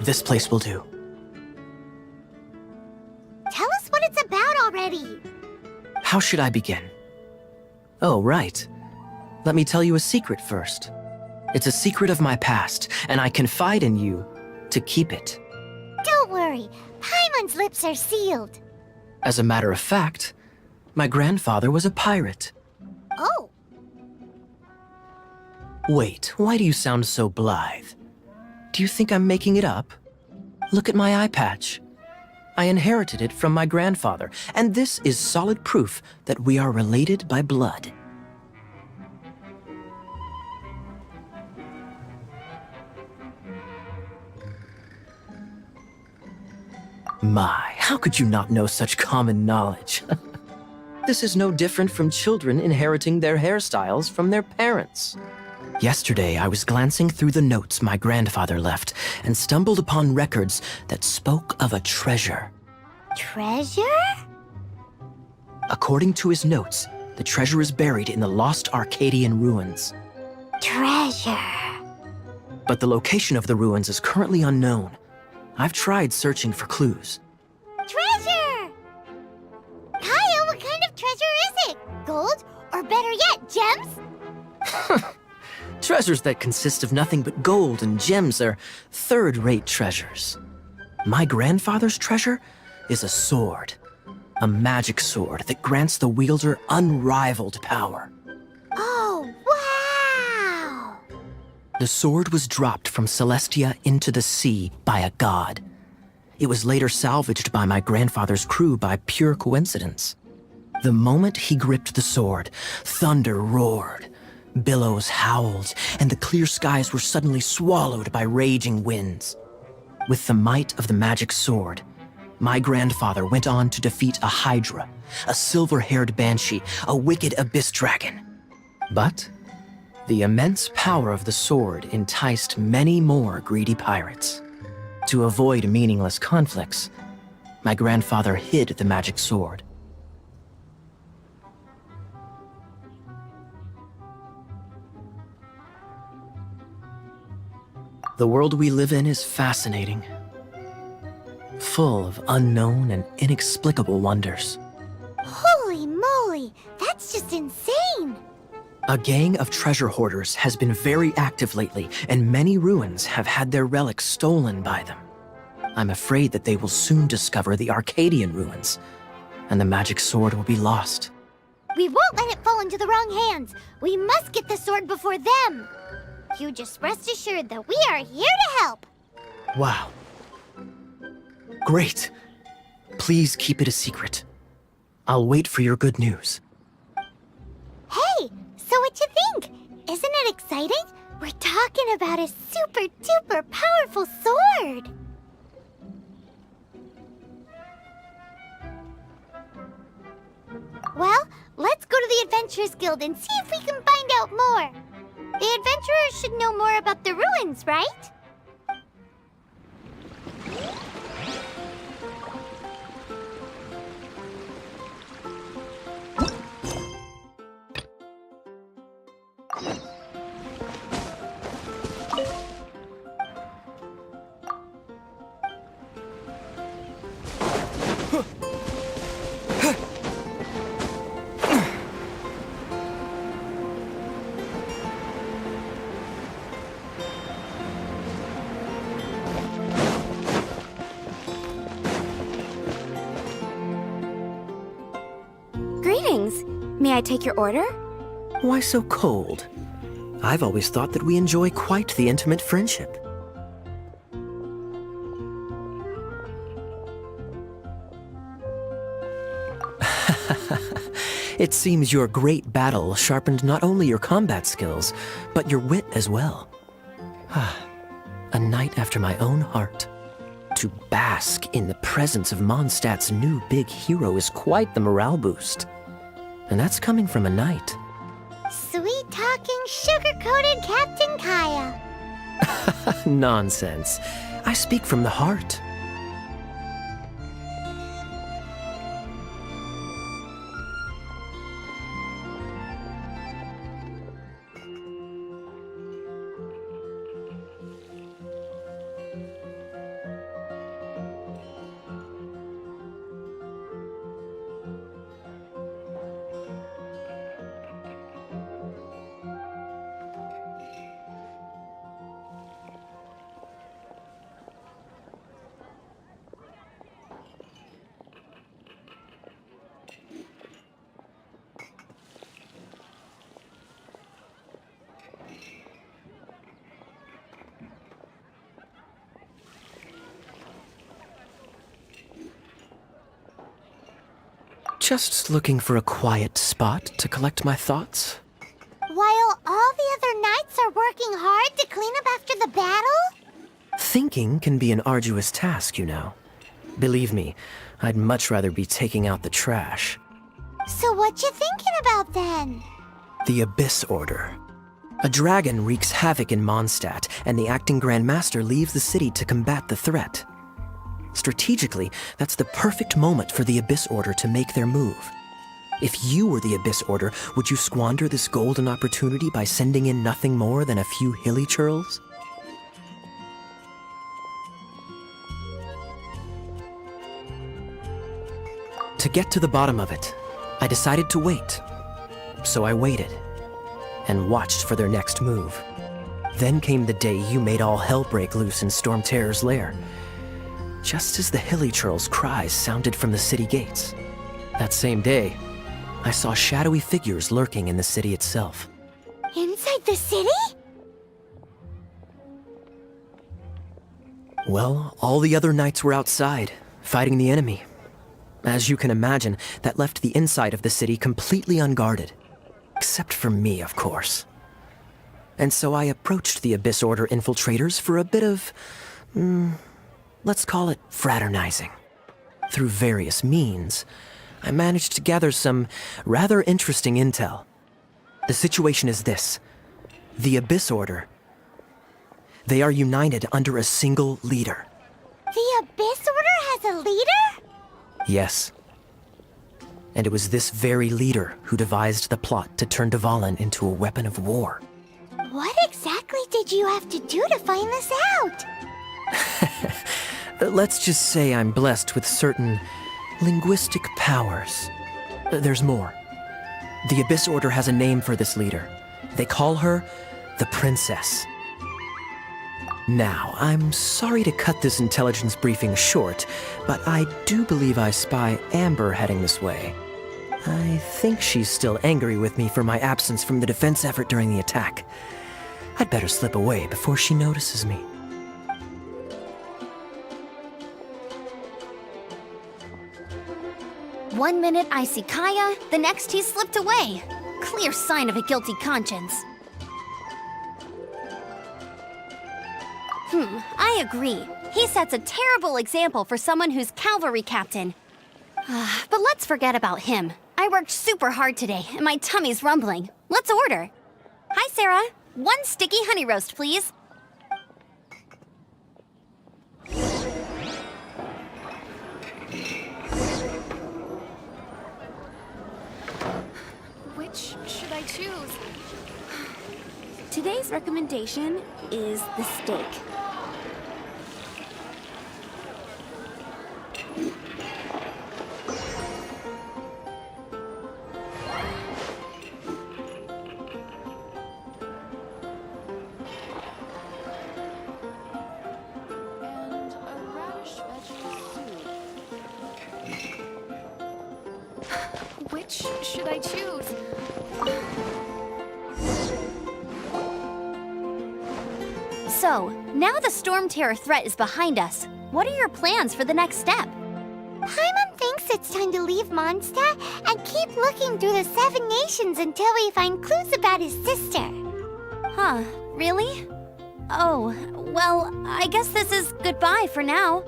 This place will do. Tell us what it's about already. How should I begin? Oh, right. Let me tell you a secret first. It's a secret of my past, and I confide in you to keep it. Don't worry, Paimon's lips are sealed. As a matter of fact, my grandfather was a pirate. Oh. Wait, why do you sound so blithe? Do you think I'm making it up? Look at my eye patch. I inherited it from my grandfather, and this is solid proof that we are related by blood. My, how could you not know such common knowledge? This is no different from children inheriting their hairstyles from their parents. Yesterday, I was glancing through the notes my grandfather left and stumbled upon records that spoke of a treasure. Treasure? According to his notes, the treasure is buried in the lost Arcadian ruins. Treasure. But the location of the ruins is currently unknown. I've tried searching for clues. Treasure! Kyle, what kind of treasure is it? Gold? Or better yet, gems? Treasures that consist of nothing but gold and gems are third-rate treasures. My grandfather's treasure is a sword. A magic sword that grants the wielder unrivaled power. Oh, wow! The sword was dropped from Celestia into the sea by a god. It was later salvaged by my grandfather's crew by pure coincidence. The moment he gripped the sword, thunder roared, billows howled, and the clear skies were suddenly swallowed by raging winds. With the might of the magic sword, my grandfather went on to defeat a hydra, a silver-haired banshee, a wicked abyss dragon. But the immense power of the sword enticed many more greedy pirates. To avoid meaningless conflicts, my grandfather hid the magic sword. The world we live in is fascinating, full of unknown and inexplicable wonders. Holy moly, that's just insane! A gang of treasure hoarders has been very active lately, and many ruins have had their relics stolen by them. I'm afraid that they will soon discover the Arcadian ruins, and the magic sword will be lost. We won't let it fall into the wrong hands. We must get the sword before them. You just rest assured that we are here to help. Wow. Great. Please keep it a secret. I'll wait for your good news. Hey, so what you think? Isn't it exciting? We're talking about a super-duper powerful sword. Well, let's go to the Adventurers Guild and see if we can find out more. The adventurers should know more about the ruins, right? Greetings. May I take your order? Why so cold? I've always thought that we enjoy quite the intimate friendship. It seems your great battle sharpened not only your combat skills, but your wit as well. A knight after my own heart. To bask in the presence of Mondstadt's new big hero is quite the morale boost. And that's coming from a knight. Sweet-talking, sugar-coated Captain Kaya. Nonsense. I speak from the heart. Just looking for a quiet spot to collect my thoughts. While all the other knights are working hard to clean up after the battle? Thinking can be an arduous task, you know. Believe me, I'd much rather be taking out the trash. So what you thinking about then? The Abyss Order. A dragon wreaks havoc in Mondstadt, and the acting Grand Master leaves the city to combat the threat. Strategically, that's the perfect moment for the Abyss Order to make their move. If you were the Abyss Order, would you squander this golden opportunity by sending in nothing more than a few hilly churls? To get to the bottom of it, I decided to wait. So I waited, and watched for their next move. Then came the day you made all hell break loose in Storm Terror's lair. Just as the hilly churl's cries sounded from the city gates. That same day, I saw shadowy figures lurking in the city itself. Inside the city? Well, all the other knights were outside, fighting the enemy. As you can imagine, that left the inside of the city completely unguarded. Except for me, of course. And so I approached the Abyss Order infiltrators for a bit of... let's call it fraternizing. Through various means, I managed to gather some rather interesting intel. The situation is this. The Abyss Order. They are united under a single leader. The Abyss Order has a leader? Yes. And it was this very leader who devised the plot to turn Dvalin into a weapon of war. What exactly did you have to do to find this out? Let's just say I'm blessed with certain linguistic powers. There's more. The Abyss Order has a name for this leader. They call her the Princess. Now, I'm sorry to cut this intelligence briefing short, but I do believe I spy Amber heading this way. I think she's still angry with me for my absence from the defense effort during the attack. I'd better slip away before she notices me. One minute I see Kaya, the next he's slipped away. Clear sign of a guilty conscience. I agree. He sets a terrible example for someone who's cavalry captain. But let's forget about him. I worked super hard today, and my tummy's rumbling. Let's order. Hi, Sarah. 1 sticky honey roast, please. Which should I choose? Today's recommendation is the steak. Which should I choose? So, now the Storm Terror threat is behind us. What are your plans for the next step? Paimon thinks it's time to leave Mondstadt and keep looking through the 7 nations until we find clues about his sister. Huh, really? Oh, well, I guess this is goodbye for now.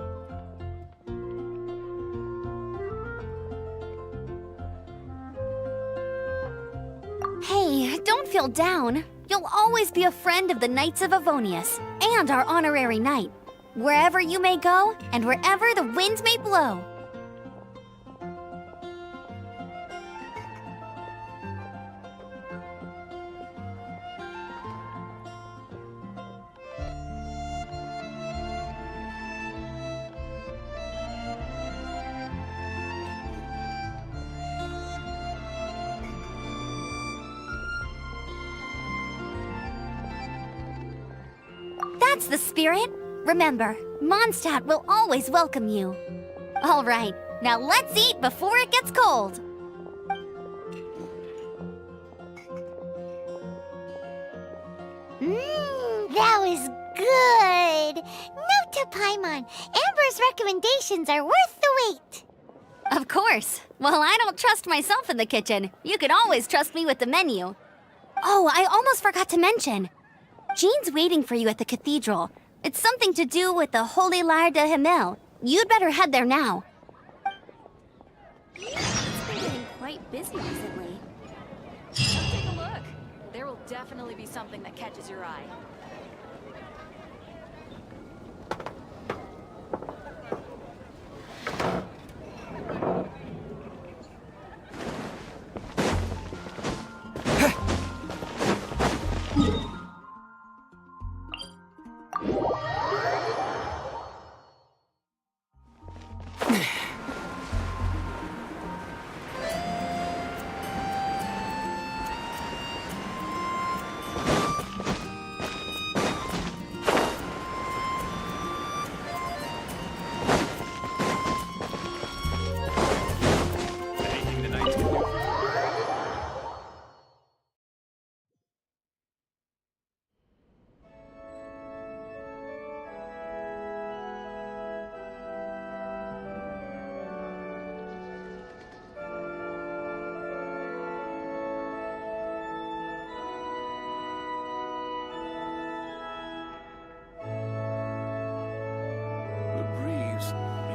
Hey, don't feel down. You'll always be a friend of the Knights of Avonius, and our honorary knight. Wherever you may go, and wherever the wind may blow. That's the spirit. Remember, Mondstadt will always welcome you. All right, now let's eat before it gets cold. That was good. Note to Paimon, Amber's recommendations are worth the wait. Of course. Well, I don't trust myself in the kitchen. You can always trust me with the menu. Oh, I almost forgot to mention. Jean's waiting for you at the cathedral. It's something to do with the Holy Lyre de Himmel. You'd better head there now. It's been getting quite busy recently. Take a look. There will definitely be something that catches your eye.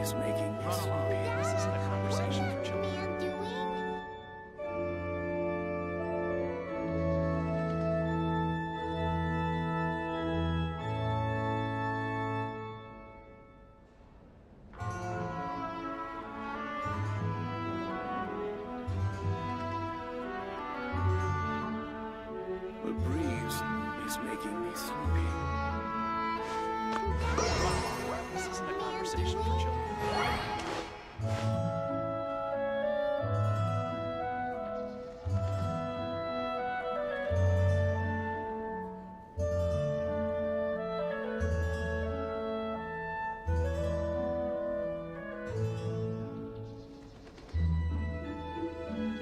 Is making me sleepy. This isn't a conversation for children. The breeze is making me sleepy. This isn't a conversation for children.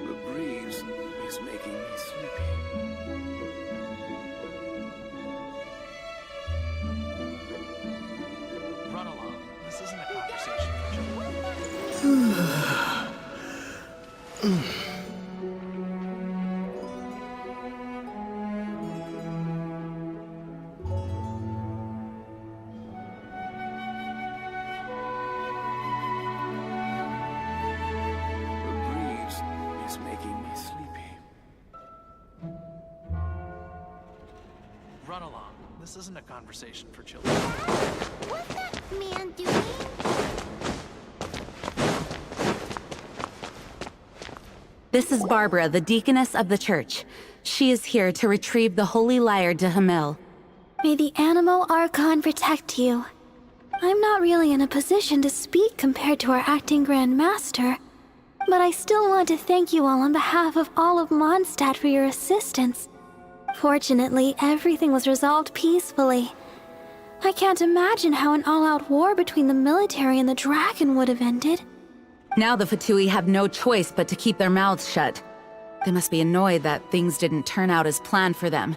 The breeze is making me sleepy. Run along. This isn't a conversation for children. The breeze is making me sleepy. Run along. This isn't a conversation for children. What's that man doing? This is Barbara, the deaconess of the church. She is here to retrieve the Holy Lyre de Himmel. May the Animo Archon protect you. I'm not really in a position to speak compared to our acting Grand Master, but I still want to thank you all on behalf of all of Mondstadt for your assistance. Fortunately, everything was resolved peacefully. I can't imagine how an all-out war between the military and the dragon would have ended. Now the Fatui have no choice but to keep their mouths shut. They must be annoyed that things didn't turn out as planned for them.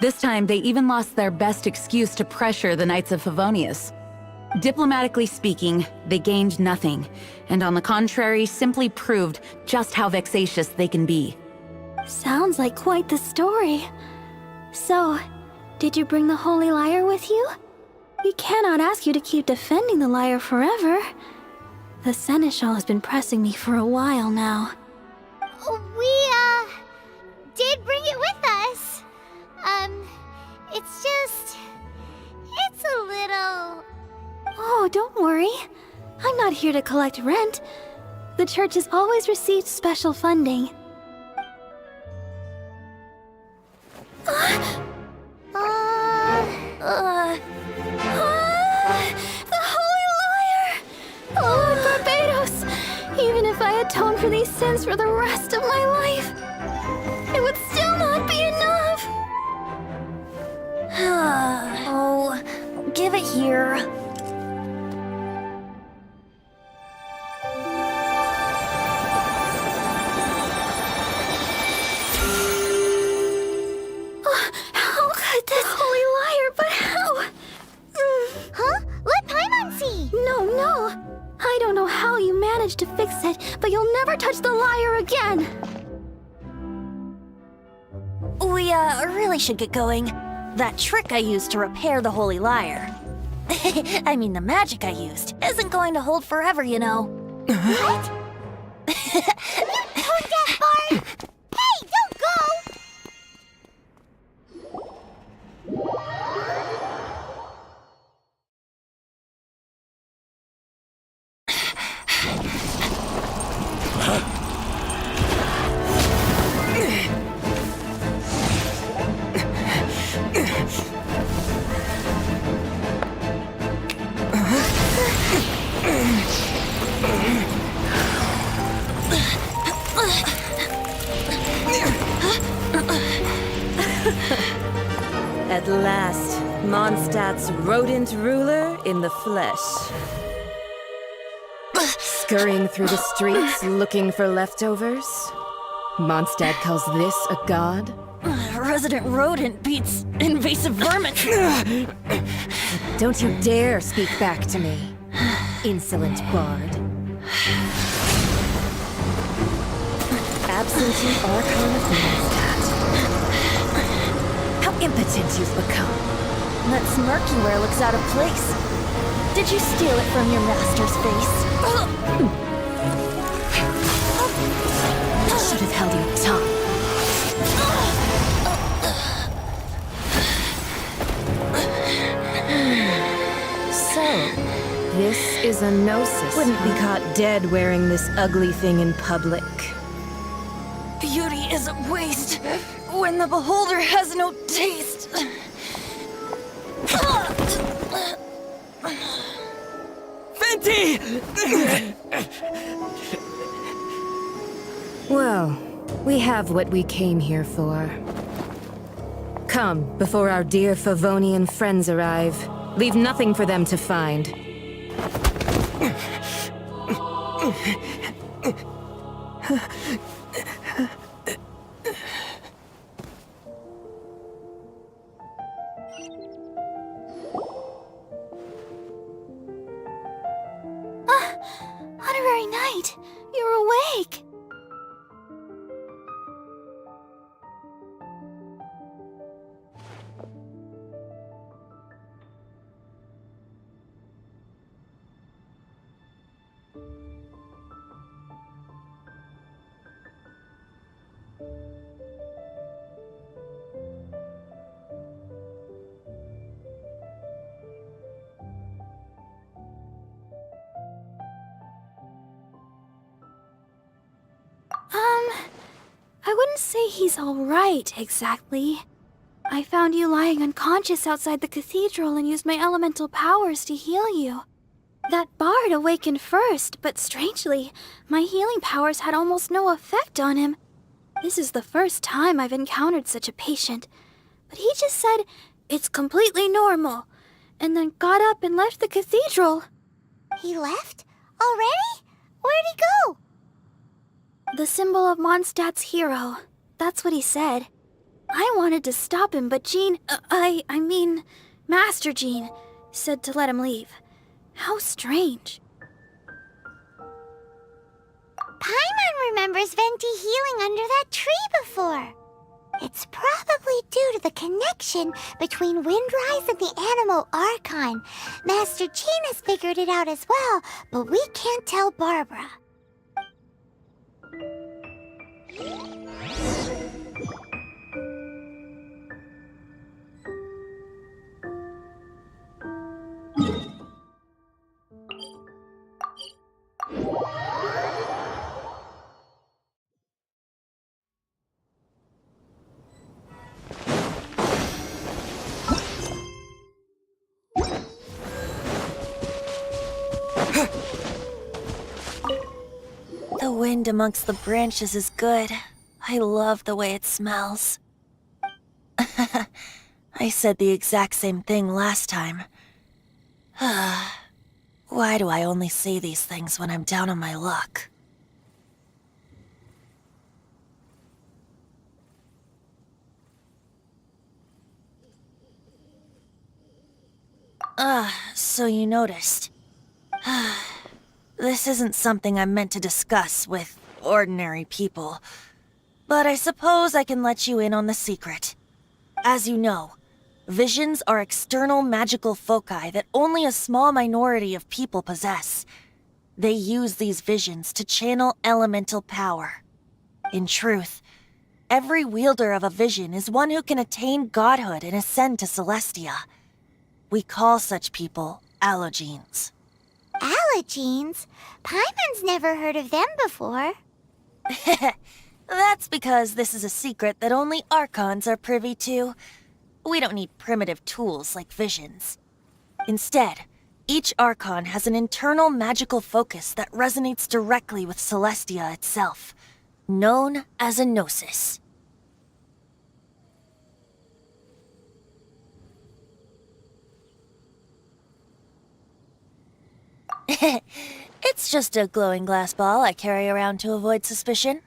This time, they even lost their best excuse to pressure the Knights of Favonius. Diplomatically speaking, they gained nothing, and on the contrary, simply proved just how vexatious they can be. Sounds like quite the story. So, did you bring the Holy Lyre with you? We cannot ask you to keep defending the lyre forever. The Seneschal has been pressing me for a while now. We, did bring it with us. It's a little... Oh, don't worry. I'm not here to collect rent. The church has always received special funding. The Holy Lyre! Lord Barbados! Even if I atone for these sins for the rest of my life, it would still not be enough! Oh, give it here. How could this Holy Lyre, but how? Huh? Let Paimon see! No. I don't know how you managed to fix it, but you'll never touch the lyre again! We, really should get going. That trick I used to repair the Holy Lyre. I mean, the magic I used isn't going to hold forever, you know. What? Tone deaf, Bard! Hey, don't go! At last, Mondstadt's rodent ruler in the flesh. Scurrying through the streets looking for leftovers? Mondstadt calls this a god? Resident rodent beats invasive vermin. Don't you dare speak back to me, insolent bard. Absentee Archon of Mondstadt. How impotent you've become. That smirky wear looks out of place. Did you steal it from your master's face? You should have held your tongue. So, this is a gnosis. Wouldn't be caught dead wearing this ugly thing in public. Beauty is a waste when the beholder has no taste. Fenty! Well, we have what we came here for. Come, before our dear Favonian friends arrive. Leave nothing for them to find. Honorary Knight, you're awake! I wouldn't say he's alright, exactly. I found you lying unconscious outside the cathedral and used my elemental powers to heal you. That bard awakened first, but strangely, my healing powers had almost no effect on him. This is the first time I've encountered such a patient. But he just said, it's completely normal, and then got up and left the cathedral. He left? Already? Where'd he go? The symbol of Mondstadt's hero. That's what he said. I wanted to stop him, but Jean, I mean, Master Jean, said to let him leave. How strange. Paimon remembers Venti healing under that tree before. It's probably due to the connection between Windrise and the Animal Archon. Master Jean has figured it out as well, but we can't tell Barbara. The wind amongst the branches is good. I love the way it smells. I said the exact same thing last time. Why do I only say these things when I'm down on my luck? So you noticed. This isn't something I'm meant to discuss with ordinary people, but I suppose I can let you in on the secret. As you know, visions are external magical foci that only a small minority of people possess. They use these visions to channel elemental power. In truth, every wielder of a vision is one who can attain godhood and ascend to Celestia. We call such people allogenes. Allogenes? Paimon's never heard of them before. That's because this is a secret that only Archons are privy to. We don't need primitive tools like visions. Instead, each Archon has an internal magical focus that resonates directly with Celestia itself, known as a gnosis. It's just a glowing glass ball I carry around to avoid suspicion.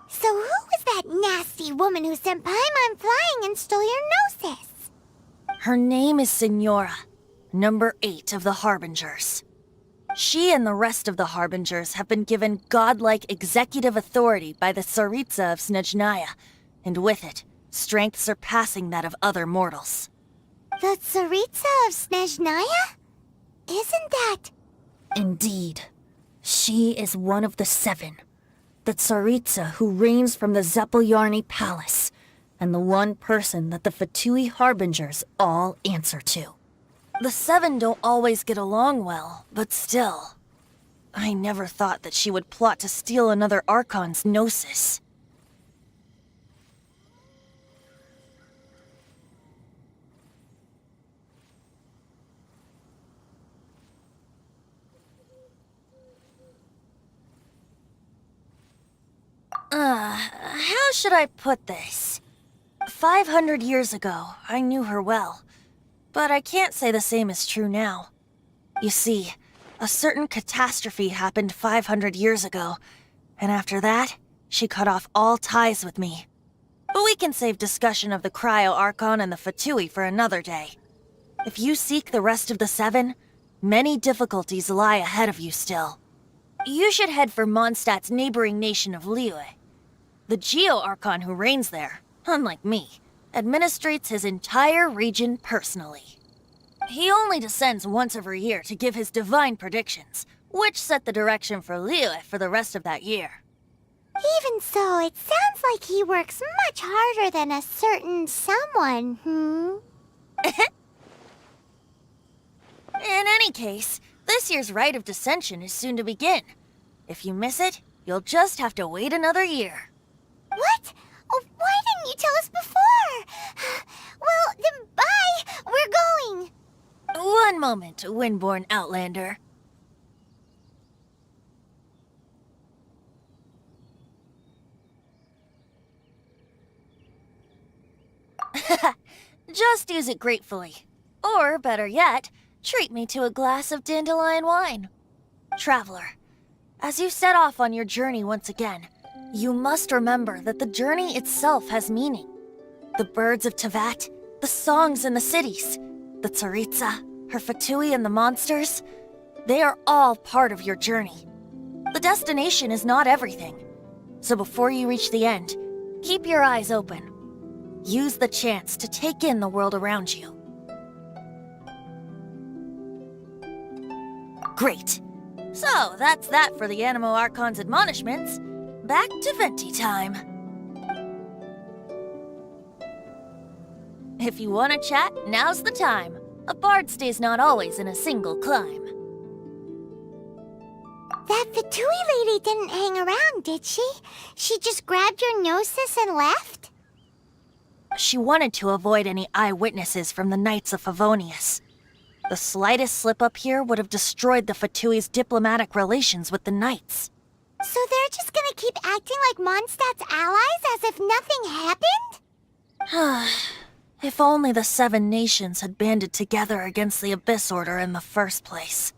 So who was that nasty woman who sent Paimon flying and stole your gnosis? Her name is Signora, number 8 of the Harbingers. She and the rest of the Harbingers have been given godlike executive authority by the Tsaritsa of Snezhnaya, and with it, strength surpassing that of other mortals. The Tsaritsa of Snezhnaya? Isn't that... Indeed. She is one of the 7. The Tsaritsa who reigns from the Zeppeljárny Palace, and the one person that the Fatui Harbingers all answer to. The 7 don't always get along well, but still. I never thought that she would plot to steal another Archon's gnosis. How should I put this? 500 years ago, I knew her well. But I can't say the same is true now. You see, a certain catastrophe happened 500 years ago, and after that, she cut off all ties with me. But we can save discussion of the Cryo Archon and the Fatui for another day. If you seek the rest of the 7, many difficulties lie ahead of you still. You should head for Mondstadt's neighboring nation of Liyue. The Geo-Archon who reigns there, unlike me, administrates his entire region personally. He only descends once every year to give his divine predictions, which set the direction for Liyue for the rest of that year. Even so, it sounds like he works much harder than a certain someone, In any case, this year's Rite of Descension is soon to begin. If you miss it, you'll just have to wait another year. What? Oh, why didn't you tell us before? Well, then bye! We're going! One moment, Windborn Outlander. Just use it gratefully. Or, better yet, treat me to a glass of dandelion wine. Traveler, as you set off on your journey once again, you must remember that the journey itself has meaning. The birds of Tevat, the songs in the cities, the Tsaritsa, her Fatui and the monsters, they are all part of your journey. The destination is not everything. So before you reach the end, keep your eyes open. Use the chance to take in the world around you. Great. So, that's that for the Animo Archon's admonishments. Back to Venti time. If you want to chat, now's the time. A bard stays not always in a single climb. That Fatui lady didn't hang around, did she? She just grabbed your gnosis and left? She wanted to avoid any eyewitnesses from the Knights of Favonius. The slightest slip-up here would have destroyed the Fatui's diplomatic relations with the Knights. So they're just gonna keep acting like Mondstadt's allies as if nothing happened? If only the Seven Nations had banded together against the Abyss Order in the first place.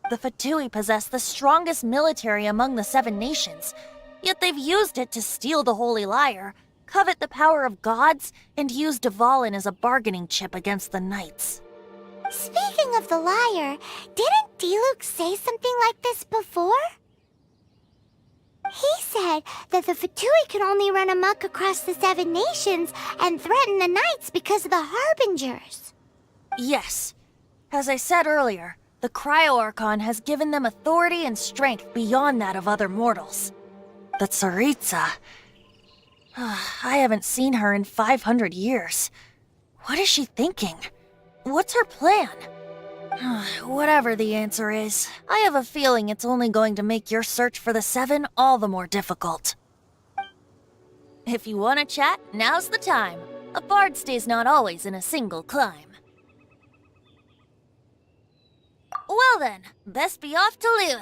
The Fatui possess the strongest military among the Seven Nations, yet they've used it to steal the Holy Lyre, covet the power of gods, and use Dvalin as a bargaining chip against the Knights. Speaking of the lyre, didn't Diluc say something like this before? He said that the Fatui could only run amok across the Seven Nations and threaten the Knights because of the Harbingers. Yes. As I said earlier, the Cryo-Archon has given them authority and strength beyond that of other mortals. The Tsaritsa... I haven't seen her in 500 years. What is she thinking? What's her plan? Whatever the answer is, I have a feeling it's only going to make your search for the Seven all the more difficult. If you want to chat, now's the time. A bard stays not always in a single climb. Well then, best be off to Liyue.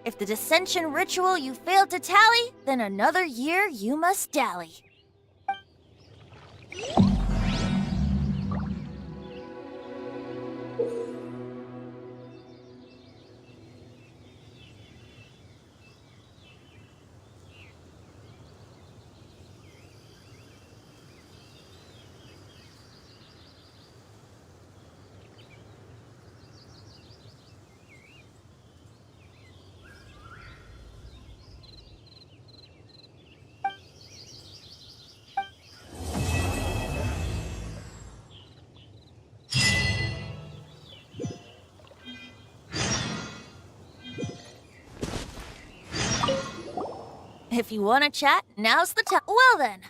If the dissension ritual you failed to tally, then another year you must dally. If you want to chat, now's the time. Well then.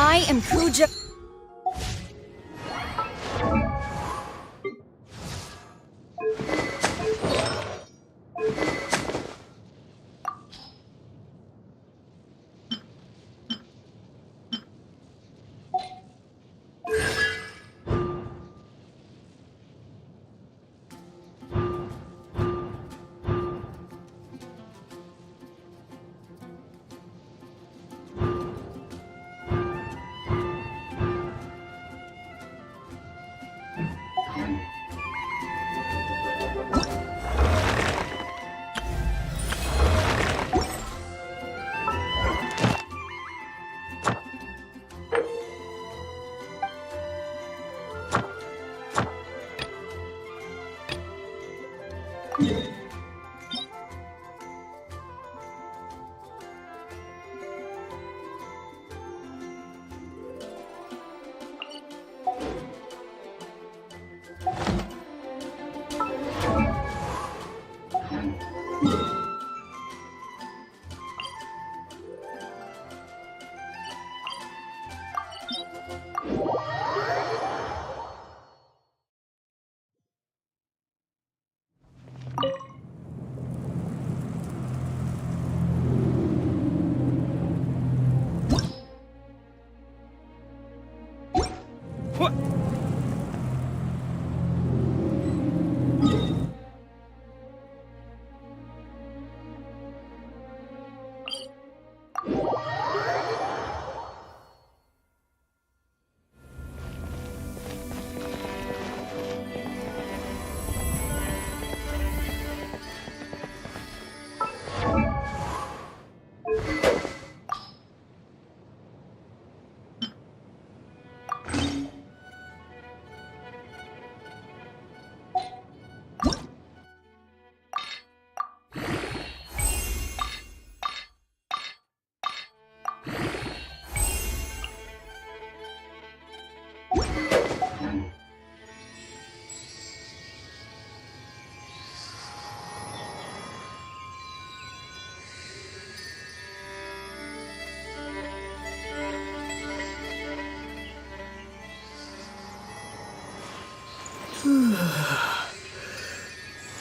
I am Kuja.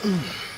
Hmm.